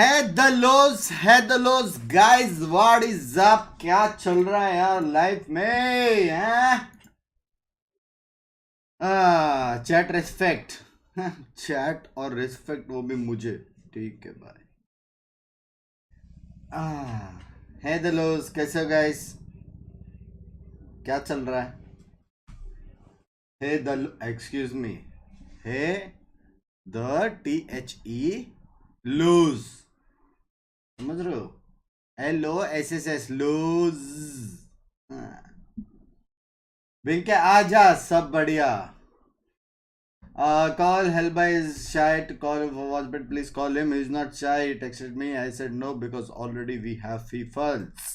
है the lows guys, what is up? क्या चल रहा है यार लाइफ में हैं? चैट रिस्पेक्ट, चैट और रिस्पेक्ट वो भी मुझे, ठीक है भाई। है द लोस, कैसे हो गाइस? क्या चल रहा है? है द, एक्सक्यूज मी, है द THE लूज, समझ रहे हो? LOSS loose. बिंके आजा, सब बढ़िया। Call Helba is shy to call him for watchbed. Please call him. He's not shy. He texted me. I said no because already we have FIFAs.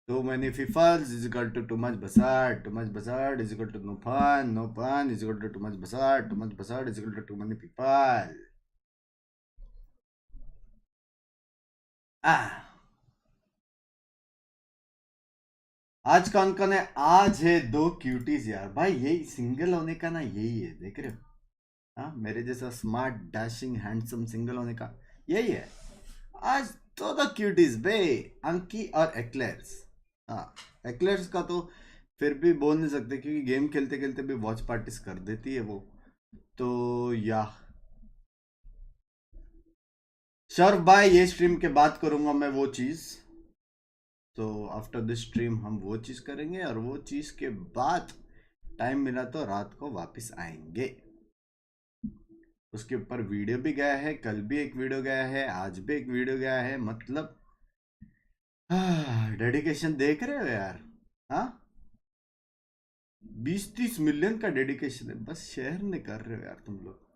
Too many FIFAs is equal to too much basard. Too much basard is equal to no fun. No fun is equal to too much basard. Too much basard is equal to too many people. आज कौन कौन है? आज है दो cuties यार भाई, यही सिंगल होने का ना, यही है, देख रहे हो? हाँ, मेरे जैसा स्मार्ट डैशिंग हैंडसम सिंगल होने का यही है। आज दो क्यूटीज बे, अंकी और एक्लेयर्स। हाँ, एक्लेयर्स का तो फिर भी बोल नहीं सकते क्योंकि गेम खेलते खेलते भी वॉच पार्टीज कर देती है वो तो। या शर्फ भाई, ये स्ट्रीम के बाद करूंगा मैं वो चीज, तो आफ्टर दिस स्ट्रीम हम वो चीज करेंगे और वो चीज के बाद टाइम मिला तो रात को वापस आएंगे। उसके ऊपर वीडियो भी गया है, कल भी एक वीडियो गया है, आज भी एक वीडियो गया है, मतलब डेडिकेशन देख रहे हो यार? हाँ, 20-30 मिलियन का डेडिकेशन है, बस शेयर नहीं कर रहे हो यार तुम लोग।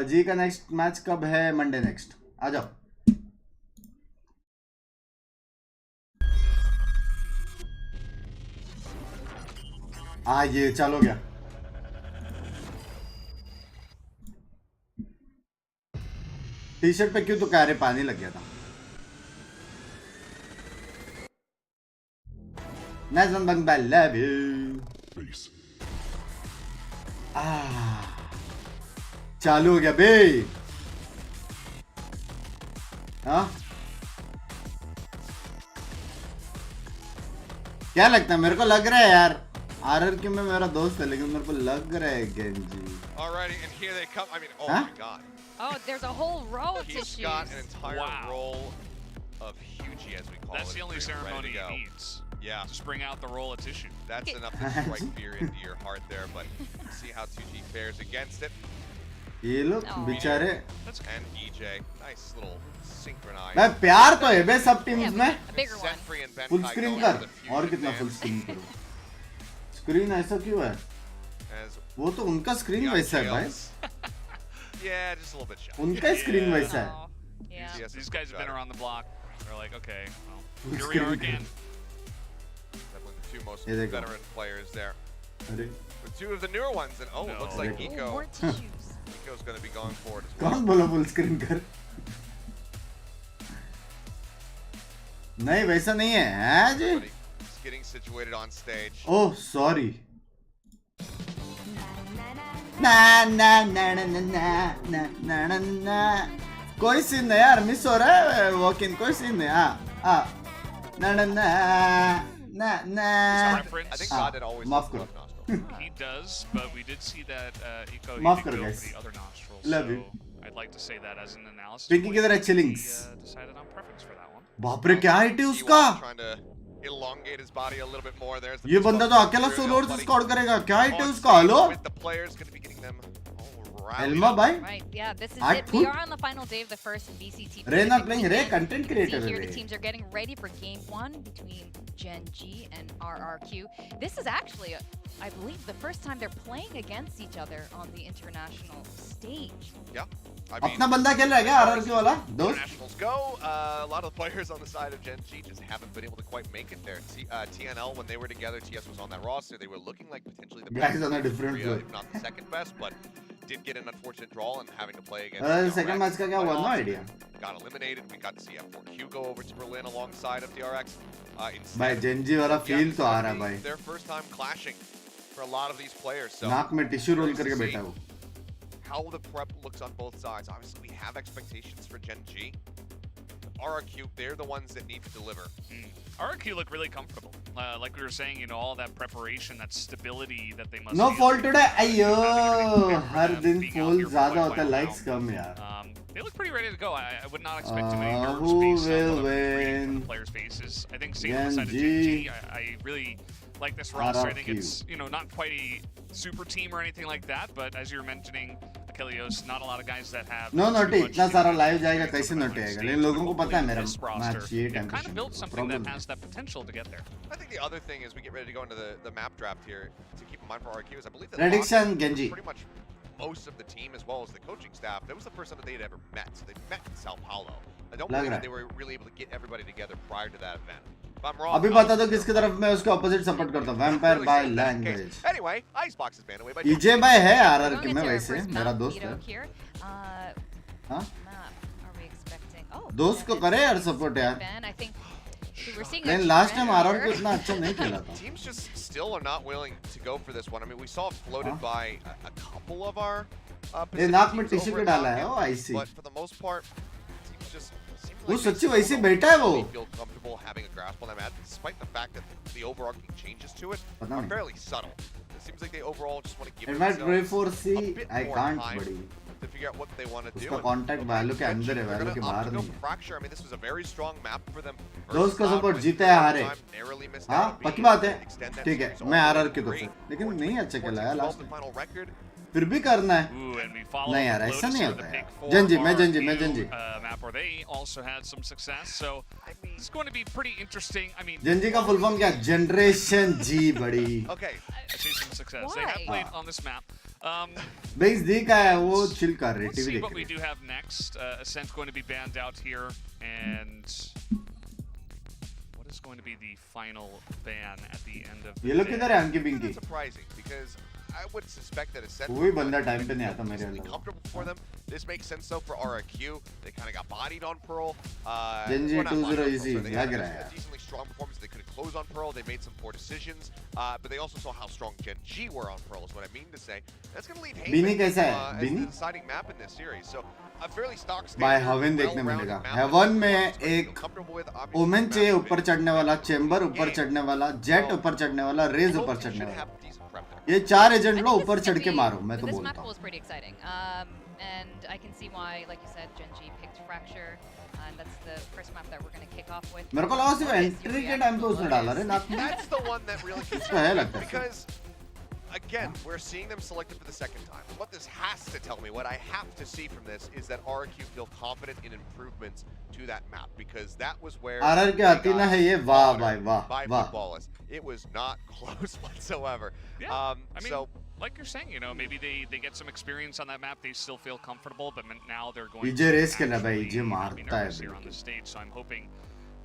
जी का नेक्स्ट मैच कब है? मंडे नेक्स्ट, आ जाओ। ये चलो गया। टी शर्ट पे क्यों तो कह रहे पानी लग गया था। love you। चालू हो गया बे। हाँ, क्या लगता है? मेरे को लग रहा है यार, RRQ में मेरा दोस्त है, लेकिन मेरे को लग रहा है गेंजी। Alrighty, and here they come. I mean, oh my god. Oh, there's a whole row of He's tissues. got an entire roll of huge, as we call it. That's the only ceremony he needs. Yeah. Just bring out the roll of tissue. That's enough to strike fear into your heart there, but see how 2G fares against it. ये लोग बेचारे। And EJ, nice little synchronized. मैं प्यार तो है बे सब teams में। Full screen कर, और कितना फुल स्क्रीन करूं? स्क्रीन ऐसा क्यों है? वो तो उनका स्क्रीन वैसा है भाई। Yeah, just a little bit shy. उनका स्क्रीन वैसा है। Yeah. These guys have been around the block. They're like, okay, well, here we are again. Definitely the two most veteran players there. With two of the newer ones, and oh, it looks like Eco. More tissues. Eco's going to be going forward as well. कौन बोला full screen कर? नहीं वैसा नहीं है, हैं जी? He's getting situated on stage. Oh, sorry. ना ना ना ना ना ना ना ना ना, कोई सीन नहीं यार, मिस हो रहा है वॉक इन, कोई सीन नहीं। ना ना ना ना ना। I think God had always माफ loved करो। nostrils. He does, but we did see that Eco माफ he did करो go guys। for the other nostril. Love you। So I'd like to say that as an analysis. Pinky किधर है? चिलिंग्स। Decided on preference for that one. बाप रे, क्या height है He उसका? was trying to elongate his body a little bit more. There's the ये first बंदा तो ball अकेला here, सोलो से nobody स्कोर करेगा। क्या हाइट है on उसका? stage hello with the players going to be getting them all rallied Elma up. भाई। Right, yeah, this is Act it. foot. We are on the final day of the first VCT. रे not Pacific playing, रे weekend. Content See creator here, the है। teams are getting ready for game 1 between Gen G and RRQ. This is actually, I believe, the first time they're playing against each other on the international stage. Yeah. I mean, अपना बंदा खेल रहा है क्या RRQ वाला दोस्त? internationals go. A lot of the players on the side of Gen G just haven't been able to quite make it there. TNL, when they were together, TS was on that roster. They were looking like potentially the Guys best, on a different area, level. if not the second best, but did get an unfortunate draw and having to play against second match का क्या हुआ? No idea got eliminated. We got to see F4Q go over to Berlin alongside of the RX. Instead, भाई Gen Z वाला feel तो आ रहा है भाई। their first time clashing for a lot of these players. So नाक में tissue role करके बैठा है वो। how the prep looks on both sides. Obviously, we have expectations for Gen G. RRQ, they're the ones that need to deliver. RRQ look really comfortable. Like we were saying, you know, all that preparation, that stability that they must. No feel. fault today. Ayo, हर दिन Being out full here for ज़्यादा quite होता है, a while. likes कम यार. They look pretty ready to go. I would not expect too many nerves Who based will on what I'm reading from win? the players' faces. I think seeing on Gen the side of G. Gen G, I really like this roster. I think RRQ. it's, you know, not quite a super team or anything like that, but as you were mentioning, Achilleos, not a lot of guys that have. No too naughty much इतना सारा live experience जाएगा on कैसे the naughty stage, आएगा? but इन लोगों को hopefully पता है मेरा this roster, मैच ये they've kind of built something that problem. has that potential to get there. I think the other thing as we get ready to go into the map draft here to keep in mind for RRQ is I believe that Prediction, Lock, Genji. pretty much most of the team as well as the coaching staff, that was the first time that they had ever met. So they met in Sao Paulo. I don't believe that they were really able to get everybody together prior to that event. If I'm wrong, अभी बता दो किसकी तरफ मैं उसको opposite support करता हूँ. Vampire by language. Anyway, Icebox is banned away by EJ by है RRQ Going में into our वैसे first मेरा map, दोस्त Vito है. here. हाँ? Map are we expecting? Oh, दोस्त को करे यार सपोर्ट यार. Ben, I think we're seeing लेकिन a last time trend RRQ here. इतना अच्छा नहीं खेला था. Teams just still are not willing to go for this one. I mean, we saw it floated by a couple of our ये Pacific नाक में teams tissue over के at डाला है. Falcon, O I see. but for the most part, teams just seem वो like they सच्ची still वैसे don't बैठा है वो. really feel comfortable having a grasp on that map, despite the fact that the overarching changes to it पता are नहीं. fairly subtle. It seems like they overall just want to give In fact, Ray themselves 4C a bit I more can't time buddy. to figure out what they want to do. उसका And contact value के अंदर है, they're value gonna के opt बाहर to go नहीं है. fracture. I mean, this was a very strong map for them. दोस्त का Versus सपोर्ट Cloud, जीते या हारे. time, narrowly missed हाँ out on पक्की being बात है. able to extend that ठीक है series all मैं the way RRQ to को three. फिर लेकिन नहीं अच्छा खेला है 14-12 लास्ट the में. final record. फिर भी करना है. Ooh, and we follow नहीं यार, Lotus ऐसा नहीं for होता the यार. pick for Genji, मैं RRQ, Genji. map where they also had some success. So it's going to be pretty interesting. I mean, Genji का फुल फॉर्म क्या? Generation G बड़ी. Okay. I see some success. They have Why? played on this map. बेस दी का है वो chill कर रही Let's टीवी see देख what we रही. do have next. Ascent going to be banned out here, and what is going to be the final ban at the end of the ये लोग day? किधर है अंकी It's Venky? surprising because I would suspect that Ascent वही बंदा time पे नहीं आता मेरे decently अलावा. comfortable for them. This makes sense though for RRQ. They kind of got bodied on Pearl. Genji well, not 2-0 bodied on Pearl, easy, sorry. They had लग a रहा है. decently strong performance. They could have closed on Pearl. They made some poor decisions, but they also saw how strong Gen G were on Pearl. Is what I mean to say. That's going to leave Bini Haven कैसा है? as Bini? the deciding map in this series. So a fairly stock By standard, Heaven देखने well-rounded मिलेगा. map Heaven that में everyone's gonna feel एक comfortable with. Obviously, Omen the चाहिए map is ऊपर big. चढ़ने वाला, चेंबर ऊपर Game. चढ़ने वाला, जेट So, ऊपर चढ़ने वाला, रेज both ऊपर teams चढ़ने should वाला. have decent prep there. ये चार I agent think low this ऊपर is चढ़ gonna के be- मारो मैं तो This बोलता map pool हूँ. is pretty exciting. And I can see why, like you said, Gen G picked Fracture, and that's the first map that we're going to kick off with. मेरे को लगा सिर्फ Lotus, entry you के react time to पे उसने डाला रे Lotus. नाक में. That's the one that really इसका है concerns me लगता है. because again, we're seeing them selected for the second time. What this has to tell me, what I have to see from this, is that RRQ feel confident in improvements to that map because that was where RRQ they आती ना got है ये वाह slaughtered भाई वाह by वाह. Footballists. It was not close whatsoever. Yeah, I mean, so like you're saying, you know, maybe they get some experience on that map. They still feel comfortable, but now they're going EJ to race खेलना भाई, actually EJ not be मारता है nervous here on बिल्कुल. the stage. So I'm hoping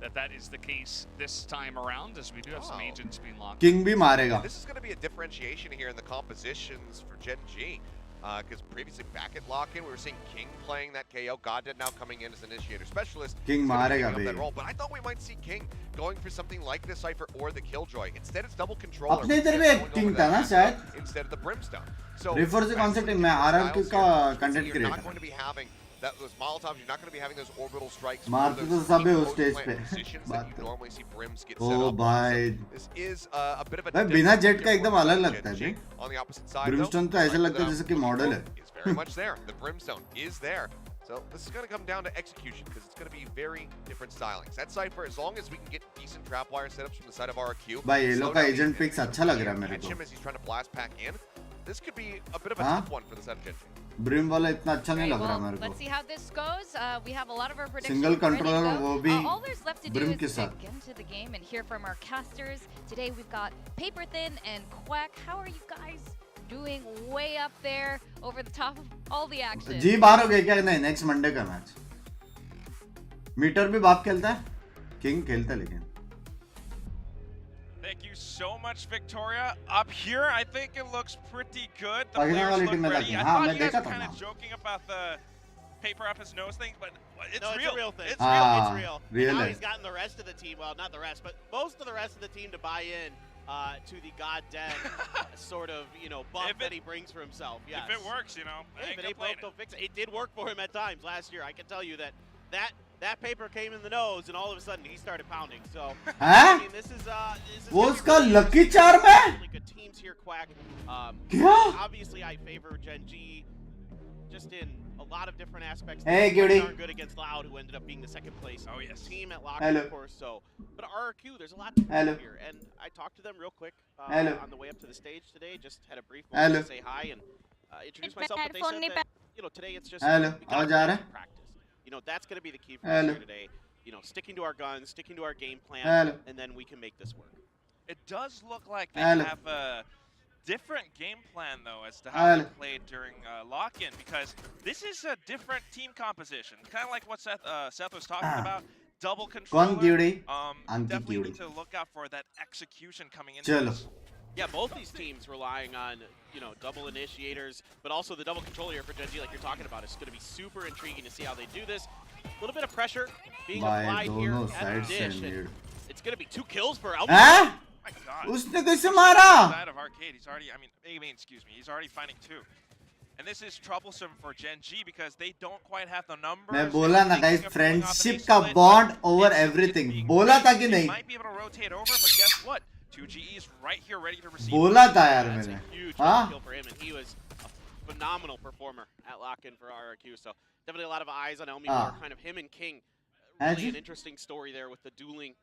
that that is the case this time around, as we do have some Wow. agents being locked. King भी मारेगा. this is going to be a differentiation here in the compositions for Gen G. Because previously back at lock-in, we were seeing King playing that KO. Goddead now coming in as an initiator specialist. King He's gonna be मारेगा picking up that भाई. role, but I thought we might see King going for something like this Cypher or the Killjoy. Instead, it's double controller. अपने इधर भी एक king था ना शायद. Instead of the Brimstone. So Refer से concept wrestling मैं RRQ styles का here, content you're creator. not going to be having those Molotovs. You're not going to be having those orbital strikes. or मारते those तो सब है deep उस stage post पे. plant positions that बात you करो. normally see Brims get O set up on. भाई. So this is a bit of a भाई बिना different जेट का एकदम look अलग for लगता है Gen भाई. G. On the opposite side, Brimstone though, तो ऐसा Cypher लगता है that जैसे I'm कि looking model for है. is very much there. The Brimstone is there. So this is going to come down to execution because it's going to be very different stylings. That Cypher, as long as we can get decent trapwire setups from the side of RRQ, भाई ये slow लोग का down these agent picks enemies अच्छा लग रहा है and मेरे catch को. him as he's trying to blast pack in. This could be a bit of a हाँ? tough one for the side of Gen G. Brim वाला इतना अच्छा नहीं Great, लग रहा well, मेरे को. let's see how this goes. We have a lot of our predictions Single ready to controller go. वो भी All there's left to do Brim is के to साथ. get into the game and hear from our casters. Today we've got Paper Thin and Quack. How are you guys doing way up there over the top of all the action? जी बाहर हो गए क्या? नहीं next Monday का match. Metre भी बाप खेलता है. किंग खेलता है लेकिन. Thank you so much, Victoria. Up here, I think it looks pretty good. The Pakistan players वाली look टीम में ready. लगी. I हाँ, thought मैं you guys देखा were था kind ना. of joking about the paper up his nose thing, but it's No, real. it's a real thing. It's Ah. real. It's real. real And now है. he's gotten the rest of the team, well, not the rest, but most of the rest of the team to buy in. to the god den sort of, buff that he brings for himself. Yes. If it works, I Hey, ain't if it ain't complaining. broke, don't fix it. It did work for him at times last year. I can tell you that paper came in the nose, and all of a sudden he started pounding. So, I mean, this is वो gonna be उसका really lucky interesting. charm है? Really good teams here, Quack. क्या? Obviously, I favor Gen G just in a lot of different aspects. Hey, They Cutie. aren't good against Loud, who ended up being the second place Oh, yes. team at Lock, Hello. of course. So, but RRQ, there's a lot to Hello. do here, and I talked to them real quick Hello. on the way up to the stage today. Just had a brief Hello. moment to say hi and introduce myself. But they said that today it's just Hello. we gotta आवाज आ रहा है? practice. That's going to be the key for Hello. us here today. Sticking to our guns, sticking to our game plan, Hello. and then we can make this work. It does look like they Hello. have a different game plan, though, as to how Hello. they played during lock-in, because this is a different team composition. Kind of like what Seth was talking about. Double controller. कौन कीड़ी? अंकी Definitely कीड़ी. need to look out for that execution coming into चलो. this. Yeah, both these teams relying on, double initiators, but also the double controller here for Gen G, like you're talking about. It's going to be super intriguing to see how they do this. A little bit of pressure being भाई applied here दोनों at side the से dish. Need. It's going to be 2 kills for Elmo. हैं? My God. उसने कैसे मारा? Side of Arcade, he's already, excuse me, he's already finding 2. And this is troublesome for Gen G because they don't quite have the numbers. मैं बोला ना guys, friendship का bond over everything. बोला था कि नहीं? Might be able to rotate over, but guess what? 2 GEs right here ready to receive. बोला था यार That's मैंने. a huge हाँ? kill for him, and he was a phenomenal performer at lock-in for RRQ. So definitely a lot of eyes on Elmi Moore, kind of him and King. Really an interesting story there with the dueling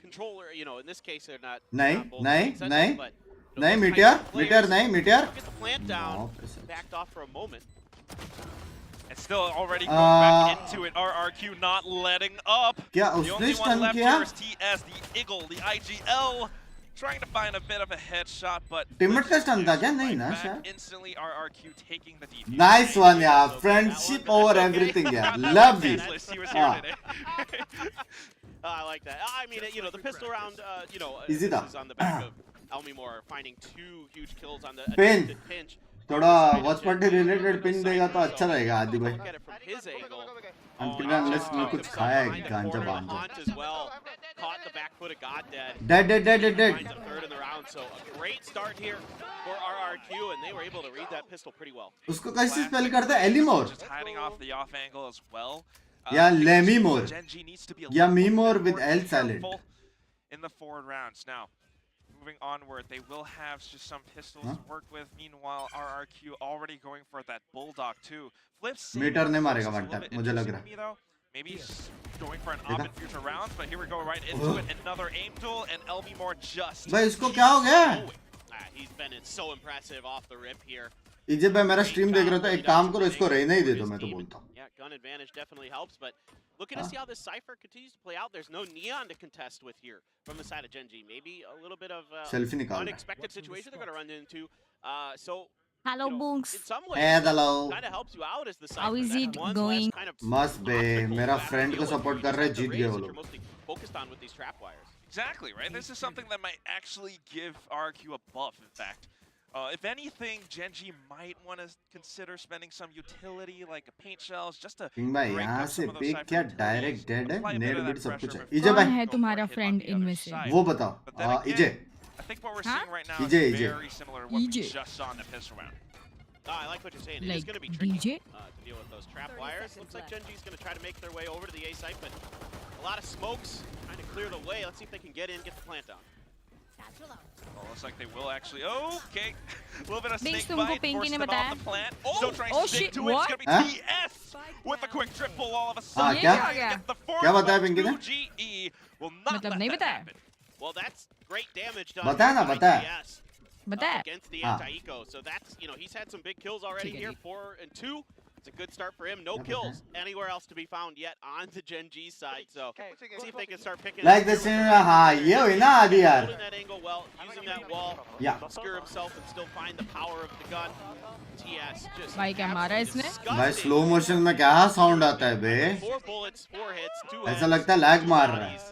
controller. In this case, they're not. नहीं, both नहीं, essential, नहीं. but, नहीं those meteor, types of players meteor नहीं, meteor. Get the plant down, 9%. backed off for a moment. It's still already going back into it. RRQ not letting up. क्या The उसने only one stun left किया? here is TS, the Eagle, the IGL. Trying to find a bit of a headshot, but teammate का stun था क्या? right नहीं ना back. शायद. Instantly RRQ taking the defense. Nice one यार. Friendship over everything यार. Love you. He was here today. I like that. I mean, the pistol round, Easy this था. is on the back of Elmi Moore finding 2 huge kills on the Pin. attempted pinch. थोड़ा watch party related pin देगा तो अच्छा रहेगा आदि भाई. Look at it from his angle. Until unless में कुछ खाया है गांजा बांजा. Haunt as well. Caught the back foot of God Dead. Dead. Finds a third in the round, so a great start here for RRQ, and they were able to read that pistol pretty well. उसको कैसे spell करता है? एलिमोर. Just hiding off the off angle as well. या लेमीमोर. Gen G needs to be a या little bit मीमोर with more L silent. careful in the forward rounds. Now, moving onward, they will have just some pistols to work with. Meanwhile, RRQ already going for that bulldog too. Flips. Meter ने मारेगा one time मुझे लग रहा है. Maybe he's going for an op in future rounds, but here we go right into it. Another aim duel, and LB Moore just. भाई इसको क्या हो गया? He's been so impressive off the rip here. इजे भाई मेरा stream देख रहा था. एक काम करो इसको रहने ही दे दो मैं तो बोलता हूँ. Yeah, gun advantage definitely helps, but looking to see how this cipher continues to play out. There's no neon to contest with here from the side of Gen G. Maybe a little bit of Selfie निकाल रहा है. unexpected situation they're going to run into. So Hello, Binks. in some ways, Hey, hello. kind of helps you out as the cipher. How is That's it one going? less kind of मस्त बे. obstacle मेरा you have to friend deal को with support here. कर रहा है. You just Jeet have गए to वो raise what लोग. you're mostly focused on with these trapwires. Exactly, right? This is something that might actually give RRQ a buff, in fact. If anything, Gen G might want to consider spending some utility like paint shells just to king भाई break यहाँ up से some of those pick cypher क्या utilities, direct dead apply है. a bit net of bit that सब कुछ pressure है. before इजे कौन भाई है go for तुम्हारा a hit on friend the other इनमें से? side. वो बताओ. But then again, इजे. I think what we're Huh? seeing right now EJ, is EJ. very similar to what we EJ. just saw in the pistol round. I like what you're saying. It is Like going to be tricky DJ? to deal with those trap wires. Looks like Gen G's going to try to make their way over to the A site, but a lot of smokes trying to clear the way. Let's see if they can get in, get the plant down. Well, looks like they will actually. Okay, a little bit of Binks, snake तुमको bite, Pinky forced ने them बताया? off the plant. Still trying Oh to stick shit, to it. It's what? gonna be Huh? TS with a quick triple all of a sudden. ये क्या? क्या हो गया? Get the fourth क्या बताया one, Pinky ने? 2GE will not मतलब let नहीं that बताया? happen. Well, that's great damage done बताया ना, by बताया. TS, बताया? against the हाँ. anti-eco. So that's, he's had some big kills already ठीक है here, ji. 4 and 2. It's a good start for him. No क्या kills anywhere else to be found yet on the Gen G side. So see if they can start picking Like up this here in with the हाँ ये हुई ना आदि यार. holding that angle well, using that wall, Yeah. obscure himself and still find the power of the gun. TS just भाई क्या मारा इसने? disgusting. भाई स्लो मोशन में क्या साउंड आता है बे. 4 bullets, 4 hits, 2 ऐसा heads, लगता है लैग 2 मार रहा bodies.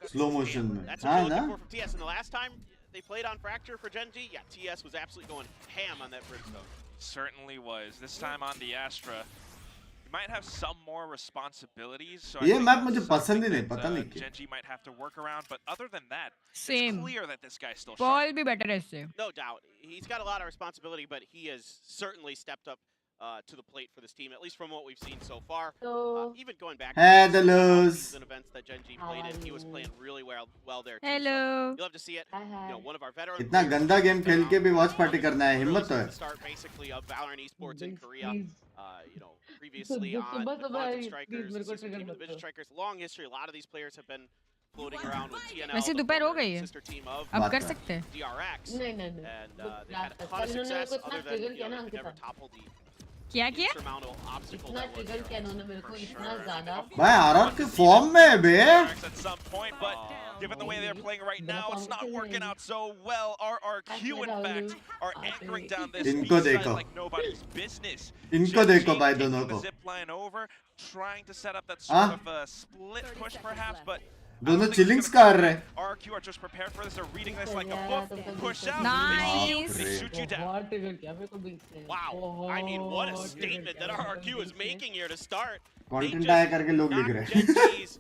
है स्लो मोशन में. That's what हाँ you're ना. looking for from TS. And the last time they played on Fracture for Gen G, yeah, TS was absolutely going ham on that Brimstone. Certainly was. This time on the Astra. might have some more responsibilities. So ये map मुझे पसंद ही नहीं, पता नहीं क्यों. Gen G might have to work around, but other than that, Same. it's clear that this guy's still Paul sharp. भी better है इससे. No doubt. He's got a lot of responsibility, but he has certainly stepped up to the plate for this team, at least from what we've seen so far. Even going back Hey, to the the Luz. season events that Gen G played in, he was playing really well there too. Hello. So you'll have to see it. You know, one of our veteran इतना players गंदा game खेल के भी watch party really करना है, हिम्मत तो since है. the start basically of Valorant esports in Korea. You know, previously So, on सुबह सुबह Quantum please Strikers, मेरे को sister trigger team of मत Division करो. Strikers, long history. A lot of these players have been floating around with TNL, वैसे the दोपहर हो former गई है. sister team of अब बात कर है. सकते हैं. DRX. नहीं. And they've had a कल ton of इन्होंने मेरे success को इतना other than, trigger you किया know, ना they never Ankita. toppled the क्या किया? insurmountable obstacle इतना that was trigger किया DRX. इन्होंने मेरे को इतना ज़्यादा. भाई आरआर के फॉर्म में है बे. DRX at some point, but given the way they're playing right now, it's not working out so well. RRQ, in fact, are anchoring down this इनको B side देखो. like nobody's business. इनको Gen देखो G भाई taking दोनों the को. zip line over, trying to set up that हाँ? sort of a split push perhaps, but I दोनों don't think चिलिंग्स it's gonna कर रहे. RRQ are just prepared for this. They're reading this like a Yeah, book. तुमको Push बिल्कुल. out, Nice. they shoot you down. बहुत trigger किया मेरे को Binks ने. Wow. I mean, what a बहुत statement trigger that किया RRQ is Binks ने. making here to start. Content They आया just करके लोग लिख knocked रहे. Gen G's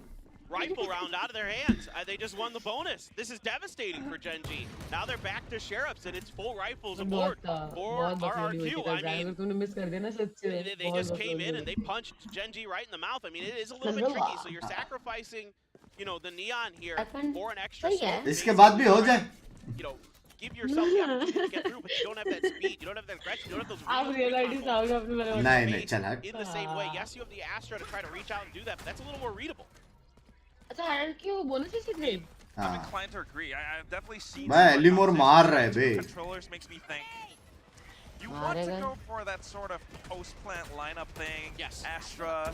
rifle round out of their hands. They just won the bonus. This is devastating for Gen G. Now they're back to sheriffs and it's full rifles aboard for बहुत बकवास हुई थी RRQ. कल. I mean, अगर तूने miss कर दिया ना सच्ची में. they बहुत just came बकवास in हुई and they थी. punched Gen G right in the mouth. I mean, it is a little bit tricky. So you're sacrificing, you know, the neon here for an extra सही है. smoke. इसके बाद भी हो जाए. You know, give yourself the opportunity to get through, but you don't have that speed, you don't have that aggression, you don't have those आप real real recon IDs rolls. आओगे अपने वाले. नहीं नहीं चल हट. In the same way, yes, you have the Astra to try to reach out and do that, but that's a little more readable. अच्छा RRQ bonus is great. I'm हाँ. inclined to agree. I've definitely seen भाई some एलिमोर like मार रहा है बे. controllers makes me think you want to go for that sort of post-plant lineup thing. Yes. Astra,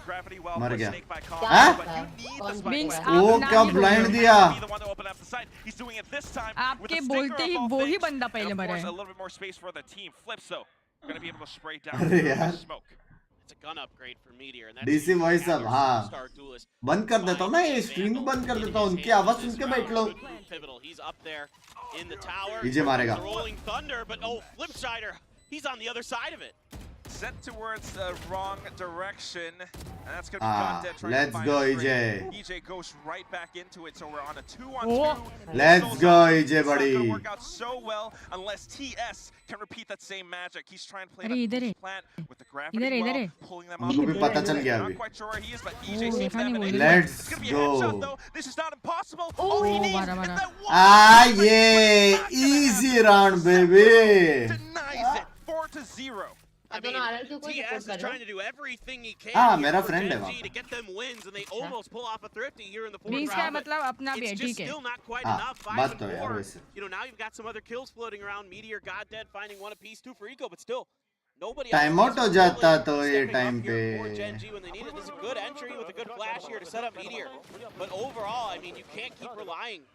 Gravity Well, मर plus गया. Snake by क्या Con, हाँ? but you need the spike Binks, plant. आप वो नाम क्या ही ब्लाइंड बोलो. दिया. Be the one to open up the side. He's doing it this time with आपके a stinger बोलते ही of all वो ही things, बंदा and पहले of course मरा a है. little bit more space for the team. Flips though, going to be able to spray down अरे through the यार. smoke. It's a gun upgrade for Meteor, and that's DC voice up, हाँ. Star Duelist. बंद कर देता हूँ मैं ये stream बंद कर देता हूँ. उनकी आवाज सुन के बैठ लो. Pivotal. He's up there in the tower. EJ मारेगा. Rolling thunder, but oh, Flipsider, he's on the other side of it. Sent towards the wrong direction, and that's going to be Ah, Gundead trying let's to find go, a trade. EJ. EJ goes right back into it, so we're on a 2-on-2. Oh, let's Souls go, up. EJ It's not buddy. gonna work out so well unless TS can repeat that same magic. He's trying to play अरे इधर that है. plant with the gravity इधर है, इधर well, है. pulling them out. उनको भी पता चल गया Not अभी. quite sure where he is, but Oh, EJ seems to देखा have नहीं an वो inkling. Let's It's gonna be a go. headshot though. This is not impossible. All he Oh, needs मारा, is मारा. that one. Ah yeah, easy round baby. Denies it. 4-0. I दोनों mean, RRQ को TS support is कर रहे trying हो. to do everything he can हाँ, here मेरा for friend है Gen वहाँ G पे. to get them wins, and they almost pull off a thrifty here in the fourth Binks का round. but मतलब अपना भी है, It's ठीक just है. still not quite हाँ, enough. 5 बात and तो है यार 4. वैसे. You know, now you've got some other kills floating around. Meteor, Goddead finding one apiece, 2 for Eco, but still, nobody else time out हो is जाता really तो ये stepping टाइम up पे. here for Gen G when they need it. This is a good entry with a good flash here to set up Meteor. But overall, I mean, you can't keep relying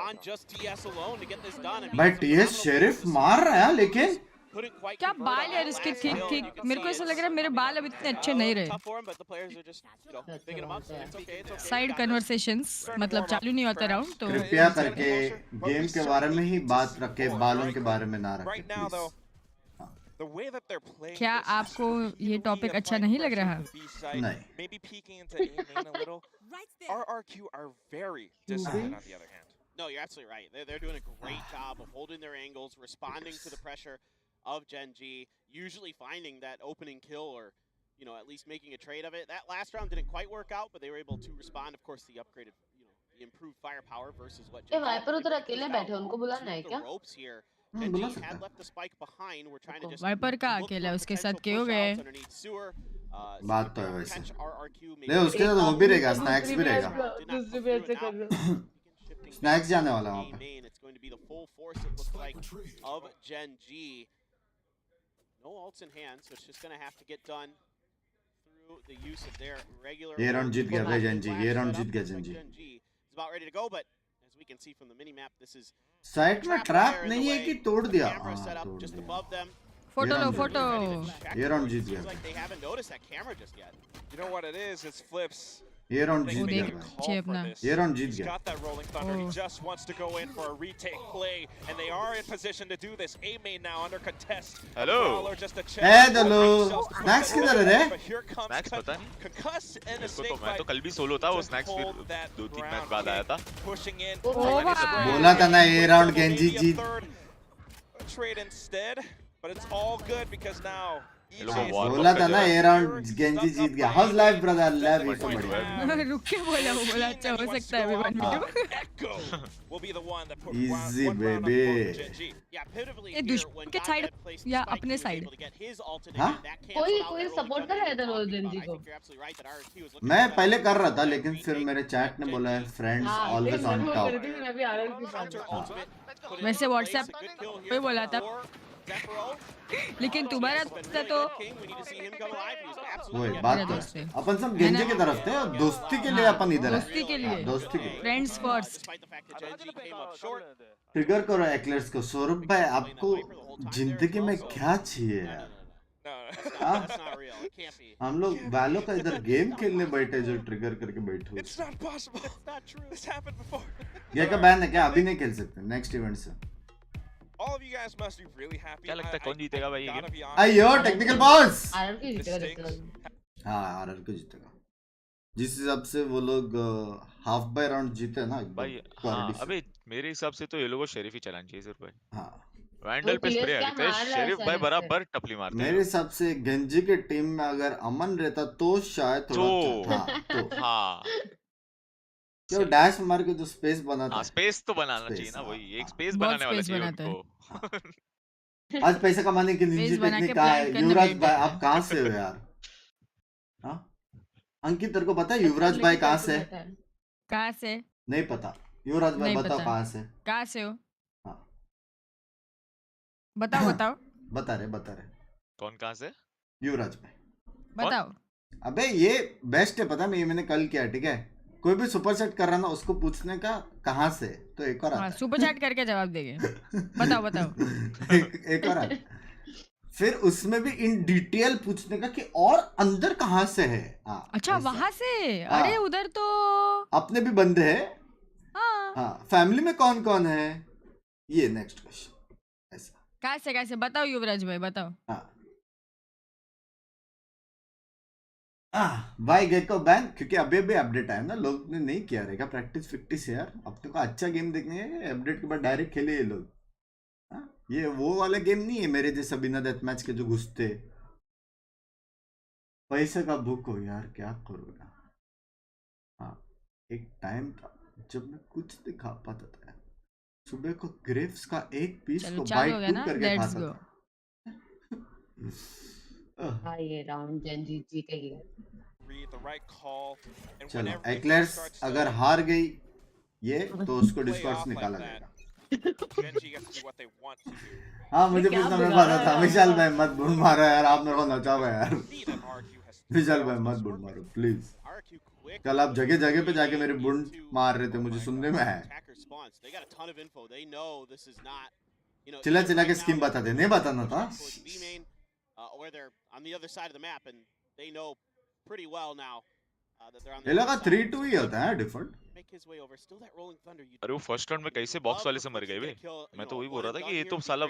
on just TS alone to get this done. I mean, भाई it's a TS phenomenal sheriff performance. मार रहा है लेकिन Couldn't quite क्या convert बाल on यार that इसके last ठीक kill. ठीक. You can मेरे को see ऐसा it's, लग रहा है मेरे बाल अब इतने अच्छे नहीं रहे. tough for him, but the players are just, you know, picking him up. So it's okay. It's okay. Side conversations मतलब चालू नहीं होता राउंड तो. कृपया करके गेम के बारे में ही बात रखे, बालों के बारे में ना रखे Right now, though, please. the way that they're playing क्या this, आपको ये really टॉपिक अच्छा applying नहीं लग pressure रहा? to the B side, नहीं. maybe peeking into A main a little. RRQ are very disciplined on the other hand. No, you're absolutely right. They're doing a great job of holding their angles, responding to the pressure of Gen G, usually finding that opening kill or, you know, at least making a trade of it. That last round didn't quite work out, but they were able to respond. Of course, the upgraded, you know, the improved firepower versus what ये Gen G wiper had उधर to अकेले push बैठे out उनको बुलाना to है the क्या? ropes here. हाँ, Gen बुला G सकता had है. left the spike behind. We're trying to just Viper का look अकेला for उसके potential साथ के हो गए. push-outs underneath sewer. So बात we तो है can वैसे. catch RRQ maybe नहीं उसके साथ वो भी रहेगा, स्नैक्स भी रहेगा. दूसरी भी ऐसे कर रहे हो. स्नैक्स जाने वाला वहाँ पे. main, it's going to be the full force, it looks like, of Gen G. No ults in hand, so it's just going to have to get done through the use of their regular. ये round जीत गया भाई Gen G, ये round Flash जीत गया setup. Gen G. Gen G is about ready to go, but as we can see from the mini map, this is side में trap trap there in नहीं the है way. कि तोड़ दिया. Camera set हाँ up तोड़ just दिया. above them. Photo low round photo. Ready to check ये it. राउंड जीत Seems गया. like they haven't noticed that camera just yet. You know what it is? It's Flips ये round They जीत वो make गया देख a भाई, call छे for अपना this. ये राउंड जीत He's गया। got that rolling thunder. He Oh. just wants to go in for a retake play, and they are in position to do this. A main now under contest. Hello. Prowler just a check. ए दलो, snacks किधर है रे? But here comes Snacks पता नहीं। Concuss and a मेरे को तो snake मैं तो bite. कल भी सोलो था, वो to स्नैक्स hold फिर that 2-3 मैच ground बाद आया था। Pushing in. Oh, भाई। बोला था ना ये राउंड गेंजी Maybe a जीत। third trade instead, but it's all good because now ये लोग को war बोला up था कर ना दिया। ये राउंड गेंजी जीत गया। House life brother, love you so much. रुक के बोला, वो बोला अच्छा हो सकता है अभी 1v2 Easy, baby. ये दुश्मन के साइड या अपने साइड? हाँ? कोई सपोर्ट कर रहा है इधर जेंजी को। मैं पहले कर रहा था लेकिन फिर मेरे चैट ने बोला है फ्रेंड्स हाँ, ऑलवेज ऑन मैं टॉप। कर रही थी, मैं भी RRQ साथ। वैसे व्हाट्सएप पे बोला था, लेकिन तुम्हारा दोस्त तो वही बात मेरा तो दोस्त है। है। अपन सब गेंजे की तरफ थे और दोस्ती के लिए अपन इधर है। दोस्ती के लिए। हाँ, दोस्ती के लिए। Friends first. ट्रिगर करो एक्लर्स को। सौरभ भाई आपको जिंदगी में क्या चाहिए यार? हाँ? हम लोग वालों का इधर गेम खेलने बैठे जो ट्रिगर करके बैठे हुए। It's not possible. It's not true. This happened before. ये का बैन है क्या? अभी नहीं खेल सकते नेक्स्ट इवेंट से। All of you guys must be really happy. क्या लगता है कौन जीतेगा भाई ये gotta गेम? be honest. आइयो टेक्निकल बॉस। RRQ जीतेगा जीतेगा। हाँ आरआरक्यू जीतेगा। जिस हिसाब से वो लोग हाफ बाय राउंड जीते ना एकदम भाई हाँ, क्वालिटी से। अबे मेरे हिसाब से तो ये लोगों को शेरिफ ही चलानी चाहिए सिर्फ भाई। हाँ वैंडल पे players स्प्रे क्या आते हैं, मार रहा है शेरिफ भाई साले बराबर टपली मारते मेरे हैं। हिसाब से गंजी के टीम में अगर अमन रहता तो शायद थोड़ा तो हाँ तो हाँ क्यों डैश मार के जो स्पेस बनाता हाँ है। स्पेस तो बनाना Space, चाहिए ना, हाँ, वही एक हाँ। स्पेस बहुत बनाने वाला space चाहिए बनाता है। उनको। आज पैसा कमाने की निंजी Space बना के टेक्निक कहाँ है? plan करने युवराज बैठे। भाई आप कहाँ से हो यार? हाँ अंकित तेरे को पता है युवराज भाई कहाँ से? कहाँ से? नहीं पता। युवराज भाई नहीं बताओ पता। कहाँ से? कहाँ से हो? हाँ बताओ बताओ बता रहे कौन कहाँ से? युवराज भाई। बताओ। अबे ये बेस्ट है पता है, मैं ये मैंने कल किया ठीक है। कोई भी सुपर सेट कर रहा ना उसको पूछने का कहाँ से तो एक और आता हाँ है। सुपर चैट करके जवाब देंगे। बताओ बताओ। एक और आता है। फिर उसमें भी इन डिटेल पूछने का कि और अंदर कहाँ से है। हाँ अच्छा ऐसा। वहां से? हाँ। अरे उधर तो अपने भी बंदे हैं। हाँ। हाँ फैमिली में कौन कौन है ये नेक्स्ट क्वेश्चन ऐसा। कैसे बताओ युवराज भाई बताओ। हाँ भाई गेको बैन क्योंकि अभी भी अपडेट आया ना, लोग ने नहीं किया रहेगा प्रैक्टिस फिक्टिस यार। अपने को अच्छा गेम देखने है, अपडेट के बाद डायरेक्ट खेले ये लोग। हाँ ये वो वाला गेम नहीं है मेरे जैसा बिना डेथ मैच के जो घुसते। पैसे का भूख हो यार क्या करूँगा। हाँ एक टाइम था जब मैं कुछ नहीं खा पाता था। सुबह को ग्रेप्स का एक पीस चलो को चालू हो बाइट गया ना, करके लेट्स खाता गो। था। हाँ ये राउंड जेंजी जीतेगी। Read the right call, and चलो whenever एक्लर्स starts अगर to हार गई ये तो उसको play डिस्कॉर्ड off से like निकाला that, जाएगा। Genji gets to do what they want to do. हाँ मुझे क्या पूछना मैं बिगाड़ा पता था। है विशाल यार? भाई मत बुड़ मारो यार, आप मेरे को नचाओ यार। See that RRQ has विशाल भाई failed मत this बुड़ work, मारो but प्लीज। RRQ quick कल आप जगह जगह पे जाके मेरे बुंड into- मार रहे थे, Oh मुझे my सुनने God. में आया। Attacker response. They got a ton of info. They know this is not, you know, चिल्ला either चिल्ला के right स्कीम now बताते, they're नहीं बताना था। towards B main, or they're on the other side of the map, and they know pretty well now that they're on the ये लगा other side. 3-2 ही होता है default. Make his way over. Still that rolling thunder. You अरे वो first round में कैसे box वाले से मर गए बे? मैं तो वही बोल रहा था कि ये तो साला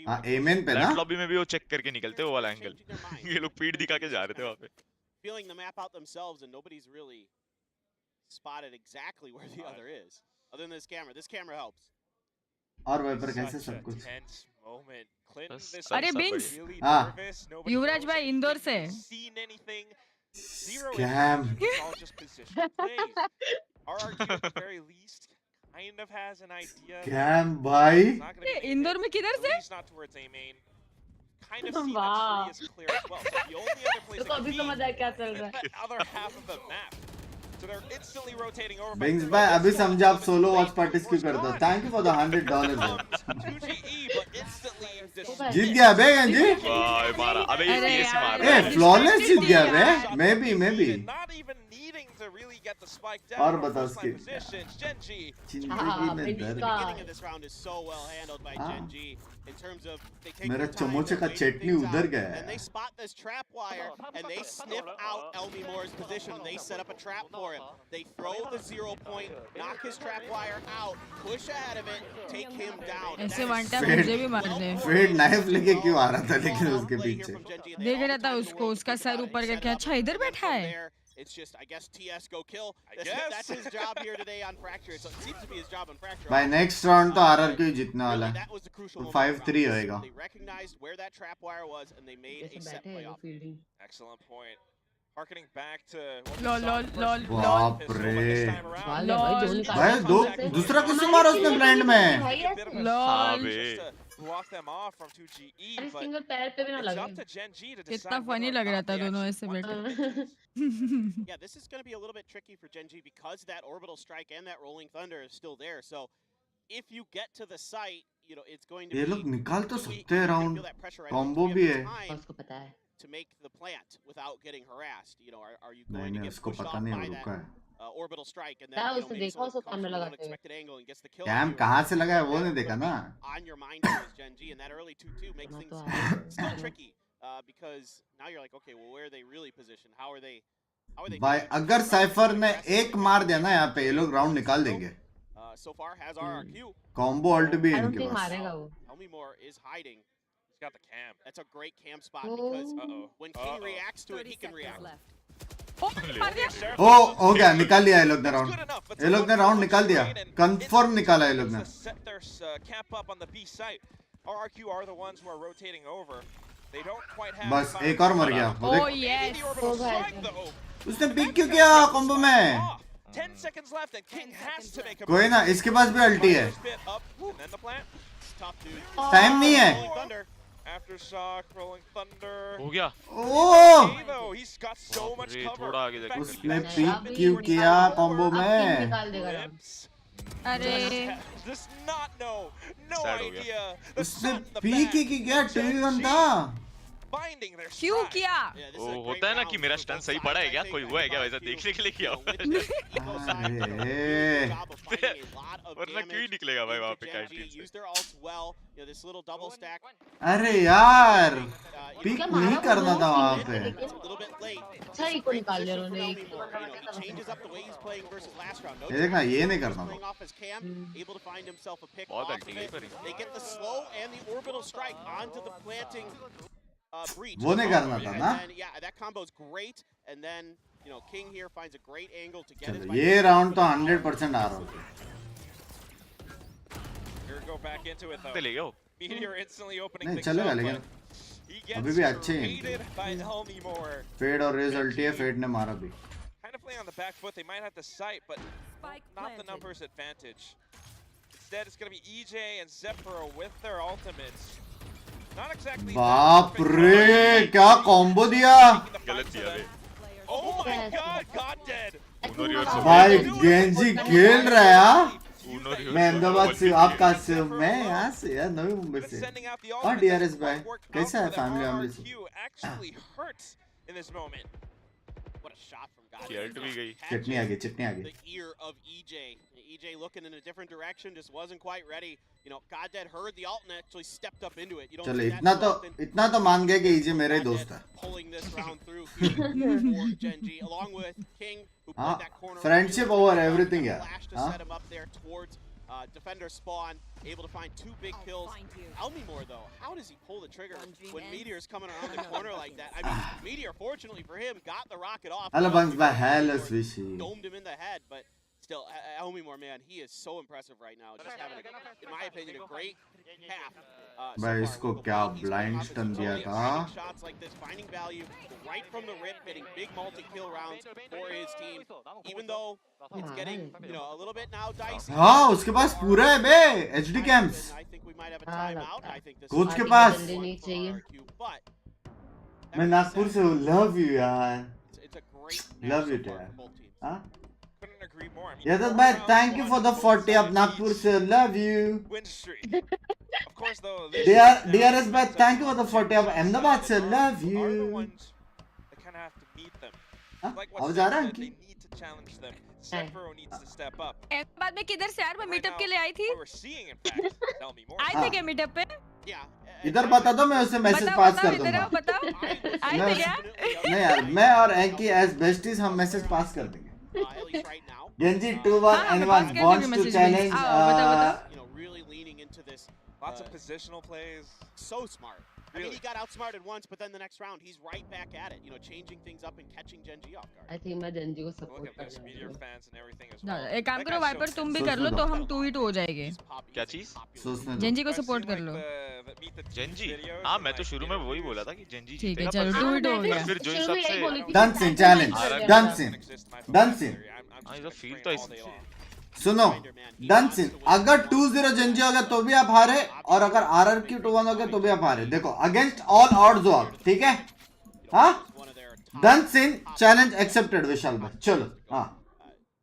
हाँ एमेन पे ना। फ्लैट लॉबी में भी वो चेक करके निकलते वो वाला एंगल। ये लोग पीठ दिखा के जा रहे थे वहाँ पे। feeling the map out themselves, and nobody's really spotted exactly where the other is, other than this camera. This camera helps. और वाइपर कैसे Such सब a कुछ। tense moment. Clinton, बस this सब- अरे सब बिंक्स बढ़िया। really हाँ। nervous. Nobody युवराज knows भाई anything, इंदौर से। seen anything. Zero Yeah. information. It's all just position plays. RRQ at the very least kind of has an idea. Cam भाई It's not gonna ये be Indore में किधर at से? least not towards A main. Kind of see that Wow. tree is clear as well. So the only other place तो it could अभी be समझ आया क्या चल is रहा है। the other half of the map. So they're instantly rotating over. बिंग्स भाई अभी समझा आप सोलो वॉच पार्टीज क्यों करते हो। थैंक यू फॉर द $100 जीत गया बे गंजी। वाह मारा। अबे ये अरे PS यार, मार ए रहा है। फ्लॉलेस जीत गया बे। यार। May be Not even needing to really get the spike और down. बता First line उसकी positions, Genji. जिंदगी में Binks दर्द का beginning of this round is so well handled by Gen G in terms of they take मेरा their time, चमोचे they're का waiting चटनी things उधर out, गया and they है spot this trap wire and they sniff out Elmi Moore's position. They set up a trap for him. They throw the 0 point, knock his trap wire out, push ahead of it, take him down. And ऐसे that one is time Fade- मुझे भी मार दे fade knife लेके क्यों आ रहा था लेकिन well उसके played here पीछे from Gen G, and they देख had all रहा the था time in the उसको, world to उसका think सर about it. ऊपर He set करके, it up, अच्छा इधर and then बैठा from है। there, it's just, I guess, TS go kill. guess. That's his job here today on Fracture. So it seems to be his job on Fracture. भाई next round तो RRQ जीतने वाला Really, है that was the crucial तो moment of the 5-3 round. होएगा They recognized where that trap wire was, and they made जैसे a set बैठे हैं play वो off. Fielding Excellent point. Harkening back to what we Lol, saw lol, in the lol, first lol. pistol, but this बाप time around, वाले भाई जो lol. निकाल भाई दो दूसरा किससे मारा उसने ब्रांड में भाई a bit of a lol. shot just to block them off from 2GE, अरे but सिंगल पैर पे भी ना it's लगे up to Gen G to कितना decide फनी whether or लग रहा not था they दोनों actually ऐसे want बैठ the के। victories. Yeah, this is going to be a little bit tricky for Gen G because that orbital strike and that rolling thunder is still there. So if you get to the site, you know, it's going to ये be लोग निकाल तो do we- सकते हैं you're gonna round feel that pressure right combo away. Do भी we have है the time उसको पता है to make the plant without getting harassed? You know, are you नहीं going to नहीं get उसको pushed पता off नहीं by वो that रुका है orbital strike and क्या then you know, उसने maybe देखा someone उसको comes कैमरा from an लगाते हुए unexpected angle and gets the kill on cam you, or कहाँ से something लगा है like वो that. नहीं देखा But ना on your mind here is Gen G, and that early 2-2 makes ना things तो आया still tricky because now you're like, okay, well, where are they really positioned? How are they भाई feeling? अगर Right, cipher they're ने aggressive, एक they're मार gonna दिया ना take यहाँ it. पे ये लोग राउंड निकाल देंगे So far has RRQ. Combo ult भी है आई डोंट इनके थिंक पास मारेगा वो Elmi Moore is hiding. He's got the cam. That's a great cam spot Oh. because Uh-oh. when King Uh-oh. reacts to it, he can react. ओ मार दिया। ओ हो गया निकाल लिया ये लोग ने That's round good enough. It's ये a लोग ने 1-1 राउंड निकाल दिया trade, and कंफर्म it's निकाला ये लोग ने to set their camp up on the B site. RRQ are the ones who are rotating over. They don't quite have बस the एक और मर गया वो ओ देख यस। Oh, orbital भाई strike, though. उसने पिक क्यों किया कॉम्बो में 10 seconds left, and King has to make a कोई ना इसके पास भी अल्टी है First bit up, and then the plant. Tough, dude. Time नहीं है Rolling Thunder. Aftershock, rolling thunder. हो गया ओ Hey, though, he's got so much रे, cover. थोड़ा आगे जाके उसने That पिक happened क्यों towards किया the कॉम्बो अब में किंग निकाल देगा राउंड Lips. अरे Does not know. No Sad हो गया। idea. The उसने shot in the pick back. ही की क्या 2v1 था Finding their क्यों stride. किया? Yeah, this is वो a great होता है ना round कि मेरा for स्टंट both सही sides, पड़ा है I क्या think. कोई I हुआ है think क्या वैसा RRQ, देखने के लिए किया you know, हुआ with this eco side, you know, अरे did a job of finding a lot of वरना क्यों ही damage निकलेगा भाई into वहाँ पे Gen G, कैंटीन से used their ults well. You know, this little double stack. अरे यार You पिक क्या नहीं मारा करना वो था दो वहाँ टीम पे में, लेकिन a little bit late. अच्छा इको निकाल लिया Position उन्होंने for एक Elmi Moore. You know, he changes up the way he's playing versus last round. No ये देखना change. ये नहीं He's करना playing था off his cam, able to find himself a pick बहुत off अल्टी of गई it. पर They get the slow and the orbital strike onto the planting breach. वो नहीं करना था And ना then, yeah, that combo is great. And then, you know, King here finds a great angle to get his चलो bike ये back. Round तो 100% आ रहा हूँ Here we go back into it, though. ले गया वो Meteor instantly opening नहीं things चलेगा up, लेकिन but he gets अभी भी अच्छे हैं traded by Elmi Moore. Fade और रेज अल्टी है फेड ने मारा भी Kind of playing on the back foot. They might have the sight, but not the numbers advantage. Instead, it's going to be EJ and Zephyro with their ultimates. Not exactly. that बाप perfect रे combo. क्या combo दिया Taking the गलत fight to दिया them. बे Oh my God, God dead. Uno reverse भाई Genji खेल रहा है हाँ? उनो रिवर्स मैं अहमदाबाद से आप कहाँ से हो मैं यहाँ से यार नवी मुंबई But से sending out the और ultimate डीआरएस doesn't भाई quite work out कैसा है for them. फैमिली वैमिली से RRQ actually hurts in this moment. What a shot from God. की अल्ट भी गई चटनी आ गई चटनी आ The गई ear of EJ. EJ looking in a different direction, just wasn't quite ready. You know, Goddad heard the ult and actually stepped up into it. You don't चलो see that too often. इतना तो मान गए कि इजे मेरे Goddad दोस्त है pulling this round through here for Gen G, along with King, who played हाँ, that corner. friendship earlier. over everything यार Flash to हाँ set him up there towards defender spawn, able to find 2 big kills. Elmi Moore though, how does he pull the trigger when Meteor's coming around the corner like that? I mean, Meteor, fortunately for him, got the rocket off. hello Binks भाई hello Swishy Domed him in the head, but still, Elmi Moore, man, he is so impressive right now. Just having, in my opinion, a great half. भाई इसको क्या blind stun दिया था Shots like this, finding value right from the rip, getting big multi-kill rounds for his team. Even though it's getting, you know, a little bit now dicey. हाँ उसके पास पूरा है बे HD cams I think we might have a timeout. I think this coach is के a pass good नहीं one for चाहिए। RRQ, but मैं नागपुर से हूँ love you यार it's a great Love match you, so far Dad. for both teams. हाँ Couldn't agree more. I mean, Yadav four भाई rounds thank you won, for the both 40 sides of Nagpur each से love you win streak. Of course, though, this DRS now भाई means thank you for that the 40 of Gen G Ahmedabad से love are the you ones that kind of have to meet them. हाँ, Like अब what जा Seth रहा है said, कि they need to challenge them. Zephyro needs to step up. बाद में किधर से यार मैं Right मीटअप के now, लिए आई थी what we're seeing, in fact, tell me more. आई हाँ। थी क्या मीटअप पे इधर बता दो, मैं उसे मैसेज बताओ पास बताओ कर इधर दूंगा। आओ बताओ आई मैं थे उस- क्या नहीं यार, मैं और एंकी एज बेस्टीज हम मैसेज पास कर देंगे। Genji 2-1 हाँ, मैं and पास 1 कर दूंगी wants to मैसेज challenge. बताओ बताओ Really leaning into this. Lots of positional plays. So smart. I mean, Really? he got outsmarted once, but then the next round, he's right back at it. Changing things up and catching Genji off guard. I think मैं Genji को Look support at कर this, रहा Meteor हूँ। fans and everything as ना, well. एक काम That करो guy wiper showed तुम भी sense. कर लो तो हम 2v2 हो जाएंगे क्या चीज? सोचने दो। जेंजी को I've सपोर्ट seen, कर like, low the Meet the Team Gen Z? videos हाँ and, मैं तो like, शुरू में वही interviews. बोला था कि जेंजी ठीक है जीतेगा, चलो पर 2v2 हो फिर- गया फिर जो शुरू में हिसाब यही से बोली थी, Done scene, challenge. challenge. Done scene. Done scene. हाँ ये फील तो ऐसे सुनो, डन सीन। अगर 2-0 जेंजी हो गया तो भी आप हारे, और अगर RRQ 2-1 हो गया तो भी आप हारे। देखो, अगेंस्ट ऑल ऑड्स हो आप, ठीक है? हाँ, डन सीन, चैलेंज एक्सेप्टेड विशाल भाई। चलो, हाँ,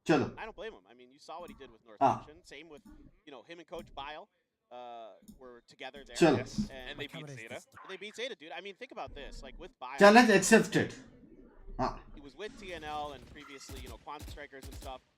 चलो। I don't blame him. I mean, you saw what he did with Ah. Northampton. Same with, him and Coach Bile were together there. Chalo. Yes, and they beat Zeta. They beat Zeta, dude. I mean, think about this. Like, with Bile, challenge accepted. हाँ, he was with TNL and previously, Quantum Strikers and stuff.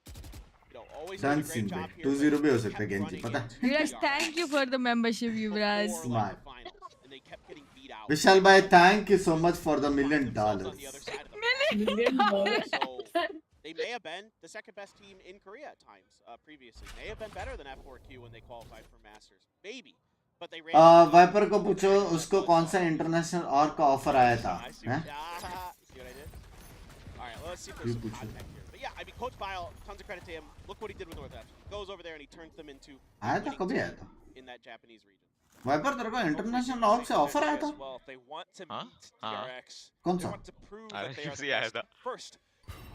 Always done doing a सीन great भाई। job here. 2-0 भी हो but सकता है kept गेंजी, running पता है? into Yuvraj the thank you for the membership Yuvraj before, like, the finals, and they kept getting beat out. विशाल भाई, thank you so much for the $1 million. Themselves on the other side of the So they may have been the second best team in Korea at times previously. May have been better than F4Q when they qualified for Masters. Maybe. But they ran. Viper को पूछो उसको कौन सा international और का offer आया था, हैं? See what I did? All right, let's see if there's some contact here. But yeah, I mean, Coach Bile, tons of credit to him. Look what he did with Northampton. He goes over there and he turns them into आया था, winning कभी team आया था? in that Japanese region. Viper तेरे को international और से offer आया था? Well, if they want to हाँ? beat हाँ। TRX, कौन they सा? want to prove that they are RRQ the से आया best. था। First,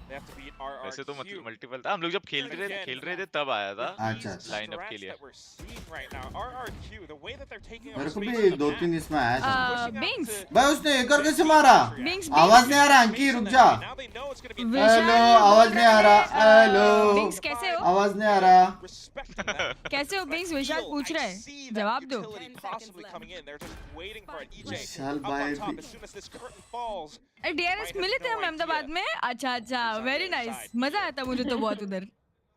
they have to beat वैसे तो RRQ. मल्टीपल था, हम लोग जब खेल रहे थे तब आया था अच्छा, अच्छा। लाइनअप के लिए। That we're seeing right now, RRQ, the way that they're taking मेरे up को space भी on the 2-3 map, इसमें आया था। pushing out Binks. to- भाई उसने एक और कैसे मारा? Binks, आवाज नहीं आ रहा, अंकी रुक जा। Now they know it's going to be hello, आवाज नहीं आ रहा। हेलो, बिंक्स कैसे हो आवाज नहीं आ रहा। respecting that. कैसे हो बिंक्स विशाल पूछ रहा है जवाब दो Utility possibly coming in. They're just waiting for it. EJ Vishal up भाई on top भी- as soon as this curtain falls. DRS मिले थे हम अहमदाबाद में अच्छा अच्छा वेरी नाइस मजा आया था मुझे तो बहुत उधर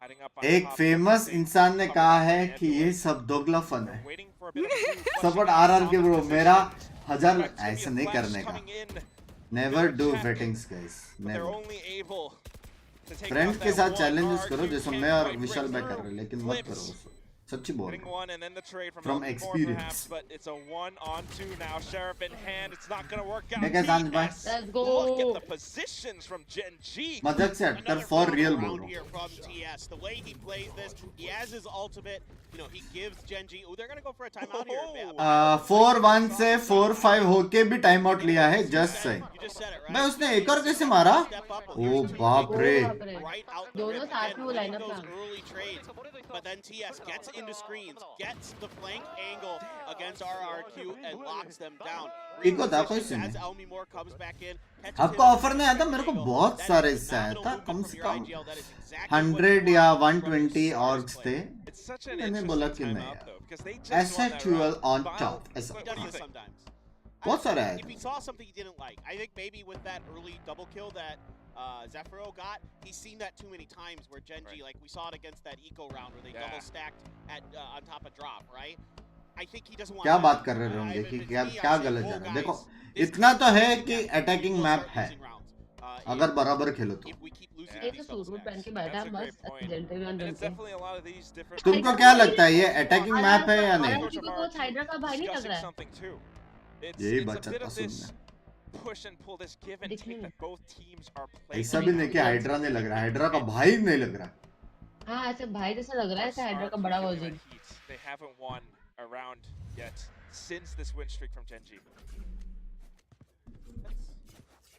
Heading up on एक top. फेमस इंसान ने कहा है कि ये सब दोगलापन है। Waiting for a bit of a move, support flushing out RRQ on bro, the मेरा position. 1000 Activity ऐसा of नहीं Flash करने का। coming in, never do waitings guys, but they're never. only able to take friend out के that साथ one. Challenges RRQ करो जैसे can't मैं और quite विशाल break भाई कर through. रहे हैं, लेकिन मत करो Flips. उसको। सच्ची बोल Getting रहा हूँ। one and then the trade from From Elton Moore experience. perhaps, but it's a 1-on-2 now. Sheriff in hand. It's not going to work out. ठीक है सांझ भाई। TS, Let's go. look at the positions from Gen G. मजाक से हटकर Another for real phenomenal बोल round रहा here from TS. The way he plays this, he has his ultimate. He gives Genji. Oh, they're gonna go for a timeout here. हूँ। 4-1 से 4-5 होके भी time out लिया है, just saying. You just said it, right? भाई उसने एक और कैसे मारा? Step up. ओ बाप रे। Right out the दोनों rip साथ again, में वो winning lineup those था। early trades. But then TS gets into screens, gets the flank angle against RRQ and locks them down. Eco था कोई से As नहीं। Elmi Moore comes back in, catches आपको him offer नहीं आया था? मेरे को angle. बहुत That सारे is इससे आया phenomenal था, movement कम from से your come IGL. That is exactly what 100 you या want from 120 your orgs stars थे। player. It's such an मैंने interesting बोला कि नहीं timeout यार। though, because they just won that Asexual round. on Bile- top, ऐसा। He does this sometimes. बहुत सारे आए If थे। he saw something he didn't like, I think maybe with that early double kill that Zephyro got, he's seen that too many times where Genji, like we saw it against that eco round where they Yeah. double stacked at on top of drop, right? I think he doesn't want क्या that. बात कर रहे होंगे कि क्या क्या गलत जा रहा है? देखो, इतना तो है कि अटैकिंग मैप है, अगर बराबर खेलो तो। If we keep losing Yeah. एक तो सूट वूट पहन के बैठा That's है a great बस point. जेंटलमैन And बन it's के definitely a lot of these different. तुमको क्या लगता है ये अटैकिंग मैप है या नहीं? RRQ को कोच हाइड्रा का भाई नहीं लग Discussing रहा है something too. यही It's a बचा bit था of this सुनने। push and pull, this give and दिखने take में। that both teams are playing. ऐसा भी नहीं कि हाइड्रा नहीं लग रहा, हाइड्रा का भाई नहीं लग रहा। हाँ ऐसे भाई जैसा लग रहा है ऐसे हाइड्रा का बड़ा version They haven't won a round yet since this win streak from Gen G.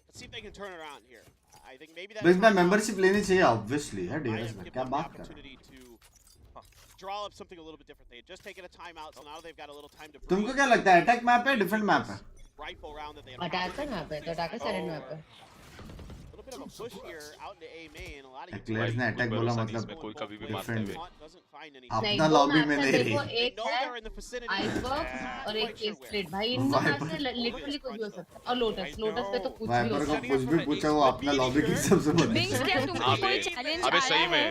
Let's see if they can turn it around here. I think maybe that big में मेंबरशिप लेनी चाहिए ऑब्वियसली है DS में, क्या बात कर रहे हो? draw up something a little bit different. They had just taken a timeout, so now they've got a little time to breathe. तुमको क्या लगता है अटैक मैप है डिफेंड मैप है? Rifle round that they had attack का map है तो attack का साइलेंट मैप है bit of a push here out into A main. A lot of Eclairs ने अटैक बोला मतलब इसमें कोई कभी भी मारता डिफरेंट है doesn't find any. अपना लॉबी में नहीं देखो रही एक know है they're in the vicinity. Iceberg और एक स्प्लिट भाई इनमें से लिटरली कुछ भी हो सकता है और लोटस लोटस पे तो कुछ भी हो वाइपर को सकता कुछ भी पूछा वो अपना लॉबी की सबसे बड़ी बिंग्स क्या तुमको कोई चैलेंज अबे सही आया है? में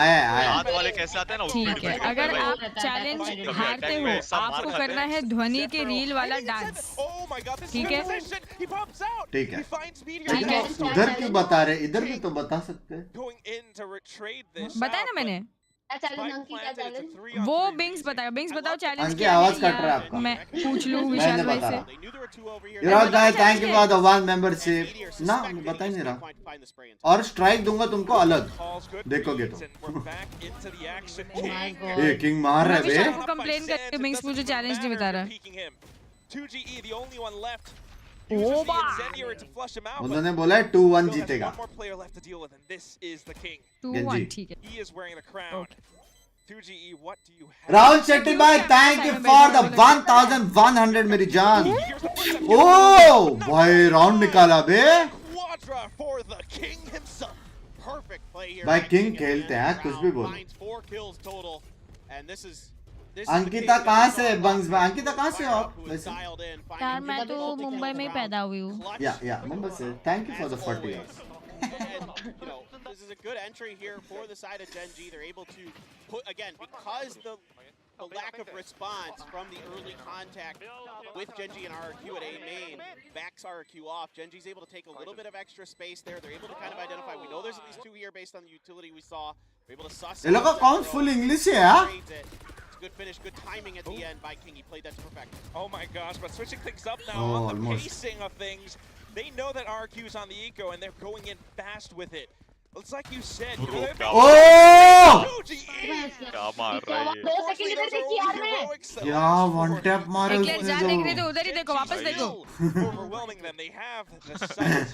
आया हाथ वाले कैसे आते हैं ना ठीक है, अगर आप चैलेंज हारते हो आपको करना है ध्वनि के रील वाला डांस। ठीक है ठीक है ठीक है उधर क्यों बता रहे इधर भी तो बता सकते हैं बताया ना मैंने। क्या चैलेंज अंकी क्या चैलेंज वो बिंग्स बताओ, बिंग्स बताओ चैलेंज अंकी क्या है आवाज कट रहा है या आपका। मैं पूछ लूं मैं विशाल नहीं भाई बता से। रहा euro guys thank you for the 1 membership ना मैं बता ही नहीं रहा और स्ट्राइक दूंगा तुमको अलग देखोगे तो ये किंग मार रहा है विशाल बे को कंप्लेन करके बिंग्स मुझे चैलेंज नहीं बता रहा। ओ बा उन्होंने बोला 2-1 जीतेगा 2-1 ठीक है। राहुल शेट्टी भाई थैंक यू फॉर द 1100 मेरी जान ओ भाई राउंड निकाला बे भाई किंग खेलते हैं कुछ भी बोलो अंकिता कहाँ से बंग्स में अंकिता कहाँ से हो आप वैसे यार मैं तो मुंबई में ही पैदा हुई हूँ। या मुंबई से thank you for the 40 years This is a good entry here for the side of Gen G. They're able to put, again, because the lack of response from the early contact with Gen G and RRQ at A main backs RRQ off. Gen G's able to take a little bit of extra space there. They're able to kind of identify. We know there's at least 2 here based on the utility we saw. They're able to suss ये लोग का कौन full English है यार good finish, good timing at the end by King. He played that to perfection. Oh my gosh, but switching things up now Oh, on the almost. pacing of things. They know that RRQ is on the eco and they're going in fast with it. It's like you said. Bro, ओ क्या मार रहा है ये 2 second इधर देखिए यार मैं क्या वन टैप मारे एक जा उसने देख रहे थे जो उधर ही देखो वापस देखो। Overwhelming them. They have the sight.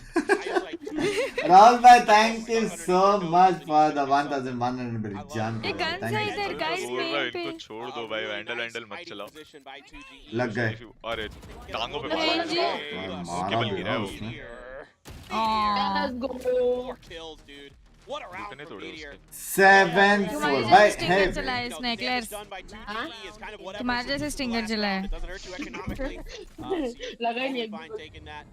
Rahul भाई thank you so much for the 1100 मेरी जान ये गन से इधर गाइस छोड़ भाई मेन पे इनको छोड़ दो भाई वैंडल मत चलाओ Position by 2GE. लग गए अरे टांगों पे अरे मारा जी। है मारा केवल भी गिरा है है उसने let's go 4 kills, dude. What a round कितने from तोड़े Meteor. उसने 7-4 तुम्हारे भाई जैसे है स्टिंगर चला है इसने Damage eclairs. done by 2GE is kind of whatever तुम्हारे जैसे since the स्टिंगर last चला है। round. It doesn't hurt you economically. So you're लगा ही नहीं totally fine taking that.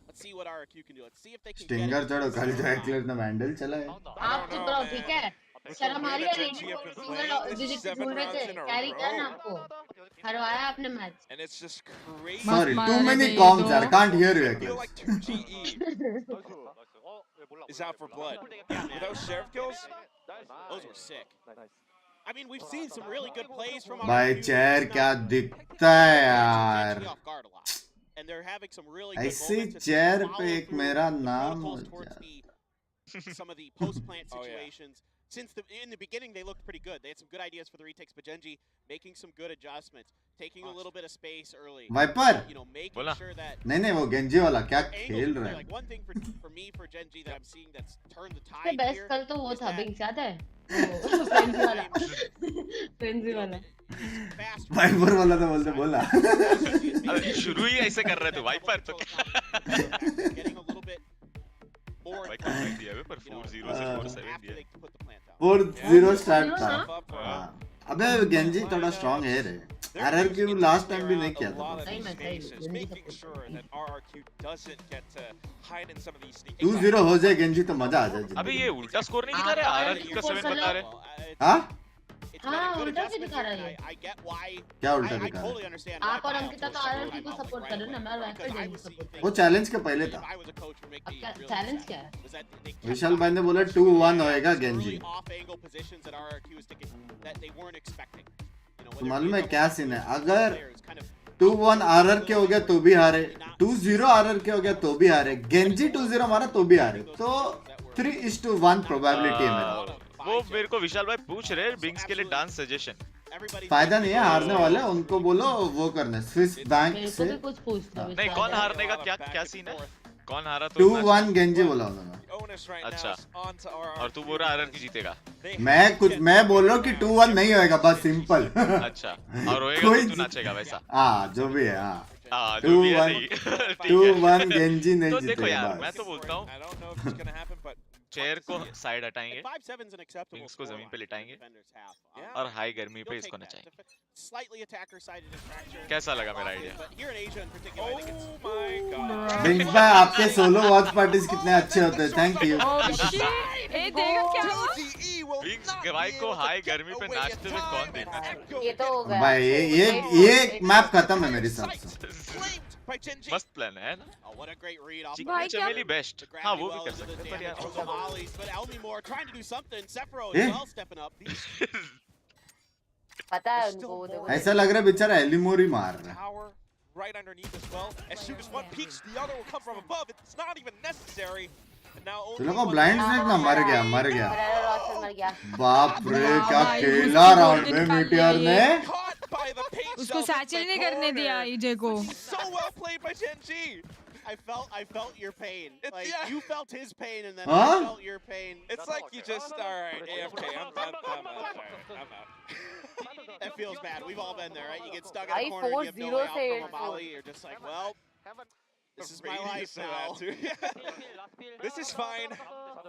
Let's see what RRQ can do. Let's see if they can get stinger it. चढ़ो कल जो एक्लर ने वैंडल चला है आप चुप रहो ठीक है शर्म आ रही है रेडी सिंगल डिजिट ढूंढ रहे थे कैरी किया ना आपको हरवाया आपने match And it's just crazy. Sorry मारा टू रे मेनी बे, कॉम्स ये यार तो। Can't hear you I feel एक्लर like 2GE is out for blood. With those sheriff kills, Those were sick. I mean, we've seen some really good plays from भाई RRQ. Chair It's क्या not- दिखता है They're यार catching me off guard a lot. And they're having some really good ऐसी moments. It's chair follow पे एक through मेरा the नाम protocols हो towards जाए some of the post-plant Oh, yeah. situations. Since in the beginning, they looked pretty good. They had some good ideas for the retakes, but Genji making some good adjustments, taking a little bit of space early. Viper You know, making बोला। sure that नहीं नहीं वो गेंजी वाला क्या angles खेल are रहा clear. है Like one thing for me for Genji that I'm seeing that's turned the सबसे tide बेस्ट here. कल तो वो is था that, बिंग्स याद है फ्रेंजी वाला फ्रेंजी वाला fast वाइपर वाला तो बोलते बोला अरे शुरू ही ऐसे कर रहे थे वाइपर तो getting a little bit more भाई कम दिया है पर 4-0 से 4-7 after दिया they put the plant down. 4-0 start था up, हाँ। अबे गेंजी थोड़ा स्ट्रांग है रे आरआरक्यू लास्ट टाइम भी नहीं किया a lot था of Same, these same. spaces, Genji making support sure करती that RRQ doesn't get to hide in some of these sneaky 2-0 हो जाए गेंजी तो मजा आ जाए अबे जिंदगी ये उल्टा स्कोर नहीं दिखा रहा आरआरक्यू का 7 बता रहे Well, हाँ it's been a हाँ, good उल्टा भी adjustment दिखा रहा here, है and I get why. क्या उल्टा I दिखा रहा totally है understand why आप और Biles अंकिता was तो so आरआरक्यू को involved सपोर्ट right कर रहे हो ना away. मैं Because वैसे I Gen Z was seeing support things वो चैलेंज के पहले if था I was a coach would make me अब really चैलेंज upset. क्या है Was that they kept विशाल भाई ने finding बोला really 2-1 होएगा really गेंजी off-angle positions that RRQ was taking that they weren't expecting. You know, तो whether मालूम it है be क्या double सीन है switches, अगर players kind of 2-1 आरआरके हो गया तो भी हारे 2-0 आरआरके हो गया तो भी हारे गेंजी 2-0 मारा तो भी हारे तो 3:1 प्रोबेबिलिटी है मेरा वो मेरे को विशाल भाई पूछ रहे बिंग्स के लिए डांस सजेशन everybody's फायदा नहीं है हारने वाले उनको बोलो वो करने स्विस बैंक मेरे को से भी कुछ पूछते हो नहीं कौन हारने का क्या सीन है कौन हारा तो 2-1 गेंजी बोला उन्होंने onus right अच्छा। now is onto RRQ. और तू बोल रहा आरआरक्यू जीतेगा मैं बोल रहा हूँ कि 2-1 नहीं होएगा बस सिंपल अच्छा और होएगा कोई तो तू नाचेगा वैसा हाँ जो भी है हाँ हाँ, 2-1 2-1 गेंजी नहीं तो देखो जीतेगा यार, बस। मैं तो बोलता हूँ I don't know if it's gonna happen, but chair को साइड हटाएंगे, 5-7's an acceptable विंग्स को जमीन पे scoreline लिटाएंगे defenders have. Yeah. और हाई गर्मी पे You'll इसको take that. नचाएंगे। Slightly attacker-sided fracture. कैसा लगा मेरा idea? But here in Asia in particular, I think it's Oh my god. Binks भाई आपके सोलो वॉच पार्टीज कितने अच्छे होते हैं, थैंक यू। Oh shit! ए देखा क्या हुआ? विंग्स भाई को हाई गर्मी पे नाचते हुए कौन देखना चाहता ये तो हो गया। भाई ये मैप खत्म है मेरे हिसाब से। है? मस्त प्लान है ना? Oh, what a great read off chicken भाई क्या? चमेली बेस्ट। the हाँ gravity वो भी well कर into the सकते हैं, पर damage यार from the volleys, but Elmimore trying to do something. Sephiroth Eh? as well stepping up. पता है उनको वो देखो। ऐसा लग रहा है बेचारा एलिमोर ही मार रहा है। Tower right underneath as well. As soon as one peaks, the other will come from above. It's not even necessary. And now तो only लोगों one ब्लाइंड man- देखना, मर गया मर गया। बराबर रॉसन मर गया। बाप रे क्या भाई, खेला उसकी राउंड golden में card मीटियर ले ने। Caught by the paint उसको shells in सैचल the नहीं करने दिया corner. ईजे को। So well played by Gen G. I felt your pain. It's- Like yeah. you felt his pain, and then Huh? I felt your pain. It's like you just, alright, AFK, I'm out. Alright, I'm out. That feels bad. We've all been there, right? You get stuck in I a corner, you have no 4-0 way out से from a volley. You're just like, well, this is my Really life say now. that too. This is fine.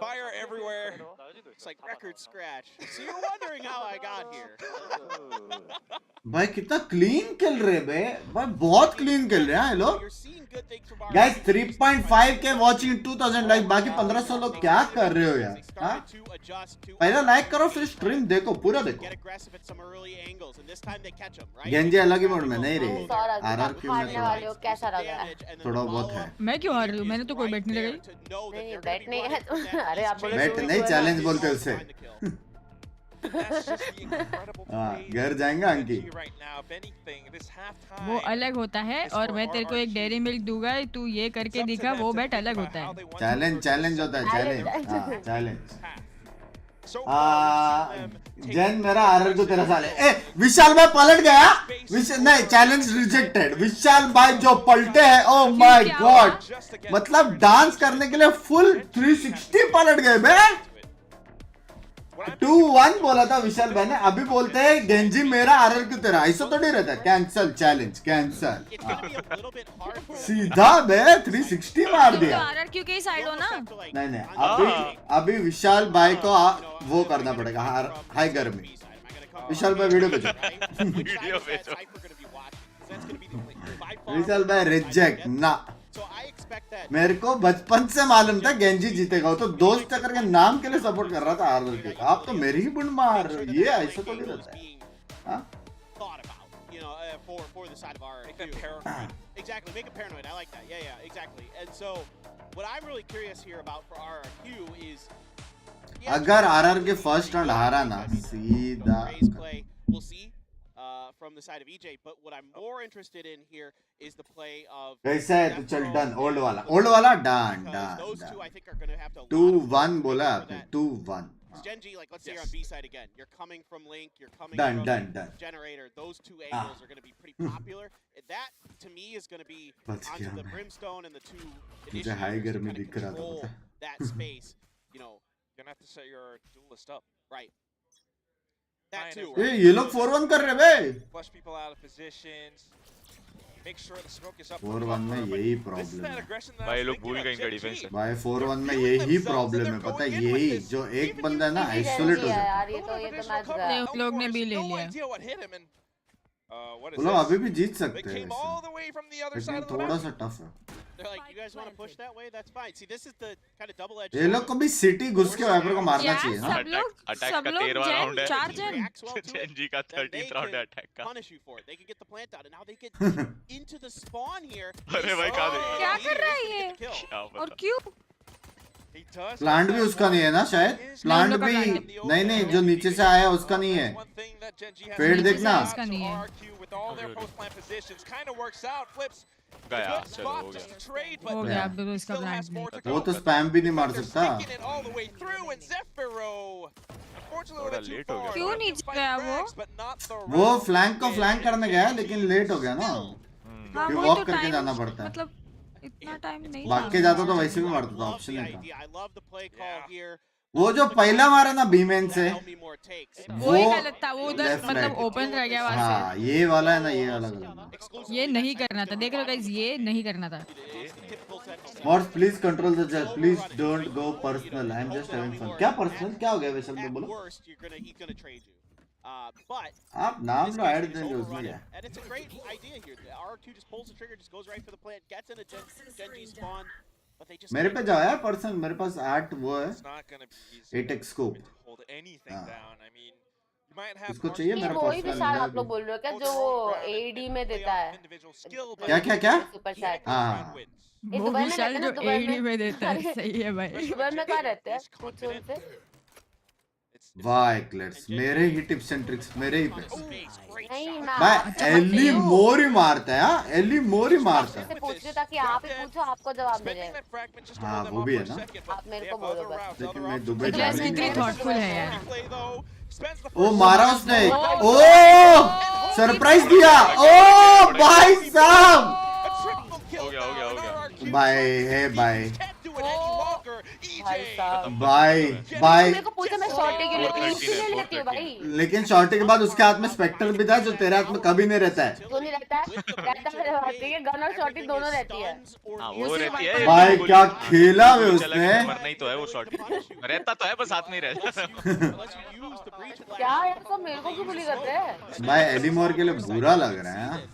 Fire everywhere. It's like record scratch. So you're wondering how I got here. भाई कितना clean खेल रहे बे, भाई बहुत clean खेल रहे हैं ये लोग। You're seeing good things from our guys 3.5k watching 2000 like, बाकी 1500 लोग क्या कर रहे हो यार? हाँ? पहले लाइक करो फिर स्ट्रीम देखो, पूरा देखो। Get aggressive at some early angles, and this time they catch them, right? गेंजी अलग ही मोड में नहीं रही, सौरभ, RRQ में हारने वाले हो, कैसा लग रहा है? थोड़ा बहुत है। मैं क्यों हार रही हूँ? मैंने तो कोई बैट नहीं लगाई। नहीं बैट नहीं है तो अरे आप बोले बैट नहीं, चैलेंज बोलते हैं उसे। That's just the incredible हाँ, play घर जाएंगा अंकी। G right now. If anything, this halftime. वो अलग होता है और मैं तेरे को एक डेयरी मिल्क दूंगा, तू ये करके दिखा, वो बैट अलग होता है। चैलेंज होता है, चैलेंज। हाँ challenge. So far, we've seen them Jain मेरा आरआर को 13 साल है। ए विशाल भाई पलट गया। नहीं चैलेंज रिजेक्टेड। विशाल भाई जो पलटे हैं, ओ माय गॉड, मतलब डांस करने के लिए फुल 360 पलट गए बे। 2-1 बोला था विशाल भाई ने, अभी बोलते हैं गेंजी मेरा आरआर क्यों तेरा, ऐसा तो नहीं रहता। Cancel challenge, cancel. सीधा बे 360 मार तो दिया। RRQ के ही साइड हो ना? नहीं अभी विशाल भाई को वो करना पड़ेगा, हाई गर्मी। विशाल भाई वीडियो भेजो। वीडियो भेजो। विशाल भाई रिजेक्ट ना। मेरे को बचपन से मालूम था गेंजी जीतेगा, तो दोस्त करके नाम के लिए सपोर्ट कर रहा था RRQ का। आप तो मेरी ही बुंड मार रहे हो, ये ऐसा तो नहीं रहता है। हाँ? For the side of RRQ. Exactly, make it paranoid. I like that. Yeah, exactly. And so, what I'm really curious here about for RRQ is, अगर RRQ फर्स्ट राउंड हारा ना, सीधा we'll see from the side of EJ. But what I'm more interested in here is the play of. कैसा है तो चल done, old वाला done Those two, I think, are going to have to. 2-1 बोला आपने, 2-1 Gen G, like let's say you're on B side again. You're coming from Link. You're coming Done, from done. Generator. Those two angles are going to be pretty popular. That to me is going to be बच onto गया the मैं। Brimstone and the two मुझे initiators high to गर्मी kind of दिख रहा था control पता। that space. You know, You're gonna have to set your duelist up. right? That too. A Right? ये लोग 4-1 कर रहे बे। Flush people out of positions. Make sure the smoke is up. 4-1 में यही This is प्रॉब्लम that है aggression that I भाई was लोग thinking भूल of, गए इनका Gen डिफेंस G. है। भाई 4-1 में यही प्रॉब्लम है, पता है यही जो एक बंदा है ना आइसोलेट हो जाता है। यार ये तो मैच गया। नहीं, उन लोग ने भी ले लिया। वो लोग अभी भी जीत They सकते हैं came all the way from the other side लेकिन of the थोड़ा map. सा टफ है। They're like, you guys want to push that way? That's fine. See, this is the kind of double-edged. ये लोग को भी सिटी घुस के वाइपर को मारना यार चाहिए ना। अटैक का 13वां जैन, राउंड है। 4 Jain. Reacts well to it, जेन जी का then they 13th राउंड है can अटैक का। punish you for it. They can get the plant out, and now they get into the spawn here. अरे भाई कहाँ देखा? क्या कर रहा है ये? क्या और पता। क्यों? He does प्लांट have भी that उसका नहीं है ना शायद, Is प्लांट लोगों का भी प्लांट नहीं जो नीचे से आया उसका नहीं है। One thing that Gen G has पेड़ to देखना। do, उसका नहीं है। RRQ with all their post-plant positions kind of works out. Flips. गया, Good चलो spot हो just गया। to trade, हो but गया, अब तो he इसका still प्लान has नहीं। more to वो go. तो स्पैम भी नहीं मार They're सकता। sticking it all the way through, and Zephyro, unfortunately, थोड़ा went too late हो far. गया। क्यों Left नीचे to fight गया वो? cracks, but not the वो round फ्लैंक को win. फ्लैंक करने गया है लेकिन लेट हो गया ना, हाँ, फिर वही वॉक तो करके टाइम जाना पड़ता है। मतलब इतना टाइम नहीं भाग था। के जाता तो वैसे भी मारता था, Love ऑप्शन the नहीं था। idea. I love the play call Yeah. here वो जो पहला मारा ना बीमेन से वो ही गलत था, वो उधर मतलब ओपन रह गया वहां हाँ ये वाला है ना, ये वाला गलत। से। ये नहीं करना था, देख रहे हो गाइस, ये नहीं करना था। Mods please control the chat, please don't go personal, I am just having fun. क्या पर्सनल, क्या हो गया वैसे में बोलो? आप नाम लो, ऐड देंगे उसमें क्या? And it's a great idea here. The RRQ just pulls the trigger, just goes right for the plant, gets in a Genji spawn, but they just मेरे पे जाओ यार पर्सनल, मेरे पास 8 वो है, It's not gonna be easy 8x scope। to hold anything हाँ। down. I mean, you might have इसको चाहिए नहीं, मेरा वही पर्सनल विशाल आप लेना लोग बोल रहे हो क्या, जो वो एडी में देता है individual skill, but क्या क्या क्या? Super chat? हाँ ये वो दुबई में विशाल रहते हैं जो ना, दुबई एडी में। में देता है, अरे, सही है भाई। दुबई में कहाँ रहते हैं, पूछो उनसे। वाह एक्लेट्स, मेरे ही टिप्स एंड ट्रिक्स, मेरे ही पे नहीं मैं भाई आपसे एली मोर ही मारता है। हाँ एली मोर ही मारता है। पूछ रही ताकि आप ही पूछो, आपको जवाब मिले। हाँ वो भी है ना, आप मेरे को बोलो बस। लेकिन मैं दुबई जा ग्लैस रही कितनी हूँ। थॉटफुल है यार। ओ मारा उसने, ओ सरप्राइज दिया, ओ भाई साहब, हो गया भाई है भाई भाई साहब, भाई भाई। मेरे को पूछो मैं शॉर्टी के लिए ले लेती हूँ भाई। लेकिन शॉर्टी के बाद उसके हाथ में स्पेक्टर भी था जो तेरे हाथ में कभी नहीं रहता है। क्यों नहीं रहता है? रहता मेरे हाथ में, गन और शॉर्टी दोनों रहती है। हाँ वो रहती है भाई क्या खेला वे उसने। मरना ही तो है वो शॉट, रहता तो है बस हाथ में ही रहता। क्या यार, सब मेरे को क्यों बुली करते हैं? भाई एलिमोर के लिए बुरा लग रहा है।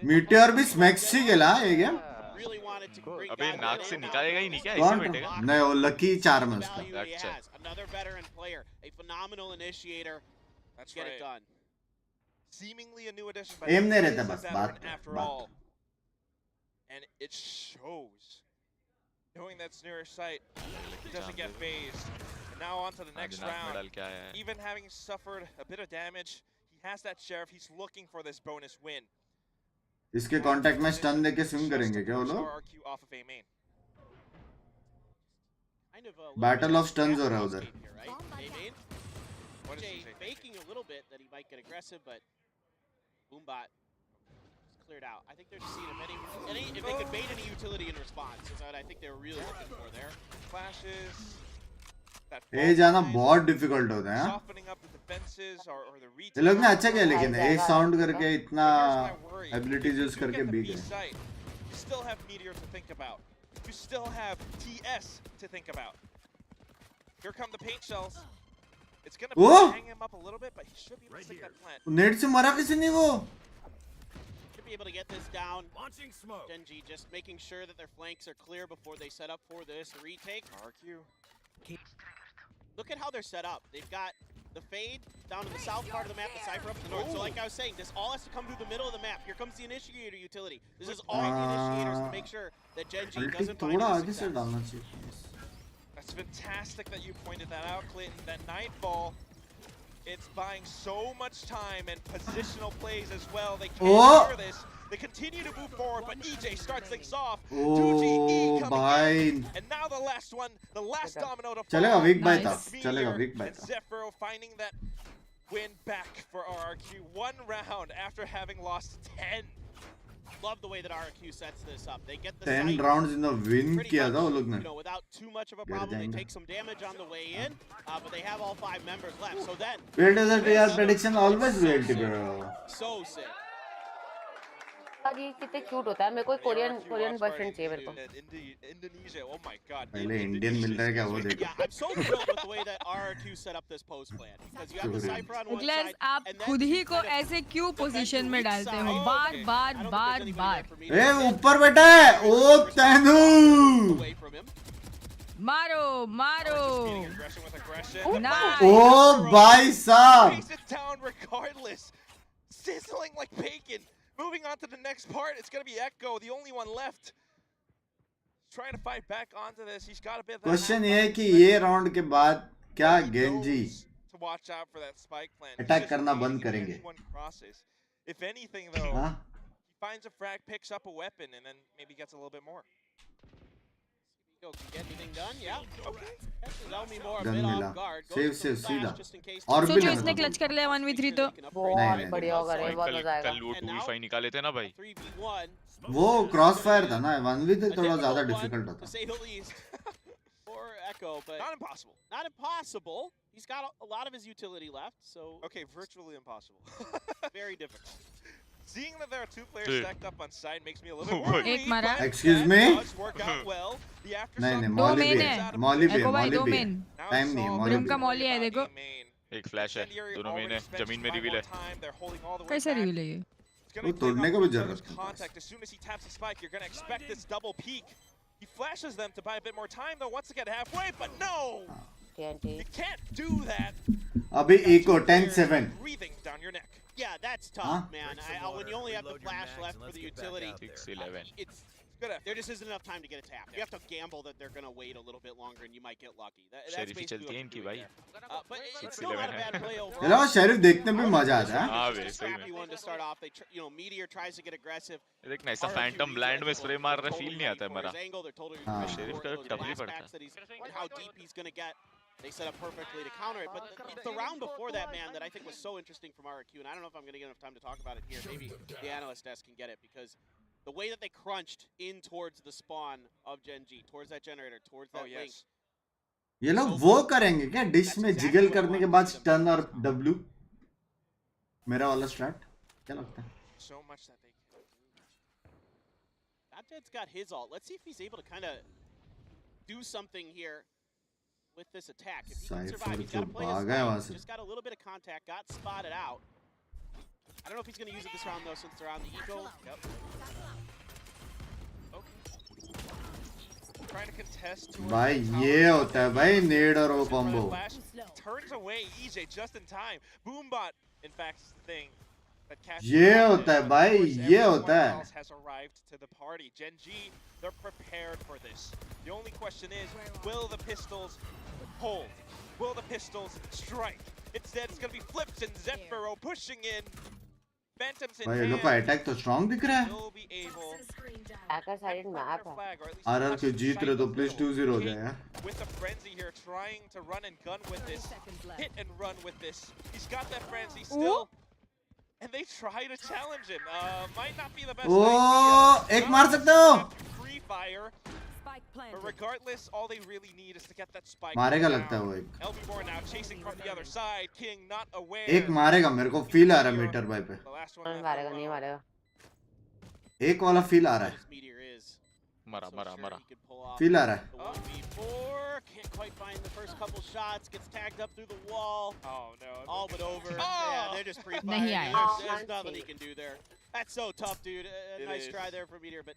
मीटियोर भी स्मैक्सी गेला ये गेम। अबे नाक से निकालेगा ही नहीं क्या, ऐसे कौन? बैठेगा? नहीं वो लकी 4 में उसका। अच्छा। That's right. Seemingly a new addition, but एम नहीं it रहता is बस a बात veteran after बात। all. And it shows. Knowing that's near sight, he doesn't get phased. And now on to the next दिमाग में डाल round. के आया है। Even having suffered a bit of damage, he has that sheriff. He's looking for this bonus win. इसके contact में stun देके swing करेंगे क्या वो लोग? RRQ off of A main. Battle of stuns हो रहा है उधर। What is he saying? Faking a little bit that he might get aggressive, but Boombot is cleared out. I think they're just seeing if they could bait any utility in response. Is what I think they were really looking for there. Flashes. That ए जाना बहुत difficult होता है। softening up the defenses or the ये retail. लोग ने अच्छा किया, लेकिन एक साउंड करके इतना But here's my worry. Abilities use You करके get the भी B गए। site, you still have Meteor to think about. You still have TS to think about. Here come the paint shells. It's gonna Oh! hang him up a little bit, but he should be able to take that plant. Net से मरा किसी नहीं वो। Should be able to get this down. Launching smoke. Genji just making sure that their flanks are clear before they set up for this retake. RRQ. Look at how they're set up. They've got the fade down to the south part of the map, the Cypher up to the north. So like I was saying, this all has to come through the middle of the map. Here comes the initiator utility. This is all the initiators to make sure that Genji अल्टी doesn't find थोड़ा any आगे से success. डालना चाहिए। That's fantastic that you pointed that out, Clinton. That Nightfall, it's buying so much time and positional plays as well. They can't Oh! clear this. They continue to move forward, but EJ starts things off. Oh, 2GE coming भाई। in. And now the last one, the last domino to fall. चलेगा week bye था, It's चलेगा Meteor week bye and था। Zephyro finding that win back for RRQ. 1 round after having lost 10. Love the way that RRQ sets this up. They get the 10 site rounds in the win pretty किया था वो much, लोग ने। you know, without too much of a गिर problem. They जाएंगे। take some damage on the way in, but they have all 5 members left. So then, Where does the TR prediction always reality bro? so sick. और ये कितने cute होता है। मेरे को Korean boyfriend चाहिए मेरे को। Indonesia, oh my god. पहले इंडियन मिल रहा है क्या वो देखो। Yeah, I'm so thrilled with the way that RRQ set up this post plan. Because you have the Cypher on one ग्लैस side, आप and then खुद ही to को kind of ऐसे क्यों पोजीशन में डालते हो Oh, bar okay. Bar I don't think bar there's anybody bar? there for me to A defend. ऊपर बैठा है, ओ तैनू। Away from him. मारो मारो। Meeting aggression with aggression. Nice. ओ भाई साहब। Takes it down regardless. Sizzling like bacon. Moving on to the next part, it's going to be Echo, the only one left. Trying to fight back onto this. He's got a bit of that question ये है half-life कि left. ये round के बाद क्या He गेंजी knows to watch out for that spike plant. He's attack just करना waiting बंद if करेंगे। anyone crosses. If anything, though, हाँ he finds a frag, picks up a weapon, and then maybe gets a little bit more. Gun मिला, save सीधा और भी सोचो लेना इसने था। क्लच कर लिया 1v3 तो बहुत बढ़िया होगा रे, बहुत कल मजा आएगा। कल वो 2v5 निकाले थे ना भाई। वो क्रॉस फायर था ना, 1v3 थोड़ा ज्यादा डिफिकल्ट होता। Echo, but not impossible. Not impossible. He's got a lot of his utility left, so Okay, virtually impossible. very difficult. Seeing that there are two players Dude. stacked up on side makes me a little bit worried. एक मारा। but Excuse that me? does work out well. The aftershock नहीं नहीं, दो मौली main भी है। है, मौली भी है, देखो भाई, मौली दो भी है। main। टाइम नहीं है, मौली ब्रिम भी का है। मौली है, देखो। एक फ्लैश है, दोनों में है, जमीन में रिवील है। कैसे रिवील है ये? वो तोड़ने का भी जरूरत है। Contact as soon as he taps the spike, you're going to expect this double peek. He flashes them to buy a bit more time, though, wants to get halfway, but no! TNT. You can't do that. अभी eco 10-7 Breathing down your neck. Yeah, that's tough, Huh? man. When you only have the flash left for the utility, 6-11. it's there just isn't enough time to get a tap. You have to gamble that they're going to wait a little bit longer and you might get lucky. That's शरीफी basically चलती है what इनकी you're भाई। doing there. But it's still not a bad play overall. चलो sheriff देखने में मजा आता है। हाँ बे, सही Scrappy में। one to start off. They Meteor tries to get aggressive. देखना ऐसा फैंटम ब्लाइंड में स्प्रे मार रहा फील नहीं आता है मेरा। हाँ। शेरिफ का टफ ही पड़ता है। And how deep he's going to get. They set up perfectly to counter it, but it's the round before that, man, that I think was so interesting from RRQ, and I don't know if I'm going to get enough time to talk about it here. Maybe the analyst desk can get it, because the way that they crunched in towards the spawn of Gen G, towards that generator, towards that link. ये लोग वो करेंगे क्या dish में jiggle करने के बाद stun और डब्ल्यू, मेरा वाला स्टार्ट क्या लगता है? So much that they can do. Goddead's got his ult. Let's see if he's able to kind of do something here with this attack. If he can survive, he's got to play his lane. Just got a little bit of contact, got spotted out. I don't know if he's going to use it this round, though, since they're on the eco. Yep. Okay. Trying to contest. भाई ये होता है भाई नेड और वो combo. Turns away EJ just in time. Boombot, in fact, is the thing that catches. ये होता है भाई, ये होता है। Everyone else has arrived to the party. Gen G, they're prepared for this. The only question is, will the pistols hold? Will the pistols strike? Instead, it's going to be Flips and Zephyro pushing in. Phantoms in भाई ये लोग का hand. Attack तो strong दिख रहा है। Will be able Hacker sided map है। flag, or at least RRQ जीत रहे तो प्लीज 2-0 हो जाए यार। with a frenzy here, trying to run and gun with this, hit and run with this. He's got that frenzy still, and they try to challenge him. Might not be the best ओ एक मार सकते हो? Free fire, but regardless, all they really need is to get that spike. मारेगा down. लगता है वो एक। LB now chasing from the other side. King not aware. एक मारेगा, मेरे को फील आ रहा है मीटर भाई पे। The last one नहीं left मारेगा, नहीं alone. मारेगा। एक वाला फील आ रहा है, Meteor is. मरा So मरा sure मरा। he could pull off feel आ रहा है। the 1v4. Can't quite find the first couple shots. Gets tagged up through the wall. Oh no. All but over. Oh! Yeah, they're just pre-firing. नहीं आया। There's nothing he can do there. That's so tough, dude. It Nice is. try there for Meteor, but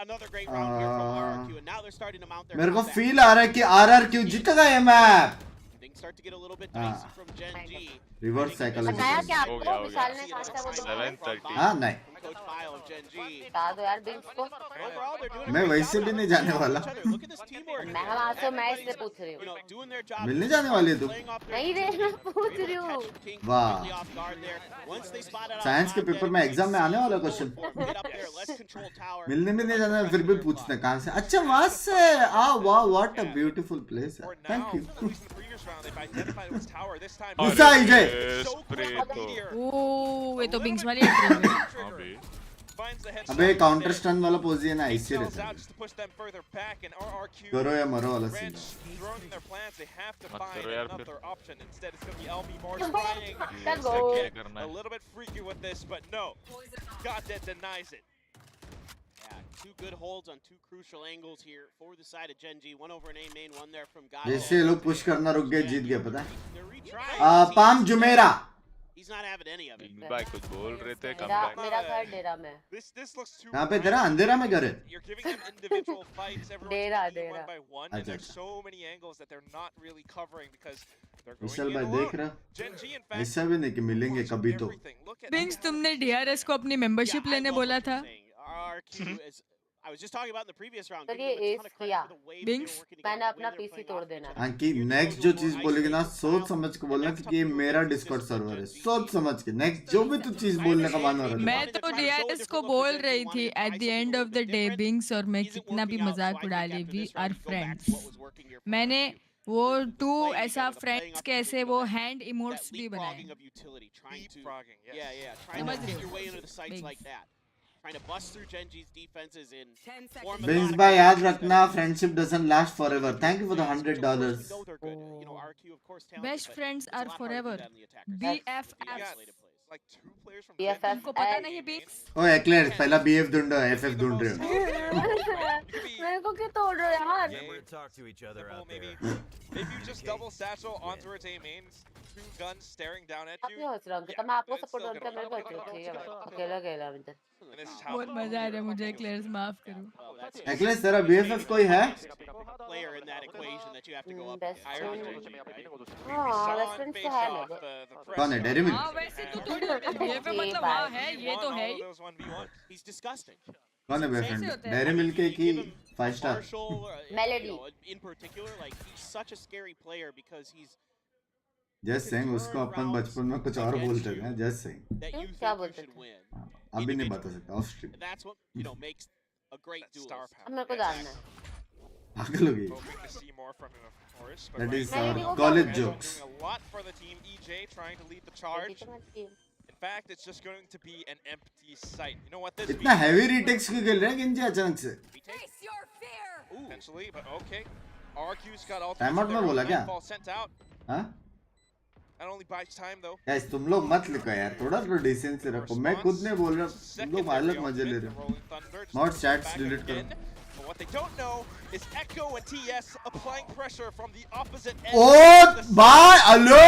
another great round here from RRQ, and now they're starting to mount their मेरे को comeback. Feel आ रहा है कि RRQ जीतेगा ये map. Things start to get a little bit dicey from Gen G. Reverse psychology. बताया क्या हो आपको? गया, हो विशाल गया। ने कहा था वो 7:30। हाँ नहीं, From Coach File of Gen G. बता दो यार बिंक्स को। Overall, they're doing a मैं great वैसे job भी out नहीं there जाने with वाला। each other. Look at this teamwork. मैं वहाँ से मैं इससे Everybody's, पूछ रही you हूँ। know, doing their job. मिलने जाने वाली है तू? Playing off their नहीं रे, defense. मैं पूछ Able to रही हूँ। catch King वाह। completely off guard there. Once they spotted out science के Goddead, पेपर में एग्जाम में आने वाला question. get up there, let's control tower. मिलने भी नहीं जाना, फिर भी पूछते हैं कहाँ से। अच्छा वहाँ से। आ वाह, व्हाट अ ब्यूटीफुल प्लेस है। For now, thank at you. least in the previous round, they've identified which tower. This time, गुस्सा आ जाए। so स्प्रे quick, तो। Meteor ओ ये तो बिंक्स वाली एंट्री है। हाँ बे। finds the headshot अबे काउंटर instead. स्टन वाला पोजीशन है, He ऐसे sells रहता out है। just to push them further back, and RRQ करो या मरो वाला सीन wrench है। thrown in their plans. They have to मत find करो यार another फिर। option. Instead, it's going to be LB Mars trying Let's to go. get करना a है। little bit freaky with this, but no. Goddead denies it. Yeah, two good holds on two crucial angles here for the side of Gen G. One over an A main, one there from Goddead. जैसे लोग push करना रुक गए, जीत गए पता है। They're retrying. Palm Jumeirah. He's not having any of it. Big भाई कुछ बोल रहे थे कम मेरा बैक। मेरा घर डेरा में। This looks too. कहाँ पे तेरा? अंधेरा में घर है। You're giving them individual fights. Everyone's Dera, competing dera. one by one, and there's अच्छा। so many angles that they're not really covering because they're going Vishal in भाई alone. देख रहा? Gen G, in fact, ऐसा भी नहीं कि मिलेंगे कभी तो। everything. Look at बिंक्स तुमने डीआरएस को अपनी मेंबरशिप Yeah, I लेने love बोला what you're था। saying. RRQ is, I was just talking about in the previous round. तो giving ये them a ace ton of credit किया for the way Binks, they were working together, मैंने the अपना way they were PC playing तोड़ off each देना other. अंकी You're next gonna जो go चीज more बोलेगी ना isolated सोच style, समझ के and बोलना that's क्योंकि ये tough to मेरा do against Discord this server है Gen Z सोच team. समझ के नेक्स्ट जो भी तू चीज बोलने का मन हो रहा मैं है तो डीआरएस को बोल रही थी at the end of the day बिंग्स और मैं कितना भी मजाक उड़ा ले वी आर फ्रेंड्स मैंने वो टू ऐसा फ्रेंड्स कैसे वो हैंड इमोट्स भी बनाए समझ रहे हो Trying to bust through Gen G's defenses in more बिंस methodical भाई याद ways. रखना friendship doesn't last forever thank you for the $100 best friends are forever BFF तुमको पता नहीं बिंग्स ओ एक्लेयर पहला बीएफ ढूंढो एफएफ ढूंढ रहे हो मेरे को क्यों तोड़ रहे हो यार Remember to talk to each other out maybe there. if you just double satchel onto its A mains, two guns staring down at आप you. क्यों हंस रहे हो अंकिता मैं आपको सपोर्ट करता मेरे को अच्छा ठीक है भाई अकेला अकेला मुझे And this is how बहुत मजा आ रहा है मुझे क्लियर्स माफ करो एक्लेयर तेरा बीएफएफ कोई है player in that equation that you have to go up best against. Friend हाँ बेस्ट फ्रेंड तो है मेरे कौन है डेरी मिल्क हाँ वैसे तो थोड़ी बीएफ मतलब हाँ है ये तो है ही He's disgusting. कौन है बॉयफ्रेंड डेरी मिल्क की 5 star Marshall, Melody. you know, in particular, like he's such a scary player because he's just saying उसको अपन बचपन में कुछ और बोलते थे जस्ट सेइंग that you क्या think you बोलते should थे? win. अभी नहीं बता सकता of stream And that's what makes a great duelist. अब मेरे को जानना है पागल हो गई Hoping to see more from him, of course. But that right is now, Melody को कॉलेज क्या jokes doing a lot for the team. EJ trying to lead the charge. In fact, it's just going to be an empty site. You know what this इतना means? Heavy retakes क्यों खेल रहे हैं किंजी अचानक से Potentially, but okay. RQ's got all Time out में बोला क्या? Nightfall sent out. हाँ That only buys time though. Guys तुम लोग मत लिखो यार थोड़ा तो डिसेंसी रखो मैं खुद नहीं बोल रहा तुम लोग अलग मजे ले रहे हो Not chats delete करो But what they don't know is Echo and TS applying pressure from the opposite end. ओ भाई hello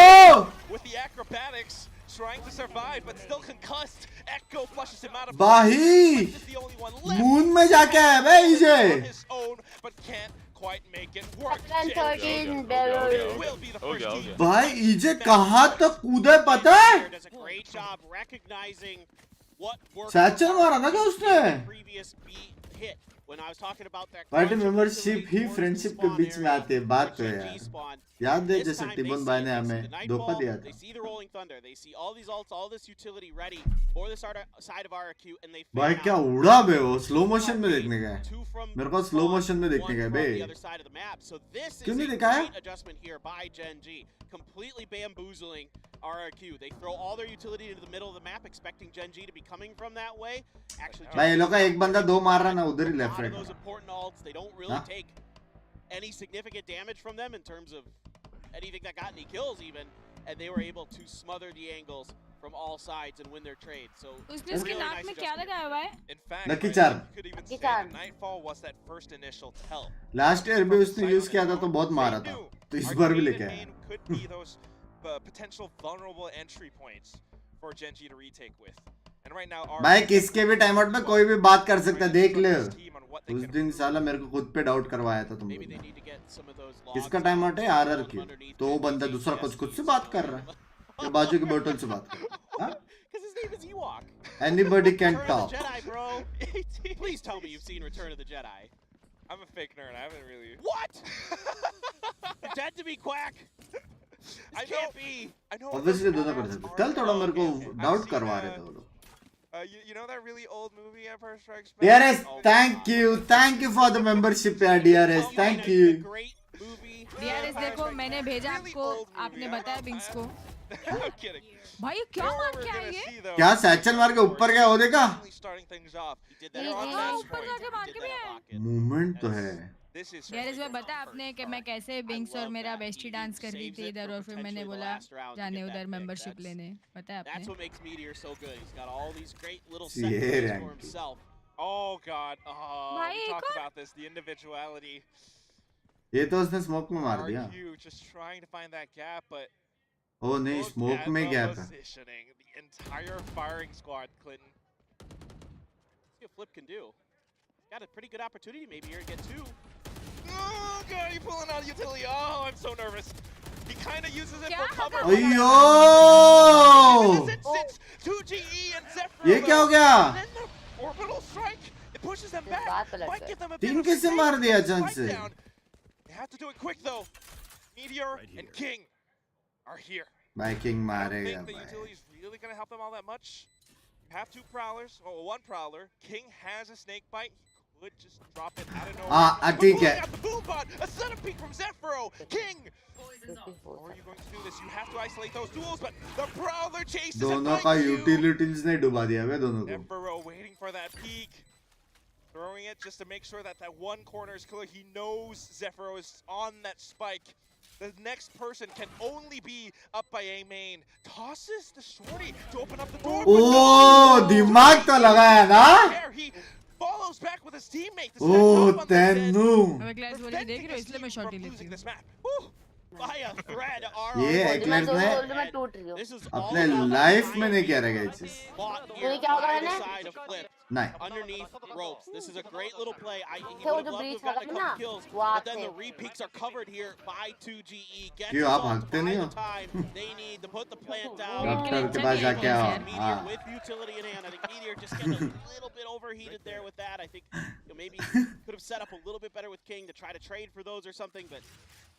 With the acrobatics, trying to survive but still concussed. Echo flushes him out of भाई This is the only one left. Moon में जाके है बे On इजे his own, but can't quite make it work. Captain Gen 13 Beverly. will be the हो first गया हो team. गया भाई इजे कहाँ तक कूदा पता है Does a great job recognizing what worked. Satchel मारा था क्या उसने Previous beat hit. When I was talking about that. Party crunch membership he towards the friendship के spawn बीच में area आती है बात तो for है Gen G यार spawn. याद है This जैसे time टिबन they भाई see ने it, हमें they see the धोखा Nightfall, दिया they था see the Rolling Thunder, they see all these ults, all this utility ready for this side of RRQ, and they भाई fan क्या out. उड़ा बे वो स्लो मोशन में देखने का है Two from मेरे को स्लो spawn, मोशन में देखने one का है from bay the other side of the map. So this क्यों is नहीं a दिखाया? great adjustment here by Gen G, completely bamboozling RRQ. They throw all their utility into the middle of the map, expecting Gen G to be coming from that way. Actually, भाई ये लोग का एक बंदा दो मार रहा ना उधर ही a left lot of those right important ults, they don't really Huh? take any significant damage from them in terms of anything that got any kills even, and they were able to smother the angles from all sides and win their trade. So उसने इसके really नाक nice में क्या adjustment. लगाया हुआ है In fact, Lucky right, charm. you could even Lucky say charm. that Nightfall was that first initial tell. Last year भी उसने यूज किया था तो बहुत मारा था तो इस बार भी लेके Arcade आया and main could be those potential vulnerable entry points for Gen G to retake with. And right now, भाई RRQ किसके भी टाइम आउट में कोई भी बात कर सकता है देख ले his team on what they उस can दिन improve. साला मेरे को खुद पे डाउट करवाया था तुम Maybe लोग they ने need to get some of those logs किसका टाइम आउट है out RRQ underneath तो वो Gen बंदा G. दूसरा कुछ खुद से बात कर रहा है या बाजू के बोतल से बात कर रहा है हाँ? Because his name is Ewok. Anybody can Return of talk the Jedi, bro. Please tell me you've seen Return of the Jedi. I'm a fake nerd. I haven't really. What? You're dead to me, Quack. This I know. can't be. I know. Obviously दोनों कर सकते कल थोड़ा मेरे को I've doubt seen, करवा रहे थे वो लोग You know that really old movie Empire Strikes Back? DRS Oh, thank you for the membership यार DRS thank you Great movie. DRS देखो मैंने भेजा आपको आपने बताया बिंग्स को I'm kidding. भाई क्या You know मार what के we're आए gonna ये see, though, क्या सैचल मार के ऊपर गया वो देखा really starting things off. He did that Yeah, on yeah, match ऊपर point. जाके मार He के did भी that आए at lock-in. मूवमेंट तो है This is डीआरएस में बता आपने कि मैं कैसे बिंग्स और मेरा बेस्टी डांस कर रही थी इधर और फिर मैंने बोला जाने उधर मेंबरशिप लेने पता है That's आपने what makes Meteor so good. He's got all these great little Yeah, set plays Ranky. for himself. Oh God. Oh, Bhai, we ek talked aur- about this. The individuality. ये तो उसने smoke में मार दिया RQ just trying to find that gap, but ओ नहीं look smoke at में the gap है positioning. The entire firing squad, Clinton. See what Flip can do. Got a pretty good opportunity maybe here to get two. Oh God, you're pulling out utility. Oh, I'm so nervous. He kind of uses it for क्या cover. कर अयो It's 2GE and Zephyr. ये क्या हो गया And then the orbital strike. It pushes them back. Might give them a bit 3 of कैसे space मार to दिया get the अचानक spike से? down. They have to do it quick though. Meteor and King are here. भाई king I don't मारेगा think the भाई. utility is really going to help them all that much. You have 2 prowlers, or 1 prowler. King has a snake bite. He could just drop it out of nowhere. ठीक है. Out the boom bot, a sudden peek from Zephyro. King. How are you going to do this? You have to isolate those duels, but the prowler chases it दोनों by का you. Utilities ने डुबा दिया वे दोनों को. Zephyro waiting for that peek. Throwing it just to make sure that that one corner is clear. He knows Zephyro is on that spike. The next person can only be up by A main. Tosses the shorty to open up the door. ओ दिमाग तो लगाया ना. He follows back with his teammate. ओ तेनू. मैं class बोल के देख रही हूँ इसलिए मैं शॉट ही लेती हूँ. By a thread, ये एक्लेट ने अपने लाइफ में नहीं किया रहेगा ये चीज. नहीं. Underneath ropes. This is a great little play. He वो would जो love to breach have gotten a लगा ना, couple kills, वो but then आपसे. the re-peaks are covered here by 2GE. Get क्यों आप results भागते by नहीं the हो? time they need to put the plant down. Doctor के पास जाके आओ. Meteor हाँ. with utility in hand. I think Meteor just getting a little bit overheated there with that. I think maybe could have set up a little bit better with King to try to trade for those or something, but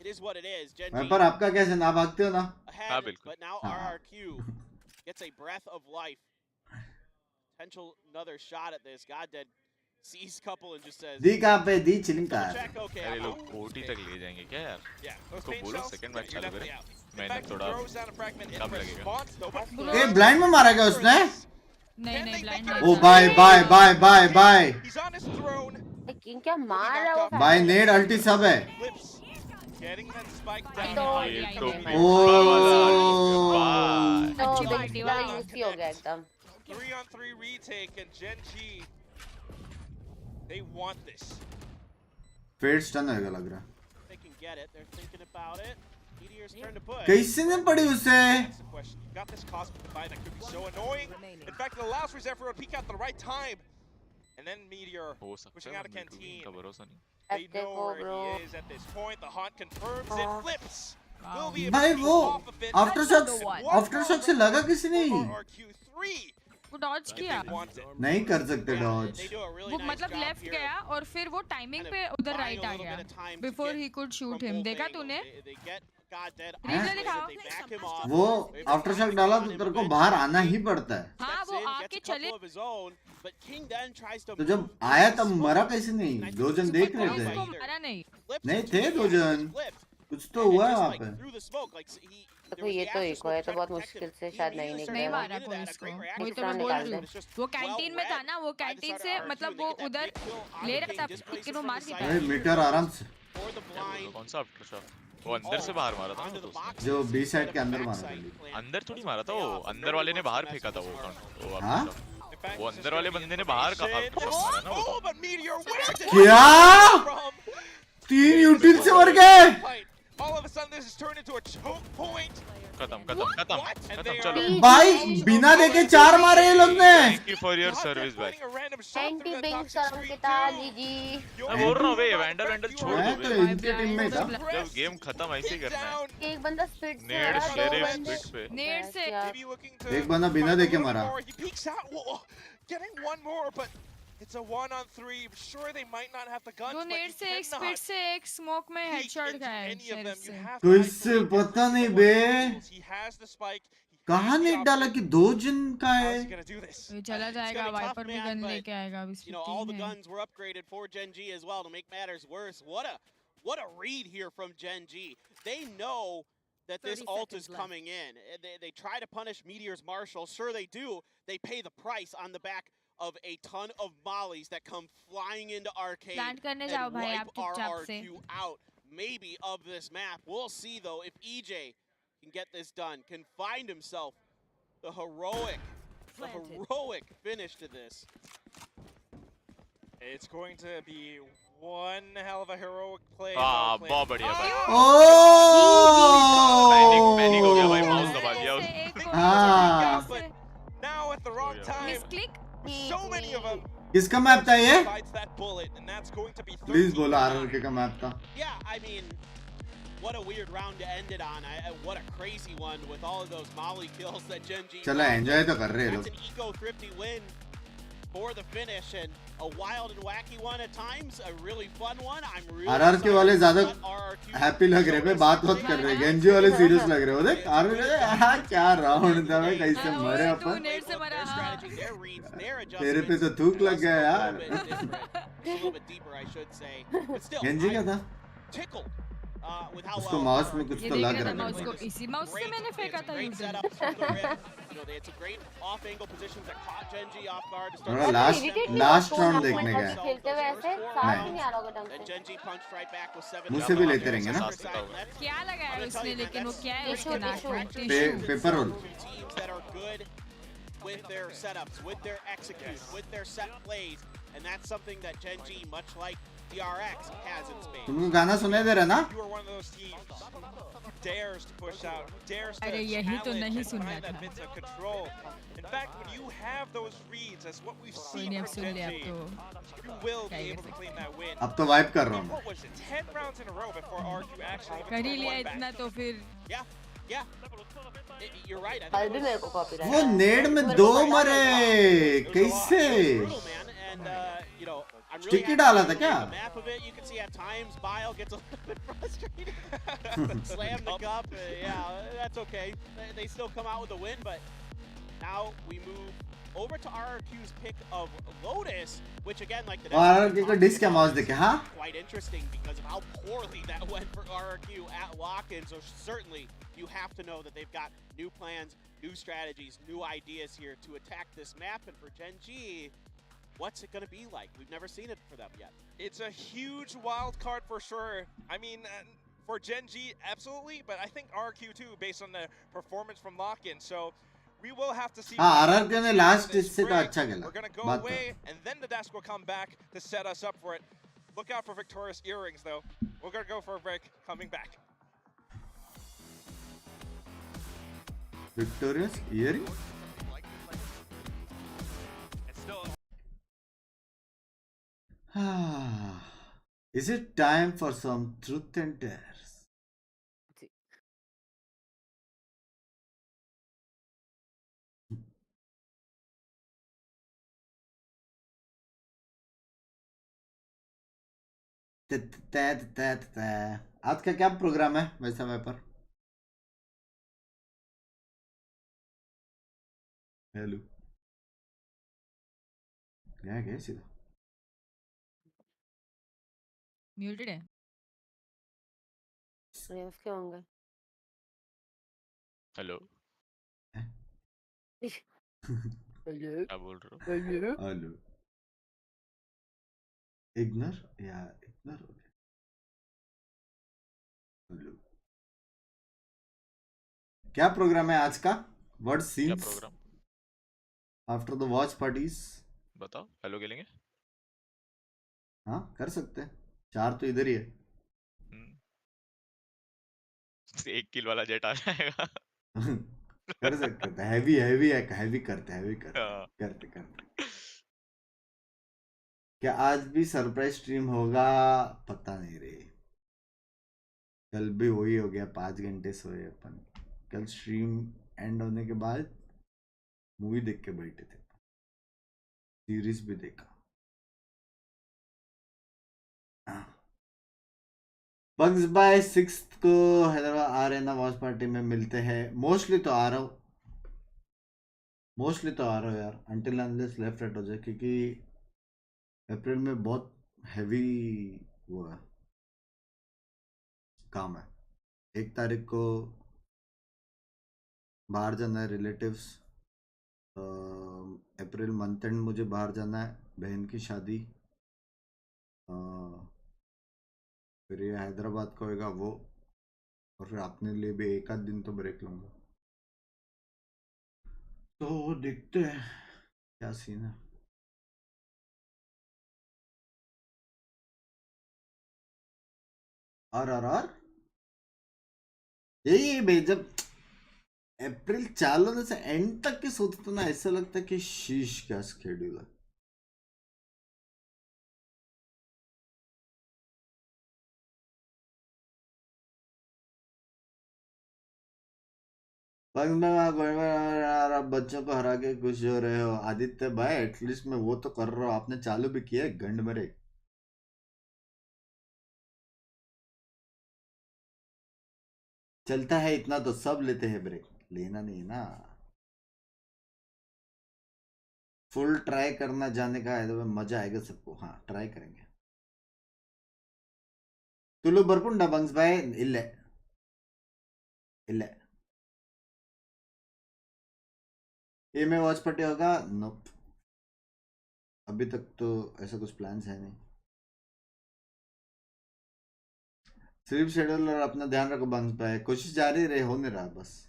it is what it is. Gen G पर आपका कैसे ना भागते हो ना? ahead, बिल्कुल. but now RRQ gets a breath of life. Potential another shot at this. God dead sees couple and just says, दी कहाँ पे? दी चिलिंग double कहाँ है? check, okay. अरे I'm लोग out. ओटी तक ले जाएंगे क्या यार? Yeah, those तो paint बोलो shells, second match you're चालू definitely करें. out. In मैंने fact, he थोड़ा throws down a fragment in कम लगेगा. response, though, but ए ब्लाइंड में मारा क्या उसने? नहीं नहीं ब्लाइंड ओ bye bye bye bye bye. he's on his throne. King क्या मार रहा है वो? बाय नेड अल्टी सब है. Flips, getting that spike तो down. ये लाइन तो में ओ. तो अच्छी बिग बात है, वाला वाह. यूज हो गया एकदम. 3-on-3 retake, and Gen G, they want this. Fade stun होएगा लग रहा. They can get it. They're thinking about it. Meteor's turn to push. कैसे ने पड़ी उसे? That's the question. You got this cosmic divide that could be so annoying. In fact, it allows for Zephyro to peek out at the right time. And then Meteor हो सकता pushing है out a बिल्कुल canteen. इनका भरोसा नहीं. They know देखो where bro. he is at this point. The haunt confirms it. Flips. Will be able भाई to वो off of it. After shock से लगा किसी ने? RRQ3. वो डॉज किया. नहीं कर सकते dodge. They do a really वो nice मतलब job लेफ्ट here. गया और फिर वो टाइमिंग पे उधर Buying राइट a आ little गया bit of time to before get ही could shoot from him. both देखा angles. तूने? They get God dead Replay isolated, दिखाओ. they back him off. वो आफ्टर शॉक डाला तो तेरे को बाहर आना ही पड़ता है. हाँ Steps वो in, आके gets a चले. couple of his own, but King then tries to तो जब move आया to तब the मरा smoke. कैसे नहीं? दो जन देख रहे उसको थे. मारा नहीं. Flips नहीं it, थे yeah, दो just जन. flipped. कुछ तो And हुआ just, वहाँ like, पे. through the smoke, like, देखो ये तो एक है तो बहुत मुश्किल से शायद नहीं नहीं निकलेगा. मारा कोई इसको. वही तो मैं निकाल बोल रही दे. हूँ. वो कैंटीन में था ना, वो कैंटीन से मतलब वो उधर ले रहा था कि वो मार देता. अरे मीटर आराम से. For the blind. कौन सा आफ्टर शॉक? वो अंदर से बाहर मारा था ना Onto तो the box. जो बी साइड के अंदर मारा था. अंदर थोड़ी मारा था वो. अंदर वाले ने बाहर फेंका था वो हाँ? After shock. In fact, वो this is अंदर वाले gonna be बंदे an ने बाहर का elimination. आफ्टर शॉक मारा ना वो. Oh, but Meteor wins it. क्या? From 3 यूटिल से मर गए. fight. All of a sudden, this has turned into a choke point. खत्म And they चलो. are भाई बिना देखे 4 मारे ये लोग ने. Thank you for your not service just back. putting a random shot anti through that Binks toxic और screen अंकिता too. जीजी. You're मैं बोल रहा हूँ बे, right vandal back vandal to छोड़ your मैं दो तो बे. इनके टीम में था. जब गेम खत्म ऐसे ही करना है. down. एक बंदा स्पिड से नेड मारा, दो शेरिफ बंदे. स्पिट पे. नेट से. Maybe looking to एक बंदा बिना find a देखे little bit मारा. more. He peeks out. Whoa, getting one more, but it's a 1-on-3. Sure, they might not have the guns, वो but नेट you से एक cannot स्पीड से एक स्मोक में peek हेडशॉट into खाया है any of sheriff them. You से. have तो to इससे isolate पता the नहीं one बे. tools. He has the spike. He कहाँ has the नेट डाला option. कि 2 जन का How's है. he gonna do this? ये चला जाएगा. gonna be tough, वाइपर भी man, गन but, लेके आएगा अब You know, all the इसमें. guns were upgraded for Gen G as well to make matters worse. What a read here from Gen G. They know that this ult is coming in. They try to punish Meteor's Marshal. Sure they do. They pay the price on the back of a ton of mollies that come flying into Arcade Plant करने and जाओ भाई आप wipe चुपचाप से. RRQ out. Maybe of this map. We'll see though if EJ can get this done, can find himself the heroic finish to this. It's going to be one hell of a heroic play. हाँ well played. बहुत बढ़िया भाई. Panic हो गया भाई. Mouse दबा दिया से उसने. एक को हाँ. से Now at the wrong time. Misclick. So many of them. किसका मैप था ये? Fights that bullet, and that's going to be please 13. बोला आरआरके का मैप था. Yeah, I mean, what a weird round to end it on. What a crazy one with all of those molly kills that Gen G. चलो enjoy तो कर रहे हैं That's लोग. an eco thrifty win. for the finish, and a wild and wacky one at times, a really fun one. I'm really RRQ वाले ज़्यादा happy लग रहे हैं, बात कर रहे हैं, गेंजी वाले सीरियस लग रहे हो, देख क्या राउंड था भाई, कैसे मरे अपन, तेरे पे तो थूक लग गया यार. गेंजी का था, उसको माउस में कुछ तो लग रहा माउस को, इसी माउस से मैंने फेंका था थोड़ा लास्ट राउंड देखने गए, खेलते हुए ऐसे साथ ही नहीं आ रहा होगा ढंग से. मुझसे भी लेते रहेंगे ना, क्या लगाया उसने, लेकिन वो क्या है उसके नाक में, paper roll. With their setups, with their execute, with their set plays, and that's something that Gen G, much like DRX, has in spades. तुमको गाना सुनाई दे रहा ना? You are one of those teams who dares to push out, who dares to अरे यही तो नहीं challenge and सुनना find that था. bit of control. In fact, when you have those reads, as what we've seen कोई नहीं, अब from soon Gen लिया G, अब तो you will be क्या ही able कर to claim that win. अब तो वाइप कर रहा हूँ. What was it? 10 rounds in a row before RQ actually कर ही took लिया one back. इतना तो फिर. Yeah. You're right. I कल think भी मेरे को कॉपी वो नेड में दो मरे, कैसे? Sticky डाला था क्या? Map of it, you can see at times Bile gets a little bit frustrated. Slam the cup. Yeah, that's okay. They still come out with a win, but now we move over to RRQ's pick of Lotus, which again, like the RRQ को disc क्या mouse देखे, हाँ? quite interesting because of how poorly that went for RRQ at lock-in. So certainly you have to know that they've got new plans, new strategies, new ideas here to attack this map. And for Gen G, what's it going to be like? We've never seen it for them yet. It's a huge wild card for sure. I mean, for Gen G, absolutely, but I think RQ too, based on the performance from lock-in. So we will have to see. हाँ, RRQ ने last इससे तो अच्छा खेला. We're gonna go away, and then the desk will come back to set us up for it. Look out for victorious earrings, though. We're gonna go for a break. Coming back. Victorious earring? Is it time for some truth and dares? आज का क्या programme है वैसा vapour? Hello, गया सीधा muted है. उसके होंगे. Hello, hello. क्या बोल रहे हो? हेलो, इग्नोर या इग्नोर हो गया. हेलो, क्या प्रोग्राम है आज का? व्हाट क्या scenes programme? After the watch parties? बताओ, हेलो खेलेंगे? हाँ, कर सकते हैं. 4 तो इधर ही है. एक किल वाला जेट आ जाएगा. कर सकते हैं. हैवी हैवी है, हैवी करते हाँ. करते. क्या आज भी सरप्राइज स्ट्रीम होगा? पता नहीं रे. कल भी वही हो गया, 5 घंटे सोए अपन. कल स्ट्रीम एंड होने के बाद मूवी देख के बैठे थे, सीरीज भी देखा. बग्स बाय 6 को हैदराबाद आ रहे ना, वॉच पार्टी में मिलते हैं. मोस्टली तो आ रहा हूँ यार, अनटिल अनलेस लेफ्ट राइट हो जाए, क्योंकि अप्रैल में बहुत हैवी वो है, काम है. 1 तारीख को बाहर जाना है रिलेटिव्स. अप्रैल मंथ एंड मुझे बाहर जाना है, बहन की शादी. फिर ये हैदराबाद का होएगा वो, और फिर अपने लिए भी 1 आध दिन तो ब्रेक लूंगा. तो देखते हैं क्या सीन है. आर यही भाई, जब अप्रैल चालू होने से एंड तक के सोचते ना, ऐसा लगता है कि शीश क्या स्केड्यूल है. आप बच्चों को हरा के खुश हो रहे हो आदित्य भाई, एटलीस्ट मैं वो तो कर रहा हूँ, आपने चालू भी किया है गंड मरे। चलता है इतना तो सब लेते हैं ब्रेक, लेना नहीं ना। फुल ट्राई करना जाने का है तो मजा आएगा सबको। हाँ ट्राई करेंगे। तुलु बरपुंडा बंग्स भाई इल्ले इल्ले ये में वॉच पट्टी होगा। नोप, अभी तक तो ऐसा कुछ प्लान्स है नहीं। सिर्फ शेड्यूल और अपना ध्यान रखो बंग्स भाई, कोशिश जारी रहे, हो नहीं रहा बस।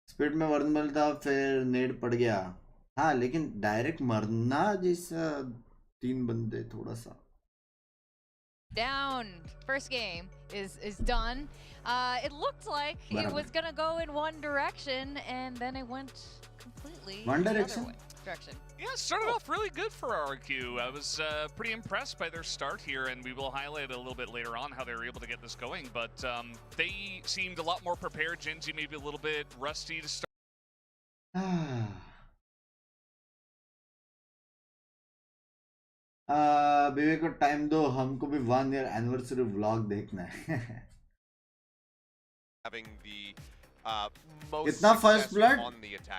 स्पीड में वर्नबल था फिर नेड पड़ गया। हाँ लेकिन डायरेक्ट मरना जैसा 3 बंदे थोड़ा सा। Down. First game is done. It looked like it was gonna go in one direction, and then it went completely One the direction? other direction. Yeah, it started off really good for RRQ. I was pretty impressed by their start here, and we will highlight a little bit later on how they were able to get this going. But they seemed a lot more prepared. Gen Z maybe a little bit rusty to start. विवेक को time दो, हमको भी 1 year anniversary vlog देखना है। कितना first blood?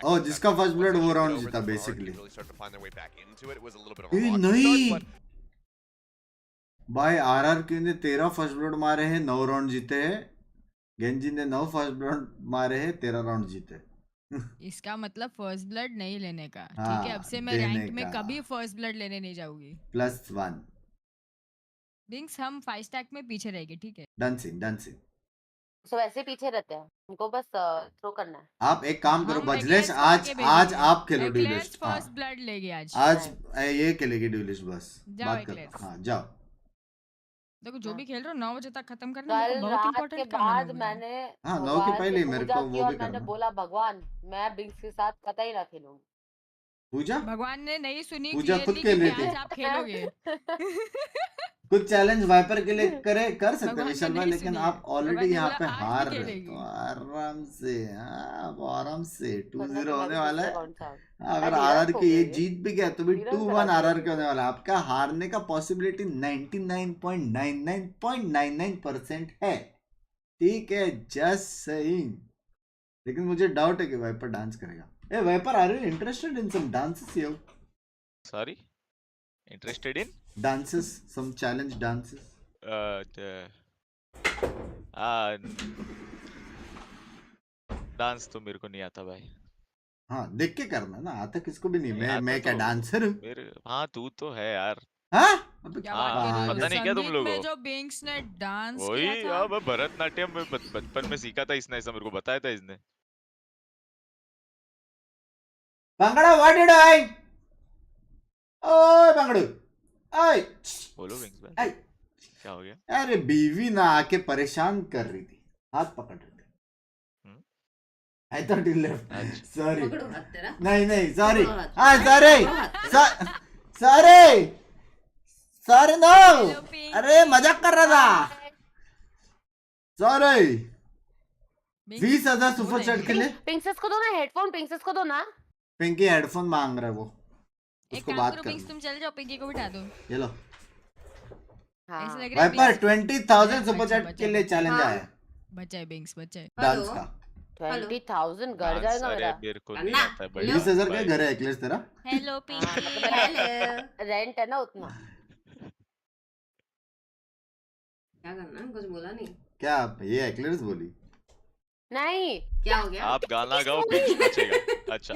Oh जिसका first blood वो round जीता बेसिकली। नहीं भाई, आरआरक्यू ने 13 फर्स्ट ब्लड मारे हैं, 9 राउंड जीते हैं। गेंजी ने 9 फर्स्ट ब्लड मारे हैं, 13 राउंड जीते। इसका मतलब फर्स्ट ब्लड नहीं लेने का। हाँ, ठीक है, अब से मैं रैंक में कभी फर्स्ट ब्लड लेने नहीं जाऊंगी। +1 बिंक्स हम 5 स्टैक में पीछे रहेंगे, ठीक है? डांसिंग सब ऐसे पीछे रहते हैं, उनको बस थ्रो करना है। आप एक काम करो बजलेश, आज आप खेलो ड्यूलिस्ट। फर्स्ट ब्लड लेगी आज ये खेलेगी ड्यूलिस्ट बस। जाओ बात कर। हाँ जाओ। देखो जो भी खेल रहे हो 9 बजे तक खत्म करना। कल बहुत रात के इंपॉर्टेंट काम है। बाद मैंने 9 के पहले मेरे को वो भी मैंने करना। बोला भगवान मैं बिंग्स के साथ कतई ना खेलूंगी। पूजा भगवान ने नहीं सुनी। पूजा खुद खेल रही थी। आज आप खेलोगे। कुछ चैलेंज वाइपर के लिए कर सकते विशाल भाई, लेकिन आप ऑलरेडी यहाँ पे हार रहे हो तो आराम से। आप आराम से 2-0 होने वाला है। अगर आरआर के ये जीत भी गया तो भी 2-1 आरआर के होने वाला है। आपका हारने का पॉसिबिलिटी 99.99% है। ठीक है, जस्ट सेइंग। लेकिन मुझे डाउट है कि वाइपर डांस करेगा। ए Viper, are you interested in some dances yo? Sorry? Interested in? Dances, some challenge dances. Dance तो मेरे को नहीं आता भाई। हाँ देख के करना ना, आता किसको भी नहीं। मैं क्या डांसर हूँ? हाँ तू तो है यार। हाँ? पता नहीं क्या तुम लोगों को। जो बिंक्स ने डांस वही किया था। भरतनाट्यम में बचपन में सीखा था इसने, ऐसा मेरे को बताया था इसने। Bhangra, what you doing? ओए बंगड़ू, ओए बोलो विंग्स भाई, क्या हो गया? अरे बीवी ना आके परेशान कर रही थी, हाथ पकड़ रही थी। I thought you left. Sorry. नहीं sorry. हाँ sorry no. अरे मजाक कर रहा था। Sorry. 20,000 सुपर चैट के लिए। पिंक्सेस को दो ना हेडफोन, पिंक्सेस को दो ना। पिंकी हेडफोन मांग रहा है वो, उसको बात कर। पिंक्स तुम चल जाओ, पिंकी को बिठा दो। ये लो। हाँ। वाइपर 20,000 सुपर चैट के लिए चैलेंज आया। बचाए बिंक्स, बचाए। डांस का 20,000 घर जाएगा मेरा। मेरे को नहीं आता है। 20,000 का घर है एक्लेस तेरा? हेलो पिंकी। रेंट है ना उतना। क्या करना, कुछ बोला नहीं क्या? ये एक्लेस बोली नहीं। क्या हो गया? आप गाना गाओ, पिंकी नाचेगा। अच्छा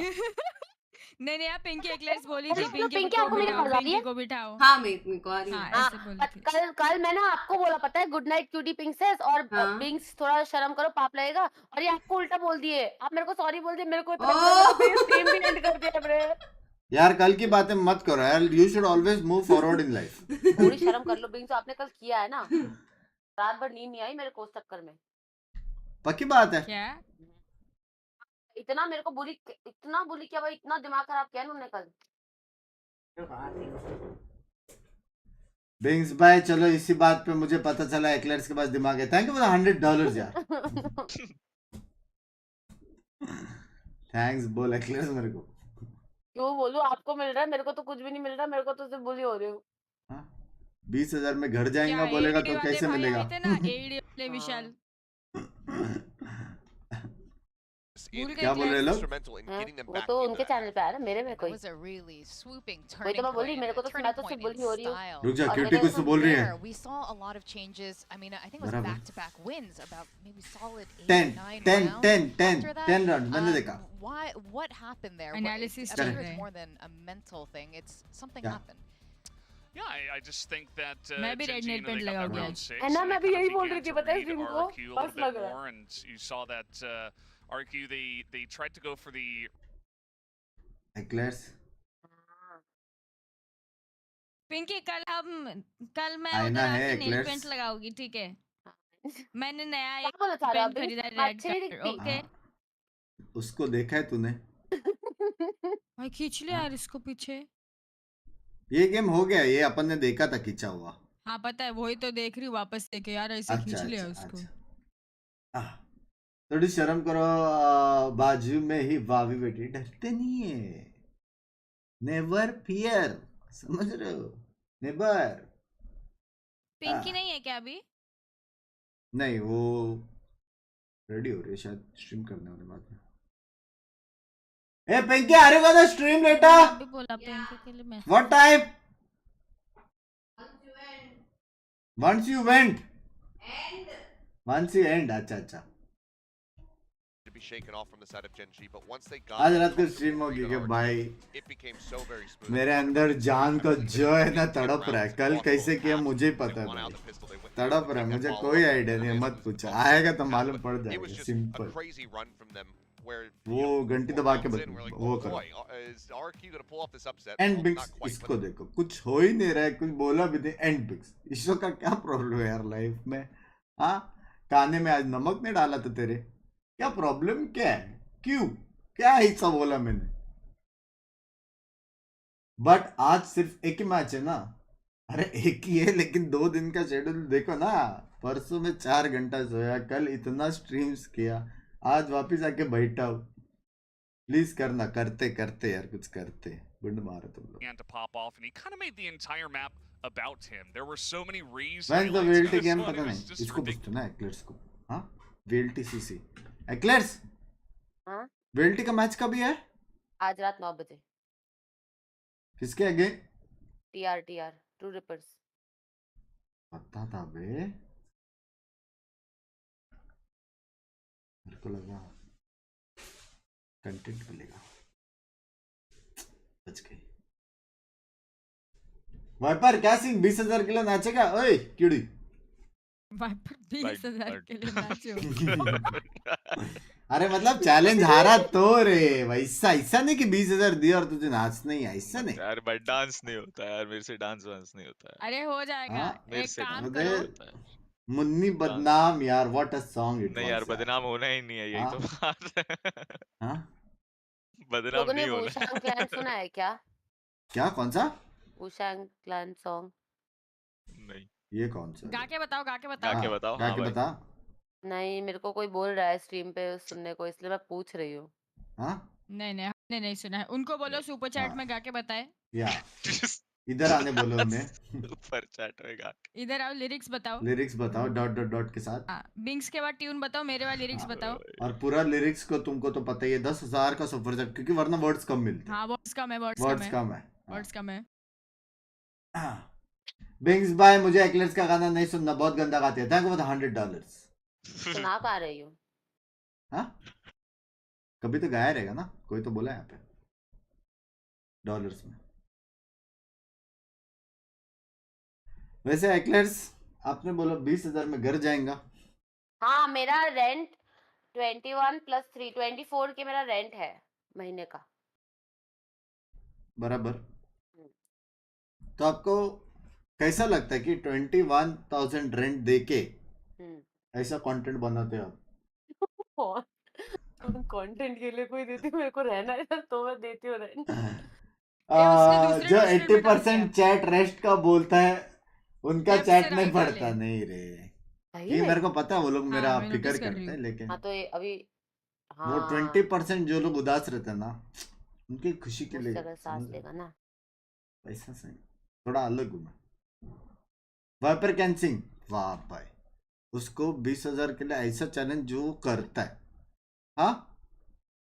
नहीं आप पिंकी एक्लेस बोली थी। पिंकी आपको मेरी आवाज आ रही है? को बिठाओ। हाँ मेरे को आ रही है। ऐसे बोली थी। कल मैंने आपको बोला पता है, गुड नाइट क्यूटी पिंक्सेस और बिंक्स थोड़ा शर्म करो, पाप लगेगा। और ये आपको उल्टा बोल दिए। आप मेरे को सॉरी बोल दिए, मेरे को इतना टीम भी एंड कर दिया हमने। यार कल की बातें मत करो यार, you should always move forward in life. थोड़ी शर्म कर लो बिंक्स, आपने कल किया है ना। रात भर नींद नहीं आई मेरे को उस चक्कर में। पक्की बात है क्या? इतना मेरे को बुली क्या भाई, इतना दिमाग खराब किया उन्होंने कल। बिंग्स भाई चलो इसी बात पे मुझे पता चला एक्लर्स के पास दिमाग है। थैंक यू फॉर $100 यार। थैंक्स बोल एक्लर्स मेरे को। क्यों बोलूं? आपको मिल रहा है, मेरे को तो कुछ भी नहीं मिल रहा, मेरे को तो सिर्फ बुली हो रही हूँ। 20,000 में घर क्या जाएगा बोलेगा एडी तो वाले कैसे भाई मिलेगा? आए थे ना, एडी वाले विशाल भूल गए क्या बोल रहे क्लैश। लोग? वो तो उनके चैनल पे आया ना, मेरे में That कोई। was a really swooping वही turning तो मैं बोली, point, मेरे को a तो turning मैं तो point सिर्फ in बुली हो रही हूँ। style. रुक जा, और क्यूटी मेरे कुछ तो From बोल रही है। there, we saw a lot of changes. I mean, I think it was बराबर। back-to-back wins, about maybe solid 8 10 or 9 10 rounds. 10 10 After that, 10 round मैंने देखा। what happened there? Analysis I'm चल sure रहा it's है। more than a mental thing. It's something क्या? happened. Yeah, I just think that मैं भी Gen red G, nail you know, paint they got लगाऊंगी that round आज। 6 है ना, and मैं they भी kind यही of बोल रही began थी, to पता है read स्ट्रीम को, RRQ a बस little लग bit रहा है। more, and you saw that RRQ they tried to go for the एक्लर्स Pinky कल मैं आईना उधर है आके नेल एक्लर्स। पेंट लगाऊंगी, ठीक है? मैंने नया क्या एक बोला था पेंट अभी? खरीदा है रेड अच्छी नहीं कलर, दिखती। ओके? उसको देखा है तूने? भाई खींच लिया यार इसको पीछे। ये गेम हो गया, ये अपन ने देखा था खींचा हुआ। हाँ पता है, वही तो देख रही हूँ वापस देखे यार, ऐसे अच्छा खींच लिया अच्छा उसको। अच्छा। थोड़ी शर्म करो, बाजू में ही वावी बेटी डरते नहीं है। नेवर फियर, समझ रहे हो? नेवर। पिंकी नहीं है क्या अभी? नहीं, वो रेडी हो रही है शायद स्ट्रीम करने वाले बाद में। ए पिंकी आ रही हो स्ट्रीम लेटा? अभी बोला पिंकी के लिए मैं। What time? Once you went. Once you end. अच्छा अच्छा। To be shaken off from the side of Gen G, but once they got आज that रात को comfortable स्ट्रीम read होगी on कि RRQ, भाई it became so very smooth. मेरे अंदर जान का जो है ना तड़प रहा है। कल कैसे किया मुझे ही पता है भाई, तड़प रहा है। मुझे कोई आइडिया नहीं है, मत पूछो, आएगा तो मालूम पड़ It was जाएगा। just a simple. crazy run from them where वो घंटी दबा के वो करो। is RRQ going to pull off this upset? And Well, बिक्स not quite, इसको but देखो, कुछ हो ही नहीं रहा है, कुछ बोला भी नहीं। एंड बिक्स ईश्वर का क्या प्रॉब्लम है यार लाइफ में? हाँ, खाने में आज नमक नहीं डाला था तेरे? क्या प्रॉब्लम क्या है? क्यों? क्या हिस्सा बोला मैंने? बट आज सिर्फ एक ही मैच है ना। अरे एक ही है, लेकिन 2 दिन का शेड्यूल देखो ना। परसों में 4 घंटा सोया, कल इतना स्ट्रीम्स किया, आज वापिस आके बैठा हूँ। प्लीज करना, करते करते यार कुछ करते। गुड मारो तुम लोग। to pop off, and he kind of made the entire map about him. There were so many raised When's the highlights in VLT this game? one, पता it was नहीं, just इसको ridiculous. पूछते ना एक्लर्स को। हाँ, VLTCC एक्लर्स, हाँ, VLT का match कभी है? आज रात 9 बजे। किसके आगे? TR true reapers. पता था बे, मेरे को लगा कंटेंट मिलेगा। बच गई। वाइपर क्या सीन? 20,000 के लिए नाचेगा? ओए कीड़ी। वाइपर 20,000 के लिए नाचो। अरे मतलब चैलेंज हारा तो रे, वैसा ऐसा नहीं कि 20,000 दिया और तुझे नाच नहीं, ऐसा नहीं यार बट डांस नहीं होता यार, मेरे से डांस वांस नहीं होता है। अरे हो जाएगा, हाँ, मेरे एक से काम डांस करो। नहीं होता है। मुन्नी बदनाम यार, व्हाट अ सॉन्ग इट नहीं वाज यार, बदनाम होना ही नहीं है, यही तो बात है। हाँ, बदनाम लोगों ने नहीं होना वुशांग क्लैन सुना है क्या? क्या? कौन सा? वुशांग क्लैन सॉन्ग। नहीं, ये कौन सा? गा के बताओ, गा के गा बताओ। के बताओ। गा हाँ के भाई, बता। नहीं, मेरे को कोई बोल रहा है स्ट्रीम पे सुनने को, इसलिए मैं पूछ रही हूँ। हाँ, नहीं नहीं, हमने नहीं सुना है। उनको बोलो सुपर चैट हाँ। में गा के बताए। या इधर आने बोलो उन्हें। ऊपर चैट में गा के। इधर आओ, लिरिक्स बताओ। लिरिक्स बताओ डॉट डॉट डॉट के साथ। हाँ, बिंक्स के बाद ट्यून बताओ, मेरे वाले लिरिक्स हाँ। बताओ। और पूरा लिरिक्स को तुमको तो पता ही है, 10,000 का सुपर चैट, क्योंकि वरना वर्ड्स कम मिलते हैं। हाँ, वर्ड्स कम है, वर्ड्स वर्ड्स कम है। वर्ड्स कम है। बिंग्स भाई, मुझे एक्लर्स का गाना नहीं सुनना, बहुत गंदा गाते हैं। Thank you for $100। सुना पा रही हूँ। हाँ, कभी तो गाया रहेगा ना, कोई तो बोला यहाँ पे डॉलर्स में। वैसे एक्लर्स, आपने बोला 20,000 में घर जाएगा। हाँ, मेरा रेंट 21 + 3 24 के मेरा रेंट है महीने का। बराबर। तो आपको कैसा लगता है कि 21,000 रेंट देके ऐसा कंटेंट बनाते हो आप? कंटेंट के लिए कोई देती, मेरे को रहना है तो मैं देती हूँ रेंट। जो 80% चैट रेस्ट का बोलता है, उनका Left चैट से नहीं right पढ़ता वाले। नहीं रे, सही ये में? मेरे को पता है वो लोग मेरा मैं फिक्र notice कर रही करते हैं, हूँ। लेकिन हाँ तो ये अभी वो हाँ 20% जो लोग उदास रहते हैं ना, उनकी खुशी के उस लिए जगह सांस समझ रहे हो? लेगा ना। ऐसा सही, थोड़ा अलग हूँ मैं। वाइपर कैंसिंग, वाह भाई, उसको 20,000 के लिए ऐसा चैलेंज जो वो करता है। हाँ,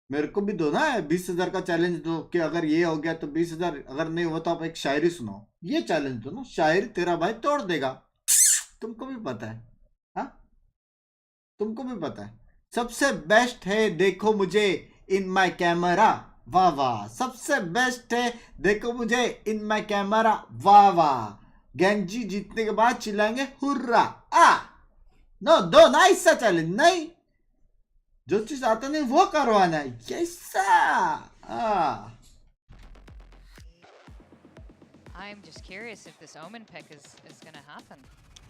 मेरे को भी दो ना 20,000 का चैलेंज दो कि अगर ये हो गया तो 20,000, अगर नहीं हुआ तो आप एक शायरी सुनाओ, ये चैलेंज दो ना, शायरी तेरा भाई तोड़ देगा। तुमको भी पता है, हाँ तुमको भी पता है। सबसे बेस्ट है देखो मुझे इन माय कैमरा, वाह वाह, सबसे बेस्ट है देखो मुझे इन माय कैमरा, वाह वाह। गेंजी जीतने के बाद चिल्लाएंगे हुर्रा आ। नो दो ना ऐसा चैलेंज नहीं, जो चीज आता नहीं वो करवाना है, कैसा? I'm just curious if this Omen pick is going to happen.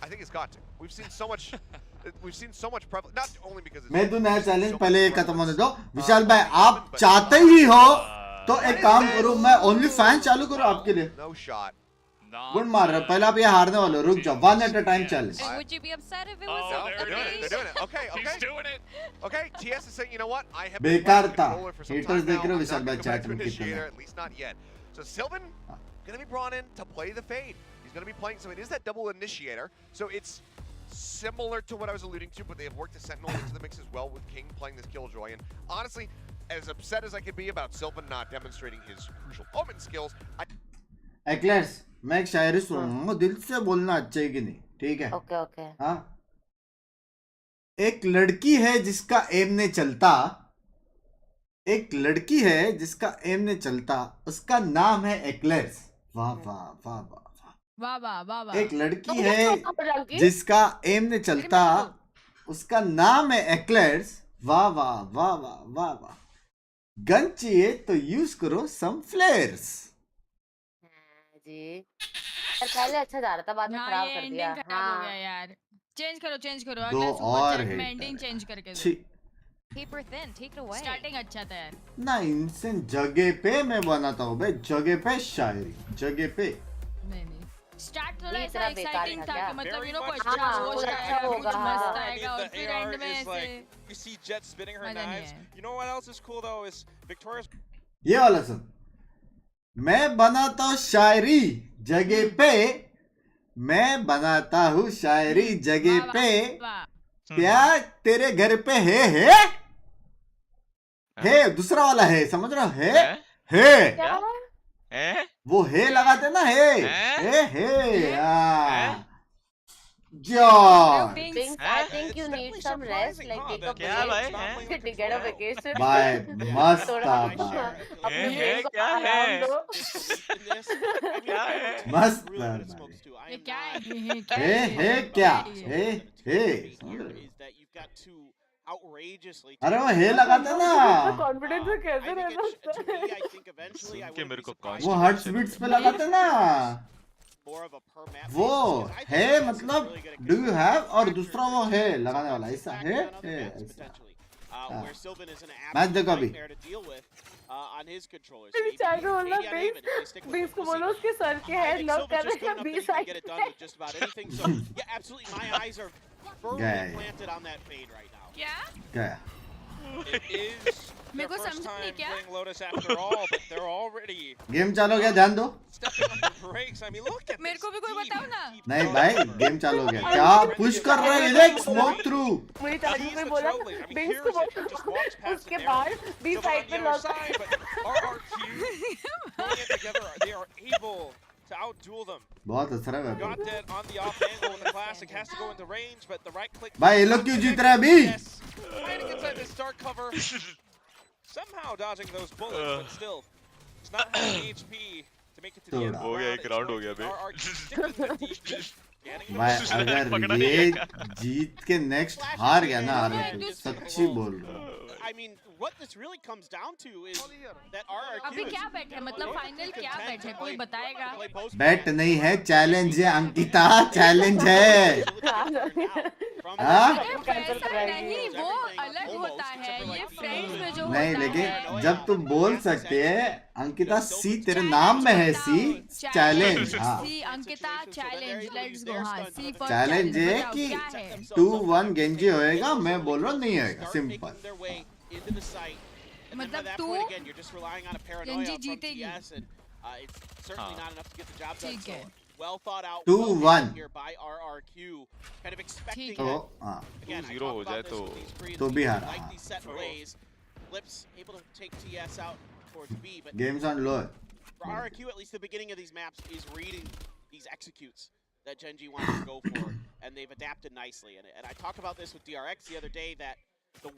I think it's got to. We've seen so much. We've seen so much prevalence. Not only because it's. मैं तो नया चैलेंज so पहले ये much खत्म होने prevalence, दो। विशाल भाई आप but- चाहते ही हो तो एक काम करो, मैं ओनली फैन चालू करो आपके लिए। No shot. गुड मार रहे हो, पहले आप ये हारने वाले हो, रुक जाओ। 1 at a time challenge। And would you be upset if it was Oh, a there They're it doing it. is. They're doing it. Okay. He's Okay. doing it. Okay. TS is saying, you know what? I have been बेकार playing the था। controller for some Haters time देख now. रहे हो I'm Vishal not भाई gonna go back chat to room की initiator, तरह। at least not yet. So Sylvan gonna be brought in to play the fade. He's gonna be playing. So it is that double initiator. So it's similar to what I was alluding to, but they have worked the Sentinel into the mix as well with King playing this Killjoy. And honestly, as upset as I could be about Sylvan not demonstrating his crucial Omen skills, eclairs, मैं एक शायरी सुनाऊंगा, दिल से बोलना अच्छा है कि नहीं, ठीक है? Okay okay. हाँ, एक लड़की है जिसका एम ने चलता, एक लड़की है जिसका एम ने चलता, उसका नाम है एक्लेर्स, वाह वाह वाह वाह वाह वाह वाह वाह। एक लड़की तो है रंकी जिसका एम ने चलता, उसका नाम है एक्लेर्स, वाह वाह वाह वाह वाह वाह। गन चाहिए तो यूज करो सम फ्लेयर्स। जी यार पहले अच्छा जा रहा था, बाद में हाँ खराब ये कर एंडिंग दिया। खराब हो गया हाँ यार। चेंज करो दो अगला और सुपर चैट में hater एंडिंग है। चेंज करके दो। छी, paper thin? Take it away. Starting अच्छा था यार। ना इनसे जगह पे मैं बनाता हूँ भाई, जगह पे शायरी, जगह पे। नहीं स्टार्ट थोड़ा ये ऐसा इतना बेकार एक्साइटिंग था था क्या? कि मतलब Very यू नो much कुछ अच्छा हाँ, हो कुछ जाएगा, अच्छा कुछ होगा, मस्त हाँ। I आएगा mean, और the फिर AR एंड में is ऐसे like, you see Jet spinning her मजा नहीं knives. आया। You know what else is cool though is Victoria's ये वाला सुन, मैं बनाता हूँ शायरी जगह पे, मैं बनाता हूँ शायरी जगह वाह, पे, वाह। प्यार तेरे घर पे है दूसरा वाला है, समझ रहे हो? है क्या हैं? वो है लगाते ना, है George. Binks, I think you need some rest, like take a क्या भाई, break, to get a vacation. Bye, मस्त थोड़ा था भाई, अपने है, brain को क्या आराम है? दो। क्या है? मस्त really है good at भाई। smokes too. I ये am क्या not है क्या है क्या है here समझ रहे हो? is that you've got to outrageously अरे वो है लगाते ना, Confidence में कैसे I think रहना to me, होता है? I think eventually I सुन के wouldn't मेरे be को surprised वो if हर्ट्स Sylvan बीट्स पे लगाते ना, more of a per map वो basis, because I think है Jets is मतलब really good at do you controlling have, और factors दूसरा वो that है sometimes लगाने वाला, is ऐसा lacking है on other maps, ऐसा। potentially. हाँ। Where Sylvan is an match देखो absolute अभी। nightmare to deal with on his controllers. So maybe चाहे तो बोलना maybe on Aven, if they stick with Binks him, को we'll see. बोलो उसके सर के I head think lock Sylvan's कर just good देना enough that 20 he can get it done side with just about anything. So yeah, absolutely, my eyes are firmly Guy. planted on that fade right now. क्या क्या It is मेरे their को first समझ नहीं time क्या? playing Lotus after all, but they're already game चालू हो गया, ध्यान दो। stepping on the brakes. I mean, look at मेरे this को भी कोई deep, बताओ ना। deep नहीं cover. भाई गेम चालू हो गया, क्या पुश कर रहे हो इधर, स्मोक थ्रू। मुझे चार्ज He's में the बोला trailblazer. I mean, बिंग्स here's को it. He just walks बोला past उसके an arrow. बाद B Sylvan side on the पे other lock side, but RRQ pulling it together, they are able to outduel them. बहुत असर है Got भाई। that on the off angle with the classic, has to go into range, but the right click. भाई ये लोग क्यों जीत रहे हैं अभी? Yes, fighting inside this dark cover, somehow dodging those bullets, but still, it's not having HP to make it to the end of the हो गया, round. एक It's round going हो गया to be bay. RRQ sticking with the deep, scanning the भाई map. अगर पकड़ा ये नहीं जीत के नेक्स्ट हार गया ना RRQ, सच्ची बोल रहा हूँ। I mean, what this really comes down to is that RRQ अभी is क्या बैठे मतलब फाइनल क्या बैठे कोई बताएगा? play post बैट नहीं है, चैलेंज है अंकिता, चैलेंज है। हाँ? अरे वैसा नहीं, वो अलग होता है, ये फ्रेंड्स में जो नहीं होता लेकिन है जब तुम बोल सकते है अंकिता सी तेरे नाम में है सी चैलेंज हाँ सी अंकिता चैलेंज लेट्स गो हाँ सी फॉर चैलेंज ये कि 2-1 गेंजी होएगा मैं बोल रहा हूँ नहीं होएगा सिंपल मतलब तू गेंजी जीतेगी ठीक है Well thought out. 2-1 here by RRQ. Kind of expecting ठीक तो है it. हाँ Again, I 2-0 talked हो जाए about this तो with these Koreans. तो भी They हारा। like these set plays. Flips able to take TS out towards B, but games on lower for RRQ, at least the beginning of these maps is reading these executes that Gen.G wants to go for, and they've adapted nicely. And I talked about this with DRX the other day that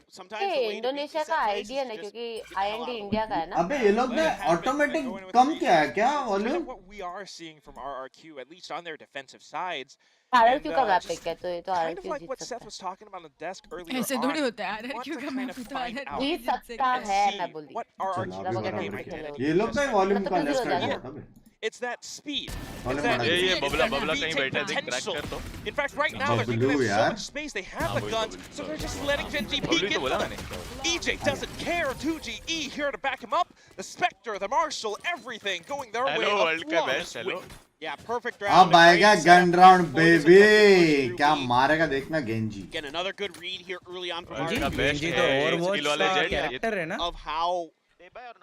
sometimes the way to beat Indonesia these का set plays idea is ना to just क्योंकि get the hell out IND of the India way. का है ना अबे ये लोग ने ऑटोमेटिक कम किया है क्या volume What we are seeing from RRQ, at least on their defensive sides, RRQ का मैप just है क्या तो ये तो kind of RRQ like Jeet what सकता Seth है was talking about on the desk earlier ऐसे थोड़ी on. होता है Want आरआरक्यू to का kind मैप of तो find out जीत आरआरक्यू सकता है मैं बोल what रही RRQ चलो, game अभी might बढ़ा be. ये लोग का वॉल्यूम तो का फिर लेस हो कर जाएगा दिया था It's that speed. Volume It's that बढ़ा दिया। ये Babla it's that Babla beat कहीं बैठा है देख क्रैक potential. कर तो In fact, right now they're thinking Bablu they have so यार। much space. They have हाँ, the वही guns, Bablu, so they're just Bablu. letting Gen.G Bablu peek तो बोला into them. मैंने EJ doesn't care. 2GE here to back him up. The Spectre, the Marshal, everything going their way. Hello A world का flawless best hello win. Yeah, perfect round. अब a आएगा great gun setup round for this baby attempt to push through क्या B. मारेगा देखना गेंजी Again, another good read here early on from world का RRQ. Best जी है तो Overwatch skill वाले का जेट कैरेक्टर है ना Of how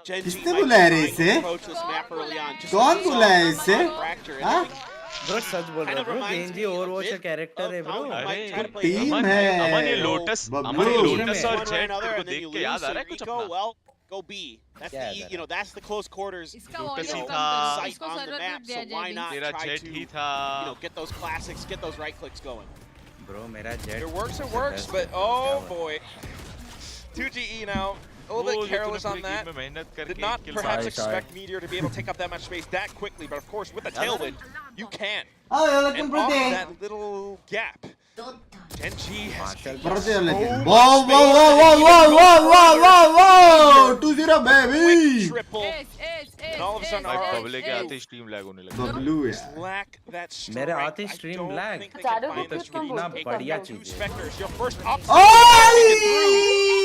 Gen.G किसने might बुलाया be रे trying to इसे? approach this map early on. Just कौन like we saw बुलाया इसे? Fracture. And हाँ? I think ब्रो सच बोल kind रहा of bro reminds गेंजी me a Overwatch का bit कैरेक्टर है of bro how we might अरे try to play team Valorant. है अमन ये लोटस बबलू। अमन ये टीम लोटस है। और One or जेट another, को and then देख you के lose, याद आ so रहा है कुछ Rico, अपना well, go B. That's Yeah, the, yeah, you know, that's the close quarters इसका लोटस वॉल्यूम ही कम था। करो sight इसको on the सर्वर map, पे दिया so why जेडी not तेरा try जेट to, ही था you know, get those classics, get those right clicks going. Bro मेरा jet It works, but oh boy. 2GE now, a little bit careless on that. में मेहनत Did करके not kill perhaps Sorry, expect Meteor to be able to take up that much space that quickly, but of course with the tailwind, you can. Oh, you're looking And off pretty. of that little gap, Gen.G has Pretty you're looking. Whoa, whoa, whoa, whoa, whoa, whoa, whoa, whoa, 2-0 baby. triple. S all of a sudden, भाई RRQ public के आते stream lag होने लगा बबलू यार lack that strength. मेरे आते I stream don't lag. think they चारों can find को this क्यों read. इतना बोलते बढ़िया हो? Two चीज है Spectres, your first obstacle.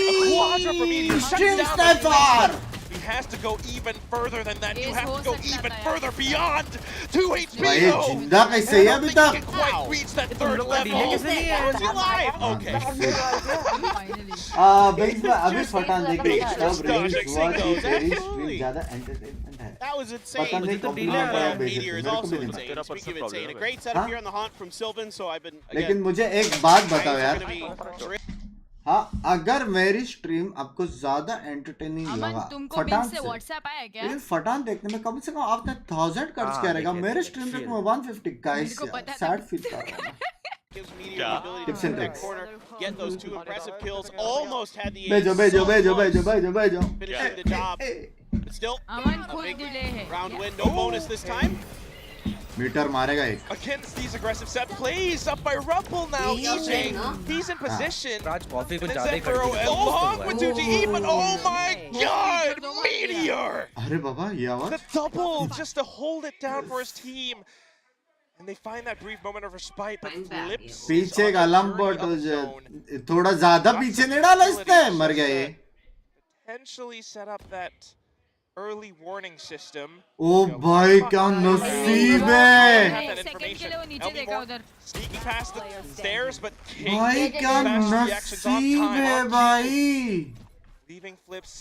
A quadra for Meteor. shutting Stream down the sniper. He has to go even further than that. You Ace have हो to go सकता even था यार। further beyond 2 HP भाई though. जिंदा कैसे है I अभी don't think he तक can quite reach that third लोग का level. delay कैसे नहीं है? Is he alive? Okay. Finally बिग्स में अभी फटान देख रही Binks तब just रिलीज dodging हुआ कि signals. तेरी Absolutely. स्ट्रीम ज्यादा एंटरटेनमेंट है That was insane. पता नहीं मुझे तो कंपनी delay में आ रहा क्या है। भेजे Meteor थे is मेरे को also भी नहीं insane. तेरा Speaking of personal insane, a problem great Huh? setup here on the haunt from Sylvan. So I've been लेकिन again. मुझे एक बात बताओ guys are यार gonna be हाँ अगर मेरी स्ट्रीम आपको ज्यादा एंटरटेनिंग अमन लगा तुमको फटान बिंग से से व्हाट्सएप आया क्या लेकिन फटान देखने में कम से कम आपने 1000 कर्ज हाँ, क्या रहेगा देखे, मेरे देखे, स्ट्रीम feel. देख मैं 150 गाइस मेरे को पता था। सैड फील कर रहा हूँ gives Meteor क्या? the ability to Tips sit and in that tricks. corner, get those two impressive kills. Almost had the भेजो ace, भेजो so भेजो close, भेजो भेजो भेजो finishing the job. But still, Aman a खुद big डिले है round win, no bonus this time. Meteor मारेगा एक Against these aggressive set plays, up by Rumble now. EJ, he's in position. Raj coffee And कुछ then ज्यादा ही Zephyro कर along with 2GE, but oh my god, Meteor! अरे बाबा ये The आवाज double just to hold it down for his team. And they find that brief moment of respite, but Flips पीछे is का on the लंबो journey तो of his own. थोड़ा ज्यादा पीछे नहीं डाला इसने मर गया ये Potentially set up that early warning system. ओ भाई क्या नसीब है Have that एक सेकंड के लिए वो नीचे information. देखा Elmore उधर sneaking past the stairs, but King भाई क्या fast reactions on नसीब time. है RQ भाई leaving Flips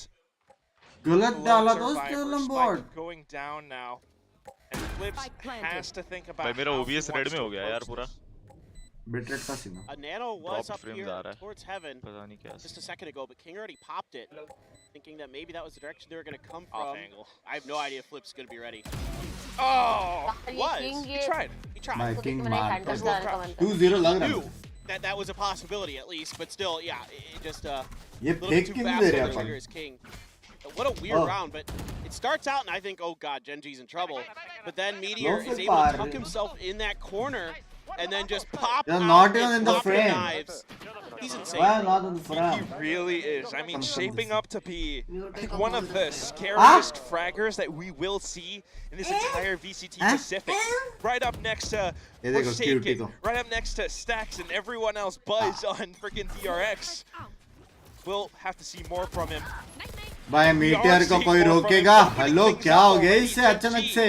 गलत below डाला तो Survivor. उसने Spike लंबोर्ड going down now. And Flips has to think about भाई मेरा how he OBS red wants में to हो गया यार approach पूरा this. बिटरेट का scene A nano was Drop up frames here आ रहा है। towards heaven पता नहीं क्या just a second ago, but King already popped it, thinking that maybe that was the direction they were going to come Off from. angle. I have no idea if Flip's going to be ready. Oh! Was. He tried. He tried. My तो king मैंने मार handle डालने का मन था 2-0 लग रहा Knew है that that was a possibility at least, but still, yeah, it just a ये little फेक bit too क्यों fast दे on रहे the हैं trigger upon as King. What a weird Oh. round, but it starts out and I think, oh god, Gen.G's in trouble. But then Meteor No is fit able to par. tuck himself in that corner and then just pop They're out not even and in the pop frame. knives. He's insane. Why not on the He front really is. I mean, shaping up to be like one of the Ah? scariest fraggers that we will see in this entire VCT Ah? Pacific. Right up next to ये देखो, cutie Forsaken, को। right up next to Stacks and everyone else Buzz on freaking DRX. we'll have to see more from him. भाई meteor को कोई रोकेगा? Hello क्या हो गया इससे अचानक से?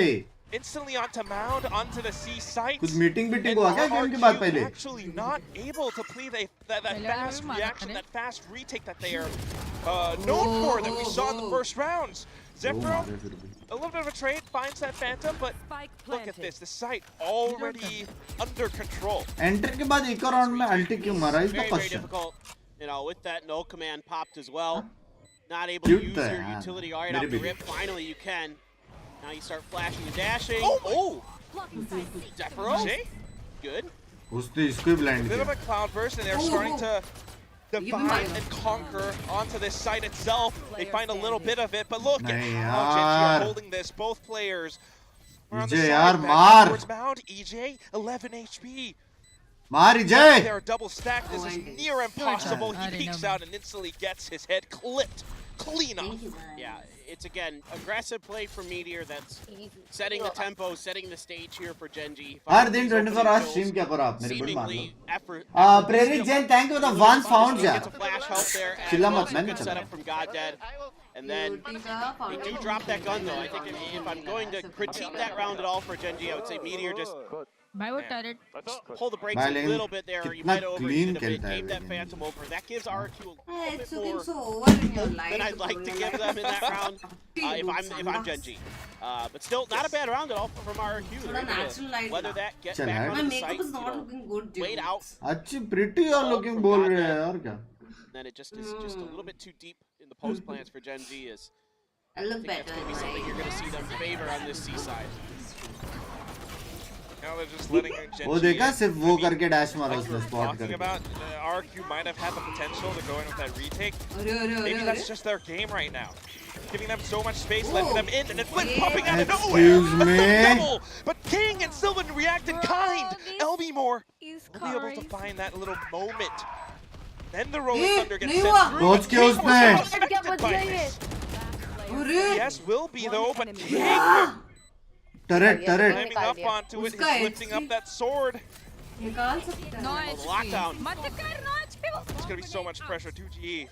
Instantly onto mound, onto the C site. कुछ मीटिंग हुआ क्या गेम के बाद पहले? Actually not able to play that fast reaction, that fast retake that they are known for, that we saw in the first rounds. Zephyro, a little bit of a trade, finds that Phantom, but look at this, the site already under control. Enter के बाद एक और round में अल्टी क्यों मारा? इस Very, very difficult. You know, with that no command popped as well. Not able to use your utility right off the rip. Finally, you can. Now you start flashing and dashing. Oh! Zephyro? Good. उसने इसको ही blind A bit of किया. a cloud burst, and they're starting to divide and conquer onto this site itself. They find a little bit of it, but look at how Genji are holding this. Both players are on the side, back towards mound. EJ, 11 HP. मार EJ. They're double stacked. This is near impossible. He peeks out and instantly gets his head clipped. Clean up. Yeah, it's again aggressive play from Meteor that's setting the tempo, setting the stage here for Genji. हर दिन 24 hours stream क्या करो आप मेरे बड़े मान लो. Seemingly effort. प्रेरित Jain thank you for the 1 pound यार. Gets a flash help there. चिल्ला मत मैं Good setup from GodDead. And then they do drop that gun though. I think if I'm going to critique that round at all for Genji, I would say Meteor just By what turret? pull the brakes a little bit there. You might have overheated a bit, gave that Phantom over. That gives RRQ a little bit more than I'd like to give them in that round if I'm Genji. But still, not a bad round at all from RRQ. Whether that get back on the site, wait out. अच्छी pretty और looking बोल रहे हैं यार क्या? Then it just is just a little bit too deep in the post plans for Genji. Is I think that's going to be something you're going to see them favor on this C side. Now they're just letting Genji. वो देखा सिर्फ वो करके dash मारा Like उसने you're spot talking करके. about, RRQ might have had the potential to go in with that retake. Maybe that's just their game right now. Giving them so much space, letting them in, and then Flip popping out of nowhere. Excuse me. Double. But King and Sylvan react in kind. LB Moore will be able to find that little moment. Then the Rolling Thunder gets sent through. Dodge but किया King was उसने. unaffected by this. Yes, will be though, but King Turret. climbing up onto it, he's lifting up that sword. No Lockdown. It's gonna be so much pressure. 2GE.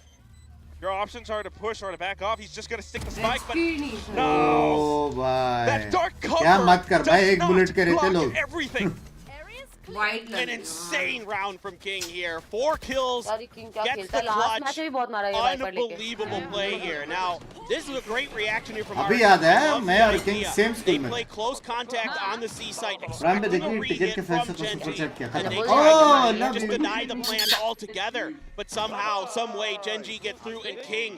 Your options are to push or to back off. He's just gonna stick the spike, but no. ओ भाई. That dark cover क्या मत कर भाई does एक not bullet के रहते block लोग. everything. An insane round from King here. 4 kills. Gets the last match clutch. में भी बहुत मारा ये वाइपर लेके. Unbelievable play here. Now, this is a great reaction here from अभी RRQ. याद है Love मैं the और King idea. same They school में. play close contact on the C site. Ram पे Expecting a देखिए टिकट के re-hit फैसले from को सुपर Genji. चैट किया And खत्म. they oh just love deny the plant altogether. But somehow, some way, Genji gets through and King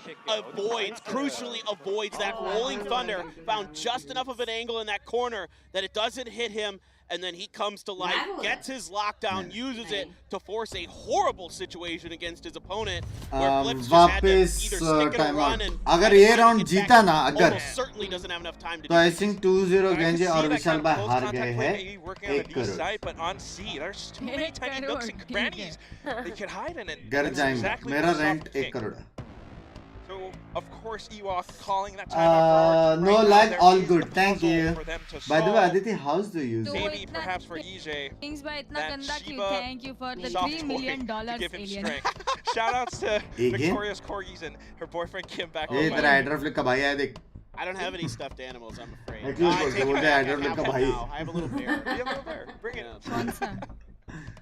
crucially avoids that rolling thunder. Found just enough of an angle in that corner that it doesn't hit him. And then he comes to life, gets his lockdown, uses it to force a horrible situation against his opponent. Where Flips just had to either stick it or run and अगर ये round जीता ना अगर almost certainly doesn't have enough time to तो do I it. Think 2-0 गेंजे और that Vishal kind of भाई close हार contact गए play हैं maybe working on the 1 D crore. side, but on C, there's too many tiny nooks and crannies they could hide in it. घर That's जाएंगे exactly मेरा what rent stopped 1 King. Crore है. So, of course, Ewok calling that time out for No right now, lag, there all is a good, thank puzzle you. for them to By the way, solve. Aditi, how's the use? Maybe perhaps for EJ, Kings by इतना that गंदा क्यों? Shiva Thank you for the soft $3 toy million to give him alien. strength. Shout outs to Again? Victoria's Corgis and her boyfriend Kim back ये home. तेरा address flick का भाई है देख. I don't have any stuffed animals, I'm afraid. Actually, No, I बोलते take बोलते it back, I address flick have का one भाई. now. I have a little bear. You have a little bear. Bring it. Yeah. कौन सा?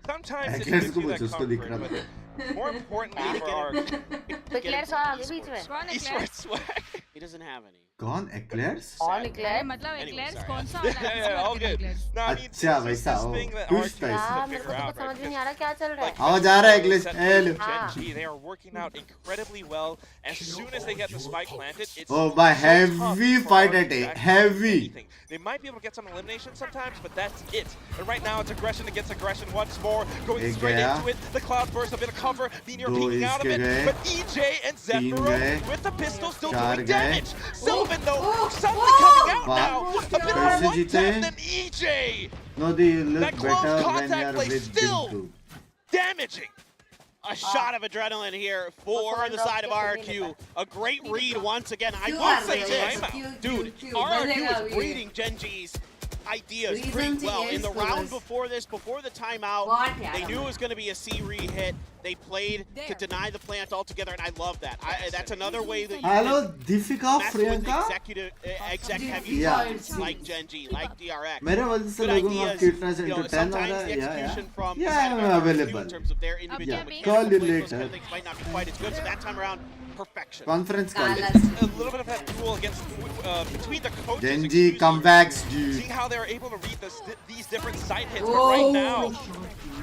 Sometimes it Eclairs gives को you that पूछ उसको दिख रहा comfort, था. but more importantly for our तो Eclairs आ गए बीच में. कौन है esports swag. He doesn't have any. कौन eclairs? और अरे Eclairs. मतलब Anyway, eclairs sorry. कौन सा Yeah, वाला है? yeah, all किसका good. eclairs? No, I mean, अच्छा this is वैसा this O thing that टूस्ट RRQ था needs इसमें. हाँ to मेरे figure को तो out, कुछ समझ right? में नहीं आ रहा क्या चल रहा है. आवाज आ रहा है Eclairs. Hello. Genji, they are working out incredibly well. As soon as they get the spike planted, it's Oh, by so heavy tough for fight RRQ at to A, actually do heavy. anything. They might be able to get some elimination sometimes, but that's it. And right now, it's aggression against aggression once more, going एक straight गया. into it. The cloud burst, a bit of cover. Veneer दो peeking out of इसके it, गए. but EJ and Zephyro गए. with the pistol still चार doing गए. damage. Sylvan though, suddenly coming out वाह. now. A bit of a कैसे one जीते? tap, then EJ No, they look That close better when contact you're play with still. Binks. damaging. A shot of adrenaline here for the side of RRQ. A great read once again. I will say this, dude, RRQ is breeding Genji's ideas Reason pretty to well. yes In the for round this. before this, before the timeout, What? Yeah, they I knew don't it was going to be a C re-hit. They played to deny the plant altogether, and I love that. That's another way that you Hello, can Diffika, mess with Priyanka. exec-heavy Yeah. teams like Gen G, like DRX. मेरे वजह से Good लोगों का ideas. fitness You know, into 10 हो sometimes रहा the है. Yeah, execution yeah. from Yeah, the I'm side of RRQ available. in terms of their individual Binks. mechanics Call you and those kind later. of things might not be quite as good. So that time around, perfection. Conference call. A little bit of that duel against between the coaches. Genji excuse me, comebacks, dude. Seeing how they're able to read these different side hits, but Whoa. right now,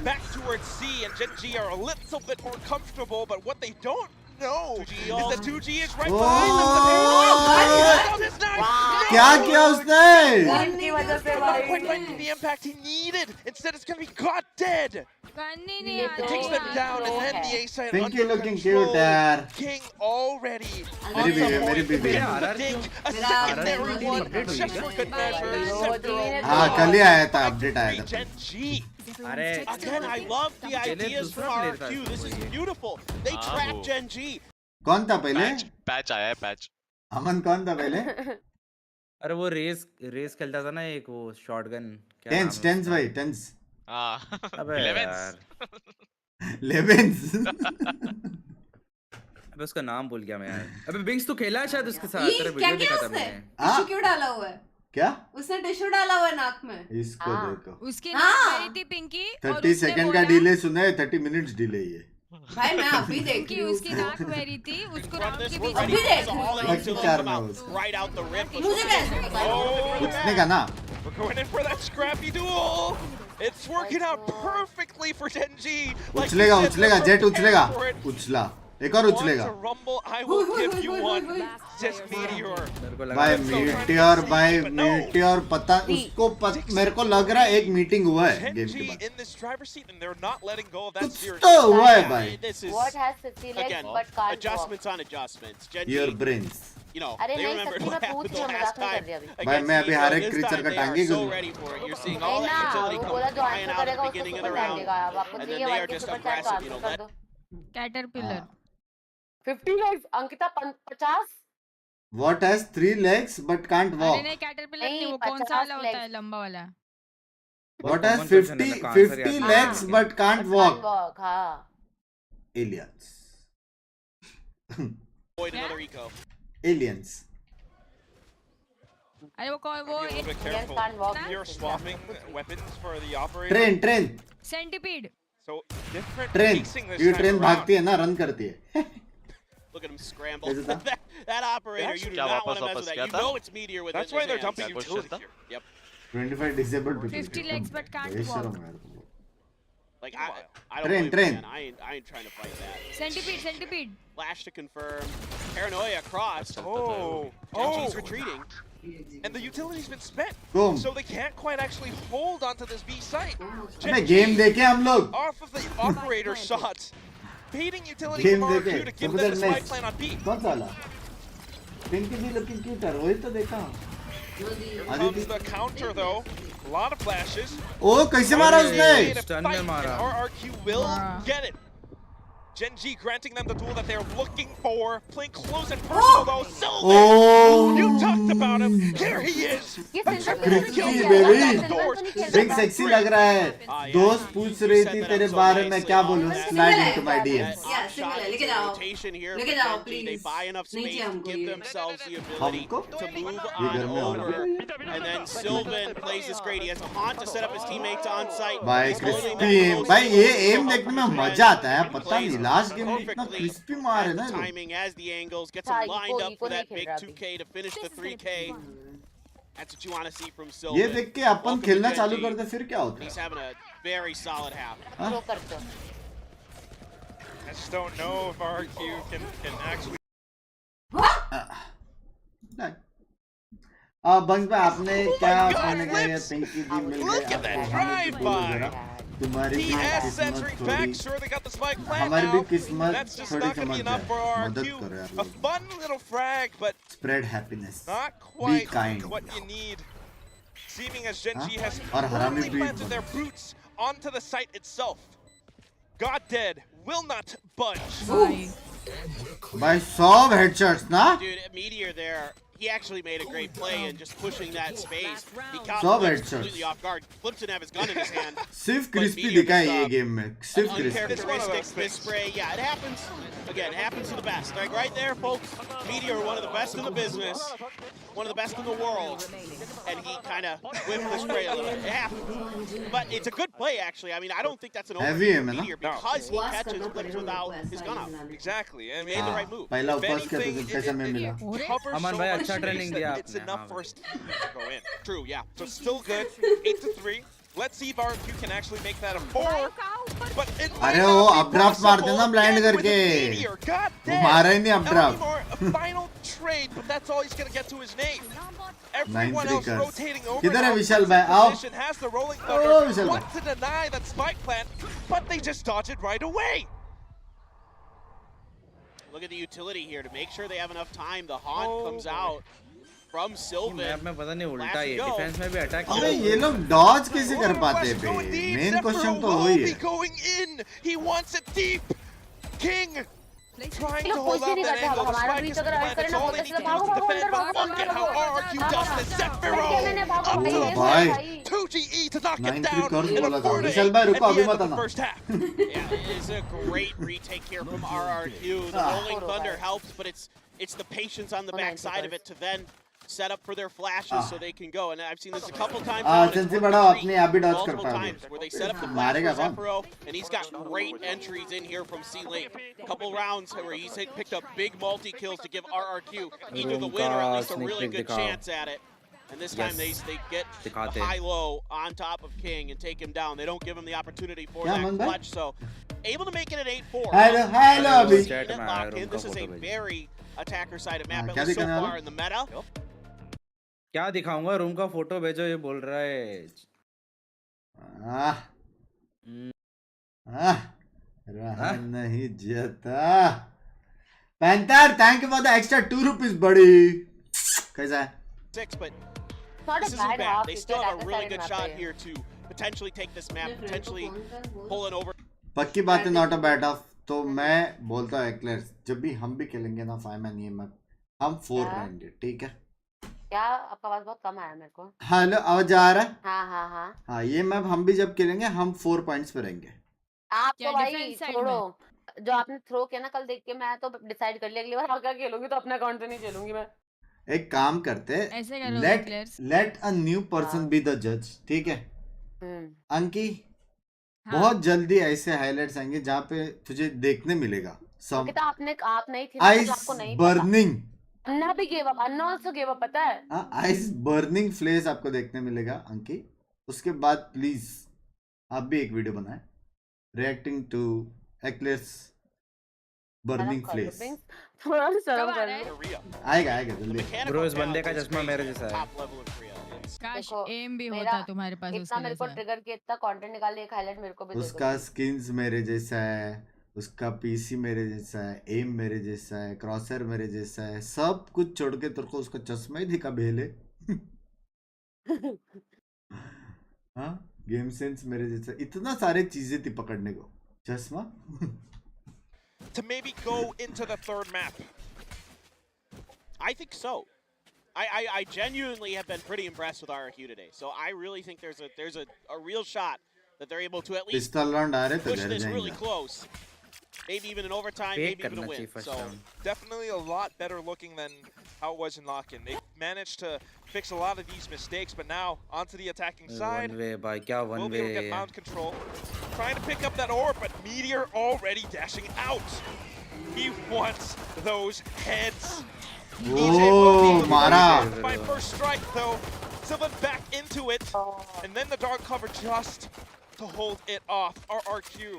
back towards C, and Gen G are a little bit more comfortable, but what they don't know is that 2G is right behind them. Oh, This knife! Wow. क्या किया उसने? Gun की वजह से Not भाई quite finding the impact he needed. Instead, it's going to be God dead. करनी नहीं ये आ तो Takes रही them है। down, and then the A side Pinky under looking control. cute, yaar. King already मेरी on the बीवी है, point मेरी of बीवी है. getting the dink. A secondary one, just for good measure. Zephyr हाँ, कल ही आया था, update आया था. Gen G. अरे Again, I love the ideas from RRQ. This is beautiful. They trap Gen G. कौन था पहले? पैच आया है पैच. अमन कौन था पहले? अरे वो रेस खेलता था ना एक वो शॉटगन टेंस भाई टेंस. हाँ. अबे 11s. यार लेवेंस. अबे उसका नाम भूल गया मैं यार. अबे बिंक्स तो खेला है शायद उसके साथ. ये तेरा क्या वीडियो किया देखा था उसने? मैंने. टिश्यू क्यों डाला हुआ है? क्या? उसने टिश्यू डाला हुआ है नाक में. इसको देखो. उसकी हाँ। नाक मेरी थी पिंकी और 30 उसने सेकंड का बोला- डिले सुना है. 30 मिनट्स डिले ये. भाई मैं अभी देख पिंकी रही हूँ उसकी नाक मेरी थी उसको Run राउंड this, के we're बीच ready अभी for देख this. All Lucky angels charm come है out उसका. right out the rip. मुझे कैसे पता? Oh, पूछने का ना. we're going in for that scrappy duel. It's working out perfectly for Gen G. Like you उछलेगा said, उछलेगा they're जेट उछलेगा. prepared for it. उछला. एक और Want उछलेगा. to rumble? I will give you one. Just Meteor. मेरे को लगा भाई मीटियोर भाई मीटियोर पता उसको मेरे को लग रहा है एक मीटिंग हुआ है Gen गेम G के बाद. in this driver's seat, and they're not letting go of that कुछ series. तो हुआ है भाई. This is, What has 50 legs again, but can't walk? adjustments on adjustments. Gen Your G, brains. you know, अरे they नहीं remembered सच्ची what मैं पूछ happened रही the हूँ last मजाक नहीं time कर रही अभी. भाई against मैं अभी Eco. हर एक This creature time का they टांगे are so करूँ. ready for it. You're seeing नहीं all ना that utility वो come बोला जो flying आंसर out at करेगा the उसको beginning of super the time round. देगा. अब आपको And then चाहिए they वन are के just सुपर चैट का aggressive, you know, आंसर कर दो. Caterpillar 50 legs Ankita 50. What has 3 legs but can't अरे walk? नहीं कैटरपिलर नहीं, नहीं वो कौन सा 50 वाला होता है legs. लंबा वाला What has common question है, 50 मेरे को answer 50 याद legs नहीं है. but can't walk? walk हाँ. Aliens. Avoid another eco. Aliens. अरे वो कौन वो Be a little bit Aliens careful. can't walk. You're swapping weapons for the operator. Train centipede So different train pacing this ये time train around. भागती है ना run करती है. Look at him scramble. Is it that? that operator, you do क्या not want वापस to mess वापस with that. क्या You था? know it's meteor within That's why his they're hands. dumping That question utility था? here. Yep. 25 disabled people. 50 legs but can't बेशरम walk. है यार वो. Like I don't Train, blame train. him, man. I ain't trying to fight that. Centipede Flash to confirm. Paranoia across. Oh, Genji's oh, retreating. and the utility's been spent, Boom. so they can't quite actually hold onto this B site. अबे game देखे हम लोग. Off of the operator shots, baiting utility Game from देखे. RRQ to give Look them at the that spike next. plan on B. कौन सा वाला? पिंकी भी looking cute है. वही तो देखा. Comes the counter though. A lot of flashes. ओ कैसे मारा उसने? Made a stun fight, में मारा. and RRQ will हाँ. get it. Gen G granting them the duel that they're looking for. Playing close and personal though. Sylvan! Oh. You talked about him. Here he is. ये silver Crispy, तो नहीं खेल baby. रहा. Silver तो नहीं खेल Big रहा. sexy लग रहा है. दोस्त पूछ रही थी तेरे बारे में क्या बोलूं. Slide into my DMs. Yeah, single है, लेके जाओ. Rotation here लेके for जाओ, Gen G. They please. buy enough नहीं space चाहिए to हमको give ये. themselves the ability हमको? to move ये घर on में और over. क्या? And then Sylvan plays this great. He has a haunt to set up his teammates on site. भाई He's holding क्रिस्पी that एम. close भाई to ये the एम देखने में मजा आता है. पता नहीं लास्ट गेम में इतना क्रिस्पी मार है as ना the लोग. timing, as the angles, gets हाँ, him lined up echo for नहीं that खेल big रहा अभी. 2K to finish the 3K. That's what you want to see from ये Sylvan. देख के अपन खेलना चालू कर दे फिर क्या होता He's है? having a very solid half. जो करते हो. I just don't know if RRQ can actually. बंस भाई आपने क्या कहने का ये पिंकी जी मिल गए Look at that आपको. हमें भी बोलो drive-by. जरा. तुम्हारी भी PS किस्मत entering back. थोड़ी. Sure, they got the spike plant हमारी भी now. किस्मत That's just थोड़ी not going to be समझ enough for जाए. मदद करो RRQ. यार A लोग. fun little frag, but Spread happiness. not Be quite kind. what you need. Seeming as Gen G हाँ? has और हरामी firmly भी planted their boots onto the site itself. God dead will not budge. भाई भाई 100 headshots ना. Dude, Meteor there, he actually made a great play and just pushing that space. He caught सब Flips headshots. completely off guard. Flips didn't have his gun in his hand. सिर्फ But crispy Meteor दिखा है just, ये game में सिर्फ crispy uncharacteristic miss spray. Yeah, it happens. Again, it happens to the best. Like right there, folks. Meteor, one of the best in the business, one of the best in the world, and he kind of whipped the spray a little bit. It happens, but it's a good play actually. I mean, I don't think that's an Heavy over aim है ना? Meteor because he catches Flips without his gun up. Exactly. I He mean, made the right move. पहला if ऊपर किया तो anything, कैसा में मिला covers अमन so भाई much अच्छा space ट्रेनिंग that दिया it's आपने, enough हाँ for भाई। us to go in. True, yeah. So still good. 8-3. Let's see if RRQ can actually make that a 4. But it might अरे not वो be updraft मार possible देना blind again with करके। Meteor. God वो damn. मारा ही नहीं updraft। Elmore, a final trade, but that's all he's going to get to his name. Everyone 9-3 else curse। rotating over. किधर है now. विशाल भाई आओ Position has the rolling ओ thunder. Vishal Want भाई to deny that spike plant, but they just dodge it right away. Look at the utility here to make sure they have enough time. The haunt comes out from map Sylvan. में पता नहीं उल्टा Flash है and go. Defence में भी attack अबे ये लोग डॉज कैसे कर पाते West बे going deep. Main question Zephyro तो will वही be है going in. He wants it deep. King trying ये to लोग hold कुछ भी up नहीं that करते अब angle. The हमारा spike बीच is अगर planted. ऐड करे That's ना all बोलते they need से to भागो use to भागो defend. अंदर But भागो look at how RRQ does this. Zephyro भाई भाई 2 GE to knock it 9-3 down curse in a बोला था 4-8 विशाल भाई at रुको the अभी end मत of the आना first half. Yeah, it is a great retake here from RRQ. The rolling thunder helps, but it's the patience on the back side of it to then set up for their flashes so they can go. And I've seen this a couple times now, and it's sensi worked बड़ा great अपने आप भी Dodge multiple करता है times where they set up the flash मारेगा for कौन Zephyro, and he's got great entries in here from C-Link. Couple rounds where he's picked up big multi-kills to give RRQ either the win or at least a really good chance at it. And this time they get the high-low on top of King and take him down. They don't give him the opportunity for that clutch, so able to make it an 8-4. Hello अभी This is a very attacker-sided map, at least so far in the meta. क्या दिखाऊंगा room का photo भेजो ये बोल रहा है रहा नहीं जाता panther thank you for the extra 2 rupees बड़ी कैसा है 6, but Not a this isn't bad bad. half. They You still get have a other really side good map shot है. here to potentially take this map, potentially pull it over. पक्की बात है not a bad of तो मैं बोलता हूँ eclairs जब भी हम भी खेलेंगे ना 5 मैन ये मैप हम 4 रहेंगे ठीक है क्या आपका आवाज बहुत कम आया मेरे को हेलो आवाज आ रहा है हाँ ये मैप हम भी जब खेलेंगे हम 4 पॉइंट्स पे रहेंगे आप क्या तो भाई defense side छोड़ो जो आपने थ्रो किया ना कल देख के मैं तो डिसाइड कर लिया अगली बार आकर खेलूंगी तो अपने अकाउंट से नहीं खेलूंगी मैं एक काम करते ऐसे करो let players। Let a new person be the जज ठीक है अंकी हाँ। बहुत जल्दी ऐसे हाइलाइट्स आएंगे जहाँ पे तुझे देखने मिलेगा सम तो आप नहीं थी ना, तो आइस आपको नहीं बर्निंग अन्ना भी गिव अप अन्ना आल्सो गिव अप पता है आइस बर्निंग फ्लेस आपको देखने मिलेगा अंकी उसके बाद प्लीज आप भी एक वीडियो बनाए reacting to Eclair's burning flesh थोड़ा शर्म कब आ कर रहा है? लो आएगा जल्दी ब्रो इस बंदे का चश्मा मेरे जैसा है काश देखो, एम भी मेरा होता तुम्हारे पास इतना उसके मेरे को जैसा। ट्रिगर किया इतना कंटेंट निकाल एक हाईलाइट मेरे को भी दे दो उसका स्किन्स मेरे जैसा है उसका पीसी मेरे जैसा है एम मेरे जैसा है क्रॉसर मेरे जैसा है सब कुछ छोड़ के तेरे को उसका चश्मा ही दिखा भेले हाँ गेम सेंस मेरे जैसा इतना सारे चीजें थी पकड़ने को चश्मा To maybe go into the third map. I think so. I genuinely have been pretty impressed with RRQ today. So I really think there's a real shot that they're able to at least पिस्तौल round आ रहे तो push घर this really जाएंगे close. Maybe even in overtime, Fake maybe even a करना win. चाहिए first So round. Definitely a lot better looking than how it was in lock-in. They managed to fix a lot of these mistakes, but now onto the attacking side. One way भाई क्या one Will be able to get way mound control. Trying to pick up that orb, but Meteor already dashing out. He wants those heads. Oh, मारा My first strike though. Sylvan back into it. And then the dog cover just to hold it off. RRQ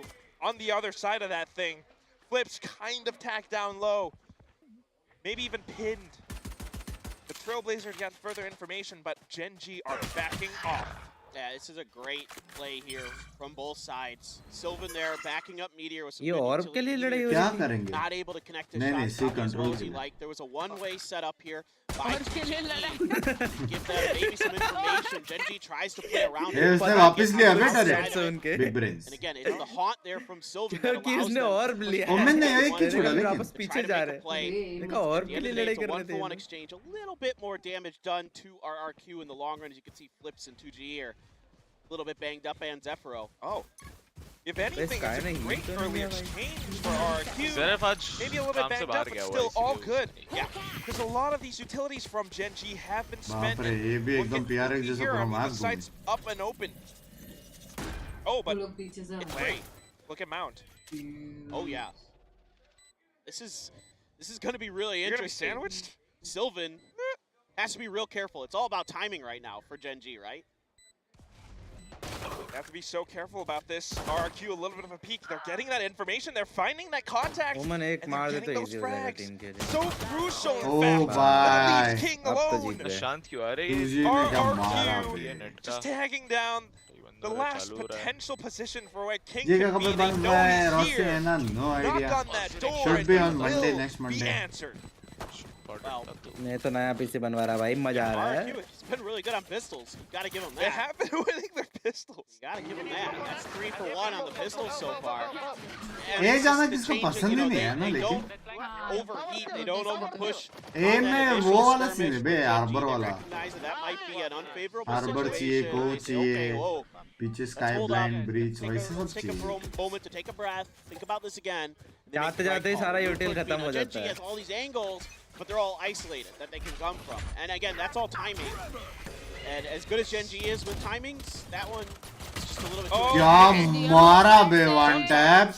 on the other side of that thing. Flips kind of tacked down low. Maybe even pinned. The Trailblazer got further information, but Gen G are backing off. yeah, this is a great play here from both sides. Sylvan there backing up Meteor with some ये good orb के लिए utility लड़ाई here. हो क्या रही थी करेंगे Not able to connect his नहीं, नहीं, shots see probably as well control as he के लिए। liked. There was a one-way setup here. Give them maybe some information. Gen G tries to play around ये उसने वापस लिया बेटा रे big brains And again, it's the haunt there from Sylvan that क्योंकि allows उसने them और to push लिया ओमेन ने एक ही छोड़ा फिर लेकिन वापस पीछे जा रहे हैं देखा और At the भी end of the day, लड़ाई it's a कर रहे थे 1-for-1 exchange. A little bit more damage done to RRQ in the long run. As you can see, Flips and 2G here. A little bit banged up, and Zephyro. Oh. If anything, it's a great early exchange for RRQ. Zeref आज Maybe a little bit काम से banged बाहर up, but गया हुआ still है, all इसीलिए good. Yeah, because a lot of these utilities from Gen G have been बाप रे spent. ये भी एकदम प्यारे जैसा Here, I mean, परमार्थ the site's up and open. Oh, but wait, look at Mount. Oh yeah. This is going to be really You're gonna be interesting. sandwiched? Sylvan has to be real careful. It's all about timing right now for Gen G, right? They have to be so careful about this. RRQ, a little bit of a peek. They're getting that information. They're finding that contact. ओमन एक And मार they're दे तो getting those easy हो जाएगा frags. Team के लिए So crucial, in Oh, fact. That bye. leaves King अब तो alone. जीत गए शांत क्यों आ रहे तुझे ने क्या मारा RRQ bay just tagging down the last चालू रहा है potential position for where King ये could क्या be. खबर They बन know रहा है he's रॉसी है here. ना no Knock idea on that door should and be it on Monday will next be Monday answered. Well, मैं तो नया पीसी बनवा रहा भाई मजा आ रहा है RRQ has been really good on pistols. You got to give them They that. have been winning their pistols. You got to give them that. That's 3 for 1 on the pistols so far. ये जाना the किसको changing, पसंद ही नहीं है ना they लेकिन don't overheat, they don't overpush. A on that में initial वो वाला skirmish सीन है with बे Gen G. हार्बर They वाला recognize that that might be an unfavorable Harbor चाहिए situation. को They say, चाहिए okay, whoa, पीछे let's sky hold up. Blind breach वैसे सब Let's take a चाहिए moment to take a breath, think about this again. and then make जाते the right जाते ही call. सारा Really यूटिल push खत्म me. हो Now, Gen जाता G है has all these angles, but they're all isolated that they can come from. And again, that's all timing. And as good as Gen G is with timings, that one is just a little bit too क्या मारा बे one tap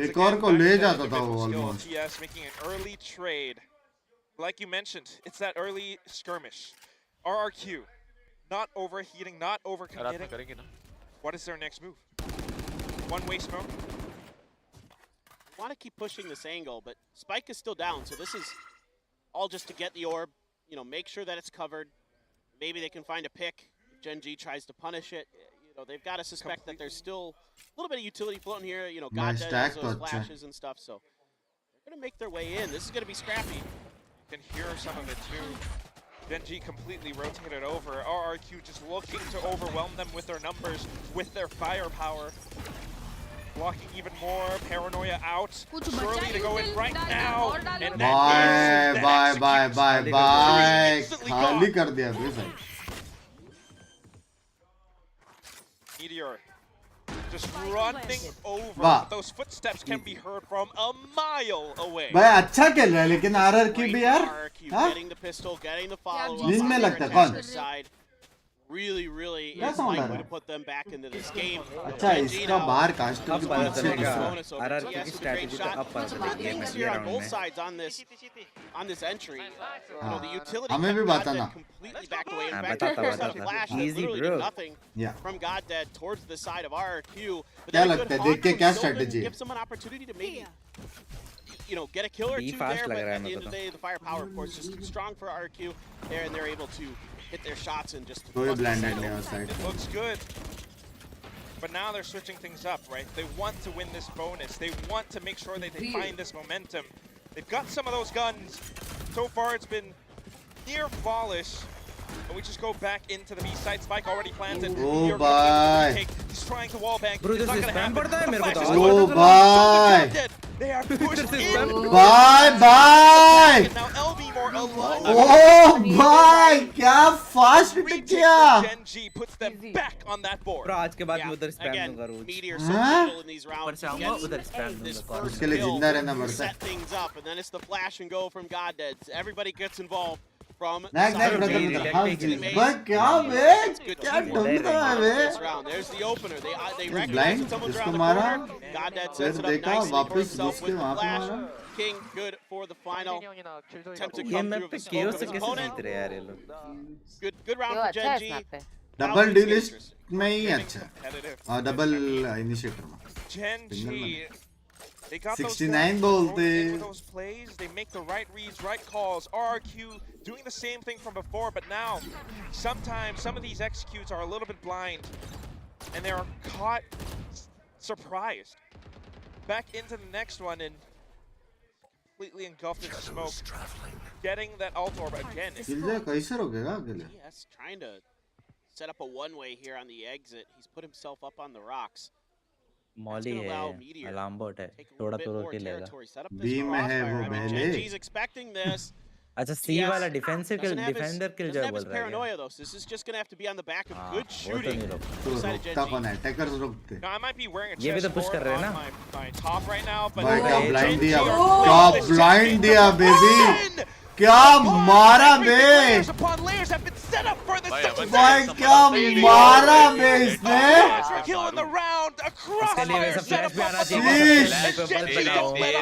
एक और को ले जाता था वो almost TS making an early trade. Like you mentioned, it's that early skirmish. RRQ, not overheating, not रात में overcommitting. करेंगे ना What is their next move? One-way smoke. want to keep pushing this angle, but Spike is still down, so this is all just to get the orb, you know, make sure that it's covered. Maybe they can find a pick if Gen G tries to punish it. You know, they've got to suspect that there's still a little bit of utility floating here. You know, God stack has those to flashes and stuff, so they're going to make their way in. This is going to be scrappy. You can hear some of it too. Gen G completely rotated over. RRQ just looking to overwhelm them with their numbers, with their firepower. Blocking even more, paranoia out. Surely to go in right now. And bye bye bye bye bye खाली कर दिया बे भाई Meteor just running over. वाह Those footsteps can be heard from a mile away. भाई अच्छा खेल रहा है लेकिन आरआरक्यू भी यार RRQ हाँ getting the pistol, getting the follow-up. Lease में on लगता है their कौन attacker side. Really क्या is साउंड आ likely रहा to है put them back into this game. अच्छा Gen G इसका now बाहर कास्टर अब के पता पीछे चलेगा घुसा आरआरक्यू की स्ट्रेटजी तो अब पता Some चलेगा good गेम things में here ये on राउंड both में sides on this entry. You know, the utility हमें भी kept बताना Goddead completely backed away. In हाँ, fact, बताता, there's a बताता. flash that Easy, literally bro. did nothing या from Goddead towards the side of RRQ. But क्या then a good लगता है haunt देख के from क्या Sylvan strategy है gives them an opportunity to maybe, you know, get a kill or Be two fast there. लग But रहा है at the मेरे end को of the day, the firepower, of course, just too strong for RRQ there, and they're able to hit their shots and just. कोई bust the blinded signal. नहीं हो side It looks good. But now they're switching things up, right? They want to win this bonus. They want to make sure that they find this momentum. They've got some of those guns. So far, it's been near flawless. But we just go back into the B site. Spike already planted. Oh, You're bye. He's trying to wall bang. Bro, It's this not is gonna spam happen. पड़ता है The मेरे को flash तो is आज going ओ to bye dead. They are pushed in. Bye bye And now LB more alone. ओ bye क्या fast hit Retake किया for Gen G puts them back on that board. Bro आज के बाद मैं Yeah, उधर स्पैम again, दूंगा रोज Meteor so Huh? crucial in these ऊपर rounds. से He आऊंगा gets उधर स्पैम this दूंगा first उसके लिए kill जिंदा रहना to पड़ता है set things up, and then it's the flash and go from Goddead. Everybody gets involved from नहीं नहीं side of brother Gen G. Brother हाँ Teammates. भाई क्या बे Good क्या teamwork ढूंढता है बे this round. There's the opener. They He's recognize blind. that someone's जिसको around the मारा, corner. Goddead फिर sets it up देखा nicely for वापस himself घुस के with the वहाँ पे flash. मारा King good for the final. Attempt to ये come मैप through पे with the केओस smoke से of his कैसे opponent. जीत रहे हैं यार ये लोग Good round यो for अच्छा Gen है G. स्नैप पे Now double things get dualist interesting. में ही अच्छा Competitive. हाँ डबल इनिशिएटर में Gen Single G, man. they got those 69 guys, बोलते. throw in with those plays, they make the right reads, right calls. RRQ doing the same thing from before, but now sometimes some of these executes are a little bit blind, and they are caught surprised. Back into the next one, and completely engulfed in smoke. Getting that ult orb again. किल्ले कैसे रोकेगा अकेले? Yes, trying to set up a one-way here on the exit. He's put himself up on the rocks. Molly है, alarm bot है, थोड़ा तो रोक ही लेगा। बी में है वो पहले। He's expecting this. अच्छा सी वाला डिफेंसिव किल, डिफेंडर किल जो बोल रहा है। Paranoia though, so this is just gonna have to be on the back of good वो तो shooting. नहीं रोक। तो रोकता कौन है? अटैकर्स रोकते। Now I might be wearing a ये भी तो chest पुश कर board रहे हैं on ना? my top right now, but भाई क्या ब्लाइंड दिया, Oh! क्या ब्लाइंड दिया बेबी, क्या मारा बे, layers upon layers have been set up for this. भाई क्या मारा बे इसने, Kill in the round across इसके लिए वैसा set फ्लैश भी आना up चाहिए।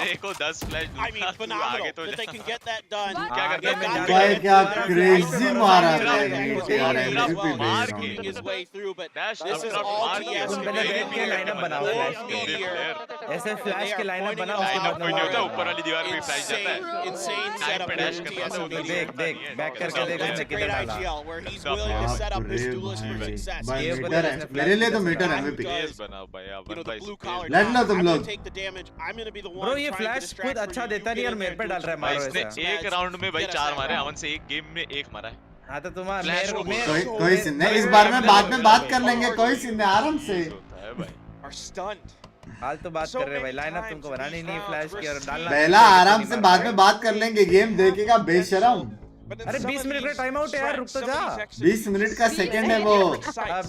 तेरे को 10 flash I mean, phenomenal that they can get that done. क्या करते हैं? भाई क्या क्रेजी मारा बे, यार Making his way through, but this is all TS. तुम पहले बैठ के लाइनअप बनाओ फ्लैश के, ऐसे फ्लैश के लाइनअप बनाओ, उसके बाद कोई नहीं होता, ऊपर वाली दीवार पे फ्लैश जाता है। Insane setup पे डैश for करता है, TS. देख देख बैक करके देख That's उसने a किधर great डाला। IGL where he's willing to set up his duelist for success. भाई ये मीटर है, मेरे लिए तो मीटर है MVP। Space बनाओ भाई, You know, the blue collar. लड़ लो तुम I'm लोग। gonna take the damage. I'm gonna be the one. Bro ये trying to फ्लैश distract खुद for अच्छा you. देता You नहीं get और in मेरे there, पे do डाल रहा है some मारो इसने ऐसा। एक राउंड में भाई 4 मारे, अमन से एक गेम में 1 मारा है। हाँ तो तुम्हारा Flash मेरे को कोई सीन नहीं, इस बार में बाद में बात कर लेंगे, कोई सीन नहीं, आराम से। होता है भाई। are stunned. हाल तो बात कर रहे हैं भाई, लाइनअप तुमको बनानी नहीं है फ्लैश की और डालना। पहला आराम से, बाद में बात कर लेंगे, गेम देखेगा बेशरम। But in अरे some 20 of मिनट का these टाइम आउट है यार, रुक तो tracks, some of जा। these exits, 20 मिनट का सेकंड है वो।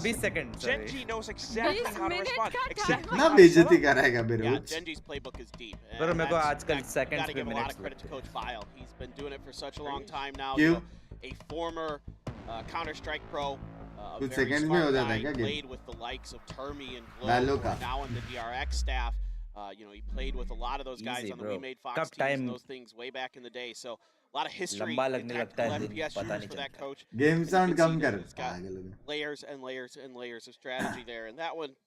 20 second Genji knows exactly how to respond. Exactly ना बेइज्जती कराएगा मेरे Yeah, उच। Genji's playbook is deep. Bro, and मेरे को that's- आजकल that- seconds gotta पे give a lot minutes of credit to लगते Coach File. He's been doing it for such a long time now. क्यों? A former Counter-Strike pro. A कुछ very seconds में smart हो जाता guy, है क्या game? played with the likes of Termi and डालो Glow, का। now in the DRX staff. You know, he played with a lot of those guys Easy, on the bro. We Made Fox कब teams time- and those things way back in the day. So a lot of history लंबा in लगने लगता tactical है दिन, FPS पता shooters नहीं for that चलता। coach. Game And you sound can come see कर। that it's got आगे लोग। layers and layers and layers of strategy there, and that one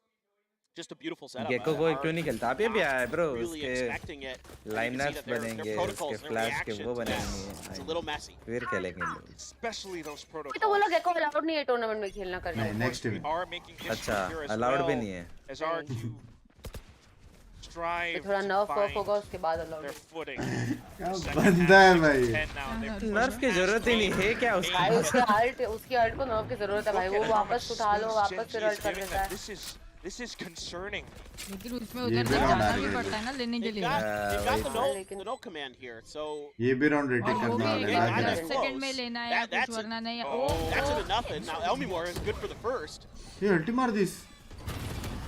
just a beautiful setup. Gekko को क्यों नहीं खेलता? अभी भी आया है ब्रो, Really उसके expecting it. And you can see lineups that their बनेंगे, protocols, उसके their फ्लैश के वो reactions, बनेंगे, it's a little messy. फिर खेलेंगे लोग। especially those तो वो protocols. लोग एको अलाउड नहीं है टूर्नामेंट में खेलना करना। नहीं, नेक्स्ट We में। are making history अच्छा, here as अलाउड भी well, नहीं है। as RRQ strive थोड़ा to नर्व वर्क होगा find उसके बाद अलाउड। their footing. क्या Second बंदा है half, भाई। 10 now, they've नर्फ की जरूरत ही नहीं है क्या उसको? भाई उसकी अल्ट को नर्व की जरूरत है भाई, वो वापस उठा लो, वापस फिर अल्ट कर देता है। This is concerning. लेकिन उसमें ये उधर भी से round जाना आ भी रही है। पड़ता है ना लेने के They've लिए। got वही the no command here, so ये भी राउंड रेटिंग और वो करने भी वाले एक हैं, I आगे। think- सेकंड में लेना है या कुछ वरना नहीं। that's it nothing. Now Elmimore is good for the first. ये अल्टी मार this.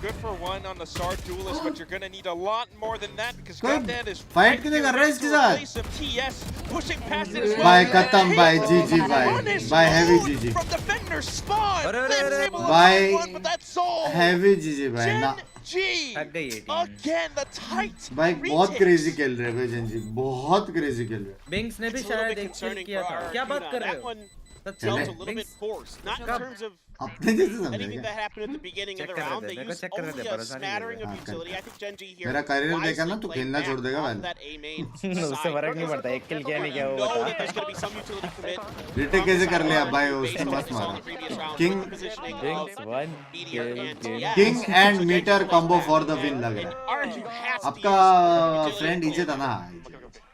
Good for one on the Star Duelist, but you're gonna need a lot more than that because कोई Granddad is फाइट कितने कर रहा है इसके साथ? replace him. TS pushing past it as well. भाई खत्म भाई, जीजी भाई, Punish भाई हैवी mode जीजी, from defender's spawn. अरे, Flips अरे, able to भाई, find one, but that's all. Heavy जीजी भाई ना। Gen G थक गई ये टीम। again the tight. भाई बहुत retake. क्रेजी खेल रहे हैं भाई जनजी, बहुत क्रेजी खेल रहे हैं। बिंक्स ने भी It's a little शायद bit एक किल concerning किया for था। RRQ क्या बात now. कर रहे That हो? one सच felt में? a little bit Binks forced, not in कब? terms of अपने जैसे anything समझेगा। that happened at the beginning of Check the कर round. रहे They थे, used check कर रहे थे, only a भरोसा नहीं smattering कर of रहे। utility. I think Gen G here मेरा career wisely देखा ना, तू played खेलना back छोड़ देगा off भाई। that A main उससे side. फर्क नहीं पड़ता, एक किल किया नहीं किया You वो know बता। that there's going to be some utility commit. Retake कैसे कर लिया भाई, Based उसने on what मस्त we saw in मारा। the previous round, King- with the positioning बिंक्स of one BDR and kill TS. King and Meteor combo for the win लग रहा है। RRQ has to आपका use फ्रेंड utility. नीचे था ना।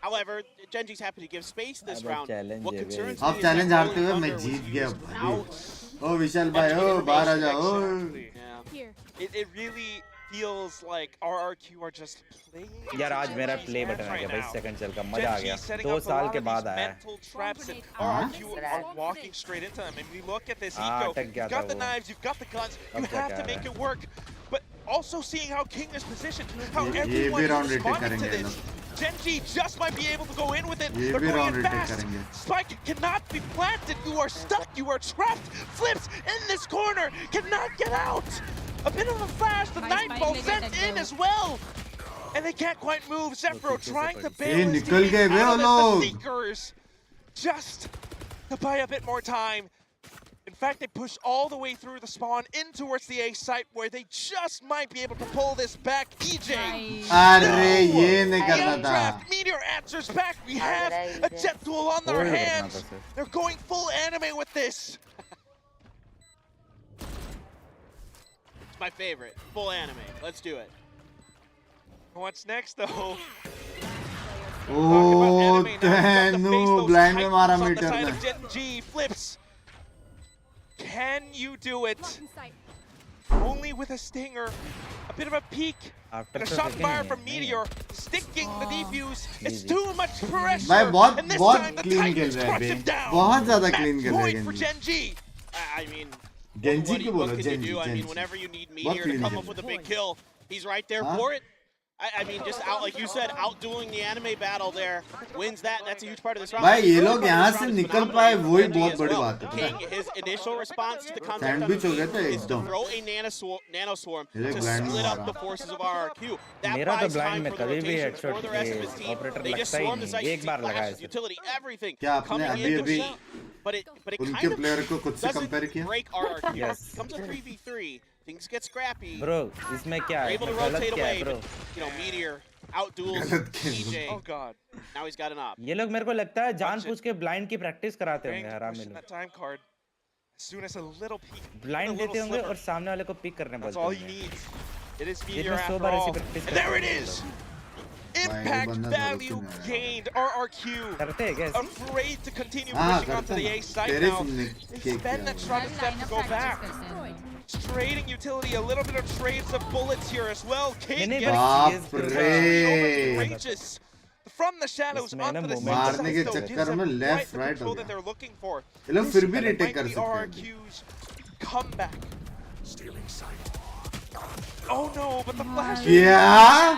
However, Gen G's happy to give space this अब round. challenge What है concerns आप me is चैलेंज that हारते हुए Rolling मैं Thunder जीत was गया used भाई। out. ओ विशाल भाई, ओ बाहर आ जाओ। Yeah. It really feels like RRQ are just playing. यार आज मेरा Gen G's play hands button आ right गया भाई, now. सेकंड चल का Gen मजा आ G गया। setting 2 up a साल lot के of बाद these आया। mental traps and हाँ? RRQ are walking straight into them. And we look at this हाँ, eco. अटक गया You've था got the वो। knives, you've got the guns. अब You क्या have कह to रहा make है? it work. But also seeing how King is positioned, how ये भी everyone is round retake responding to करेंगे this. Gen G just might be able to go in with it. ये They're भी going round in retake fast. करेंगे। Spike cannot be planted. You are stuck. You are trapped. Flips in this corner. Cannot get out. A bit of a flash. The Nice Nightfall fight, sent negative. in as well. And they can't quite move. Zephyro trying to bail ये his निकल teammates गए वे out वो of लोग। the Seekers. Just to buy a bit more time. In fact, they push all the way through the spawn in towards the A site where they just might be able to pull this back. EJ. अरे ये नहीं करना था। Draft Meteor answers back. We have a jet duel on their Hold it, hands. Nata, sir. They're going full anime with this. It's my favorite. Full anime. Let's do it. What's next, though? Oh, तेनू blind में मारा metre ने. Gen G flips. Can you do it? Only with a stinger. A bit of a peek. And a shot fire from Meteor. Sticking the defuse. It's too much pressure. भाई बहुत And this बहुत time the clean खेल Titans रहे हैं crush him बे. down. बहुत ज़्यादा clean खेल रहे Point हैं for Genji. Gen G. I mean, Genji what क्यों बोलो? can Genji, you do? I mean, Genji. whenever you need बहुत Meteor to clean come खेल up with a रहे big kill, he's right there Huh? for it. I mean, just out, like you said, outdueling the anime battle there, wins that. That's a huge part of this round. भाई ये Another लोग part of यहाँ this से round is निकल phenomenal पाए from वही Genji बहुत as बड़ी well. बात है. King, his initial response to the concept on Sandwich हो गए थे is to एकदम. throw a nano swarm ये to blind में split up मारा. the forces of RRQ. That मेरा तो buys blind time में for the कभी भी rotations headshot for the rest of his team. operator They just लगता ही swarm the नहीं. site, एक बार लगाया flashes, सिर्फ. utility, everything क्या आपने coming अभी in अभी to but it उनके kind of player को खुद से doesn't compare किया? break RRQ. Yes. Comes a 3v3, things get scrappy. Bro, इसमें क्या They're है? able to गलत rotate क्या away, है bro? but, you know, Meteor outduels गलत क्या है? DJ. Oh god. Now he's got an op. ये लोग मेरे को लगता है Watch जानबूझ के blind की practice कराते Trying होंगे to हरामी push in लोग. that time card. As soon as a little peek. a Blind little देते होंगे sliver. और सामने वाले को pick करने That's बोलते all he होंगे. needs. It is दिन Meteor में 100 after बार ऐसी all. practice And there करते it हैं is. लोग. Impact बंदा value जरूर सुना है. gained. RRQ. करते हैं क्या? Afraid to continue हाँ pushing onto करते the हैं. A side तेरे now. सुनने They के spend that क्या shot of step to go back. Trading utility, a little bit of trades of bullets here as well. King मैंने getting बाप extremely रे. courageous. From the shadows इसमें ना onto the moment side मारने के though, gives चक्कर them में quite left the right हो control that गया. they're looking for. ये लोग This फिर भी might retake be कर सकते हैं. RRQ's comeback. Oh no, but the flash. क्या?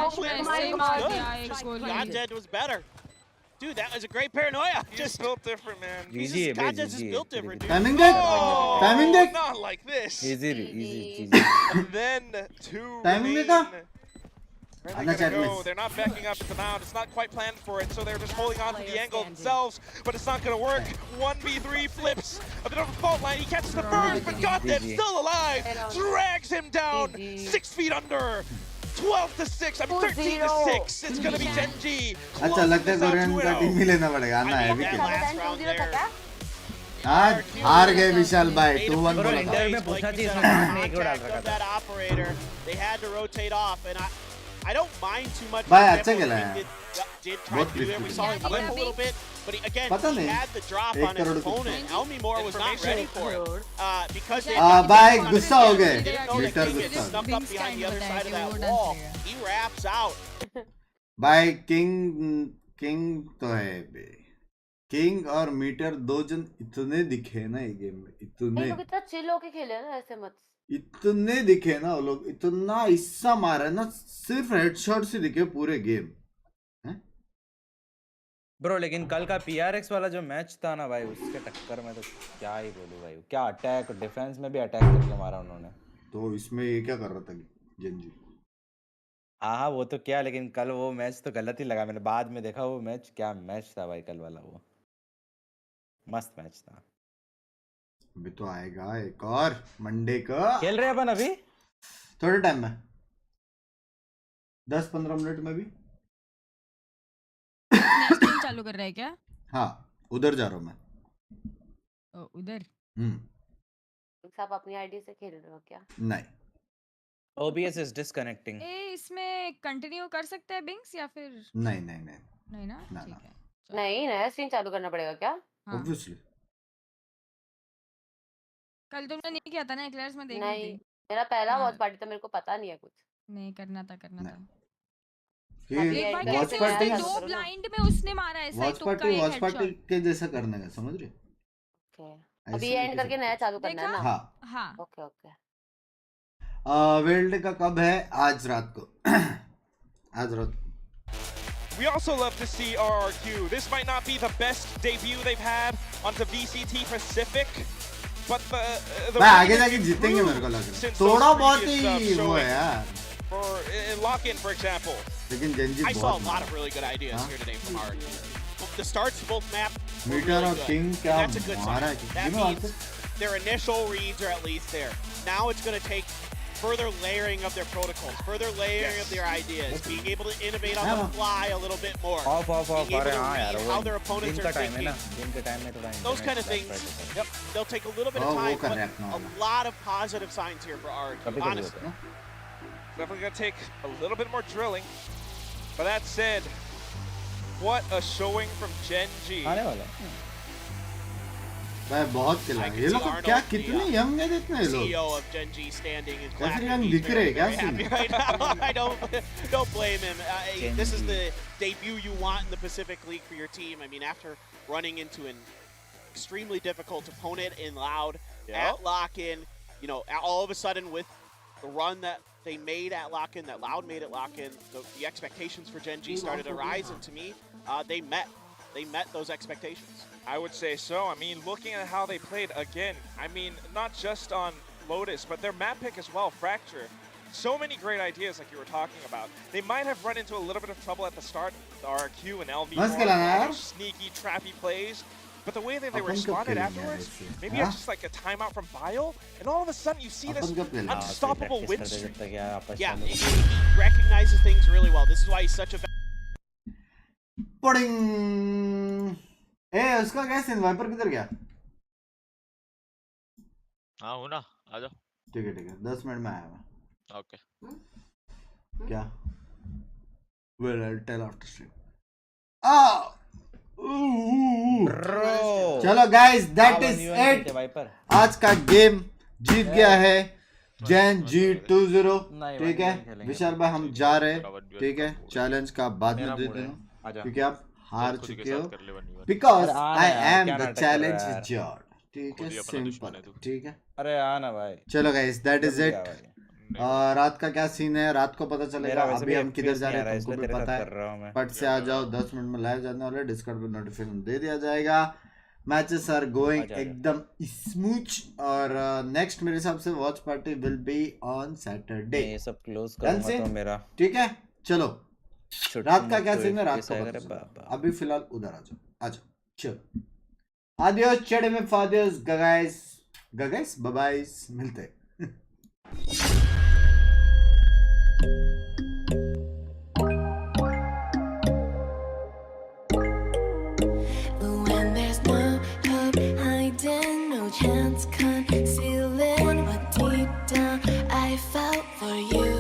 ऐसे ही मार दिया एक गोली. God Dead was better. Dude, that was a great paranoia. He's Just built different, man. GG है God बे, Dead's just GG built है. different, dude. Timing देख. Oh, Timing देख. not like this. Easy, easy, easy. And then two Timing remain. देखा? Where are Anna they chat gonna go? miss. They're not backing up at the mound. It's not quite planned for it, so they're just holding on to the angle themselves. But it's not gonna work. 1v3 flips. A bit of a fault line. He catches the first, but Goddead still alive. Drags him down. 6 feet under. 12 to 6. I mean 13 to 6. It's gonna be Gen G. अच्छा लगता है Korean का team ही लेना पड़ेगा. आना है भी that क्या? last round there. आज हार गए विशाल भाई. 2-1 Bro, बोला था. इंटरव्यू में पूछा थी इसमें आपने एक और डाल रखा Contact of था. that operator. They had to rotate off, and I don't mind too much. भाई, that अच्छा Zeppo खेला है. did try बहुत to do there. We saw him click limp a किया. little bit, but again, पता he नहीं. had the drop एक on his crore कुछ. opponent. Elmi Moore was not ready for it. Because they भाई गुस्सा हो गए. didn't know that Meteor King had गुस्सा. snuck up Binks behind the other kind side of बताया that कि वो wall. dance He wraps out. भाई king तो है बे. किंग और मीटर दो जन इतने दिखे ना ये गेम में. ये इतने लोग इतना चिल होके खेले ना, ऐसे मत. इतने दिखे ना वो लोग. इतना हिस्सा मारा ना. सिर्फ हेडशॉट से दिखे पूरे गेम. ब्रो लेकिन कल का PRX वाला जो मैच था ना भाई, उसके टक्कर में तो क्या ही बोलूं भाई. क्या अटैक, डिफेंस में भी अटैक करके मारा उन्होंने. तो इसमें ये क्या कर रहा था जेनजी? हाँ वो तो क्या, लेकिन कल वो मैच तो गलत ही लगा. मैंने बाद में देखा वो मैच, क्या मैच था भाई कल वाला. वो मस्त मैच था. अभी तो आएगा एक और मंडे का. खेल रहे अपन अभी थोड़े टाइम में 10-15 मिनट में भी. नेशनल चालू कर रहा है क्या? हाँ उधर जा रहा हूँ मैं. उधर. आप अपनी आईडी से खेल रहे हो क्या? नहीं. OBS is disconnecting. ए इसमें कंटिन्यू कर सकते हैं बिंक्स या फिर नहीं नहीं ना? ना, ठीक ना. है. नहीं, नया सीन चालू करना पड़ेगा क्या? हाँ. ऑब्वियसली. कल तुमने नहीं किया था ना एक्लेयर्स में, देख रही नहीं, थी. मेरा पहला हाँ. वॉच पार्टी था, मेरे को पता नहीं है कुछ. नहीं करना था नहीं. था. ये एक बार वॉच कैसे पार्टी उसने दो ब्लाइंड में उसने मारा ऐसा ही वॉच तुक्का पार्टी एक वॉच पार्टी हेडशॉट. के जैसा करने का, समझ रहे? ओके. अभी एंड करके नया चालू करना है ना? हाँ. हाँ. Okay okay. वर्ल्ड का कब है? आज रात को. आज रात. We also love to see RRQ. This might not be the best debut they've had onto VCT Pacific, but the भाई आगे जाके जीतेंगे मेरे को लग रहा है. थोड़ा बहुत ही वो है यार. For in lock-in, for example. लेकिन जेनजी I saw a बहुत lot of really good ideas Huh? here today from RRQ. The starts to both map were Meteor really और good. किंग क्या That's a good मारा sign. है. That You know means their initial reads are at least there. Now it's going to take further layering of their protocols, further layering of their ideas, being able to innovate on the fly a little bit more. Of Being able अरे to हाँ यार read वो how their opponents दिन का are time है ना. thinking. दिन के टाइम में थोड़ा Those kind of things. Yep, they'll take a little bit of Oh, time, but correct, no. a lot of positive signs here for RRQ, कभी कभी honestly. होता है. Definitely gonna take a little bit more drilling. But that said, What a showing from Gen G. आने वाला है। भाई बहुत खिला ये लोग क्या कितने यंग है इतने लोग CEO of Gen G standing and ऐसे clapping. यंग He's दिख रहे very, क्या very happy scene right now. I don't blame him. This is the debut you want in the Pacific League for your team. I mean, after running into an extremely difficult opponent in Loud at Lock-In, you know, all of a sudden with the run that they made at Lock-In, that Loud made at Lock-In, the expectations for Gen G started to rise, and to me, they met those expectations. I would say so. I mean, looking at how they played again, I mean, not just on Lotus, but their map pick as well, Fracture. So many great ideas like you were talking about. They might have run into a little bit of trouble at the start, the RRQ and LV, sneaky, trappy plays. But the way that they responded afterwards, maybe it's just like a timeout from Bile, and all of a sudden you see this unstoppable win streak. Yeah, he recognizes things really well. This is why he's such a pudding ए उसका क्या scene wiper किधर गया हाँ हूँ ना आ जाओ ठीक है 10 मिनट में आया मैं ओके क्या well I'll tell after stream चलो गाइस दैट इज इट आज का गेम जीत गया है जैन जी 2-0 ठीक है विशाल भाई हम जा रहे हैं ठीक है चैलेंज का बाद में दे देना क्योंकि आप हार चुके हो because I am the challenge जॉर्ड ठीक है सिंपल ठीक है अरे आना भाई चलो गाइस दैट इज इट रात का क्या सीन है रात को पता चलेगा अभी हम किधर जा रहे हैं तुमको भी पता है पट से आ जाओ 10 मिनट में लाइव जाने वाले डिस्कॉर्ड पे नोटिफिकेशन दे दिया जाएगा मैचेस आर गोइंग एकदम स्मूथ और नेक्स्ट मेरे हिसाब से watch party will be on Saturday ये सब क्लोज करूंगा तो मेरा ठीक है चलो रात का क्या सीन है रात को अभी फिलहाल उधर आ जाओ चलो आदियोस चेड़े में फादियोस गगाइस बाबाइस मिलते When there's no hope hiding, no chance concealing what deep down I felt for you.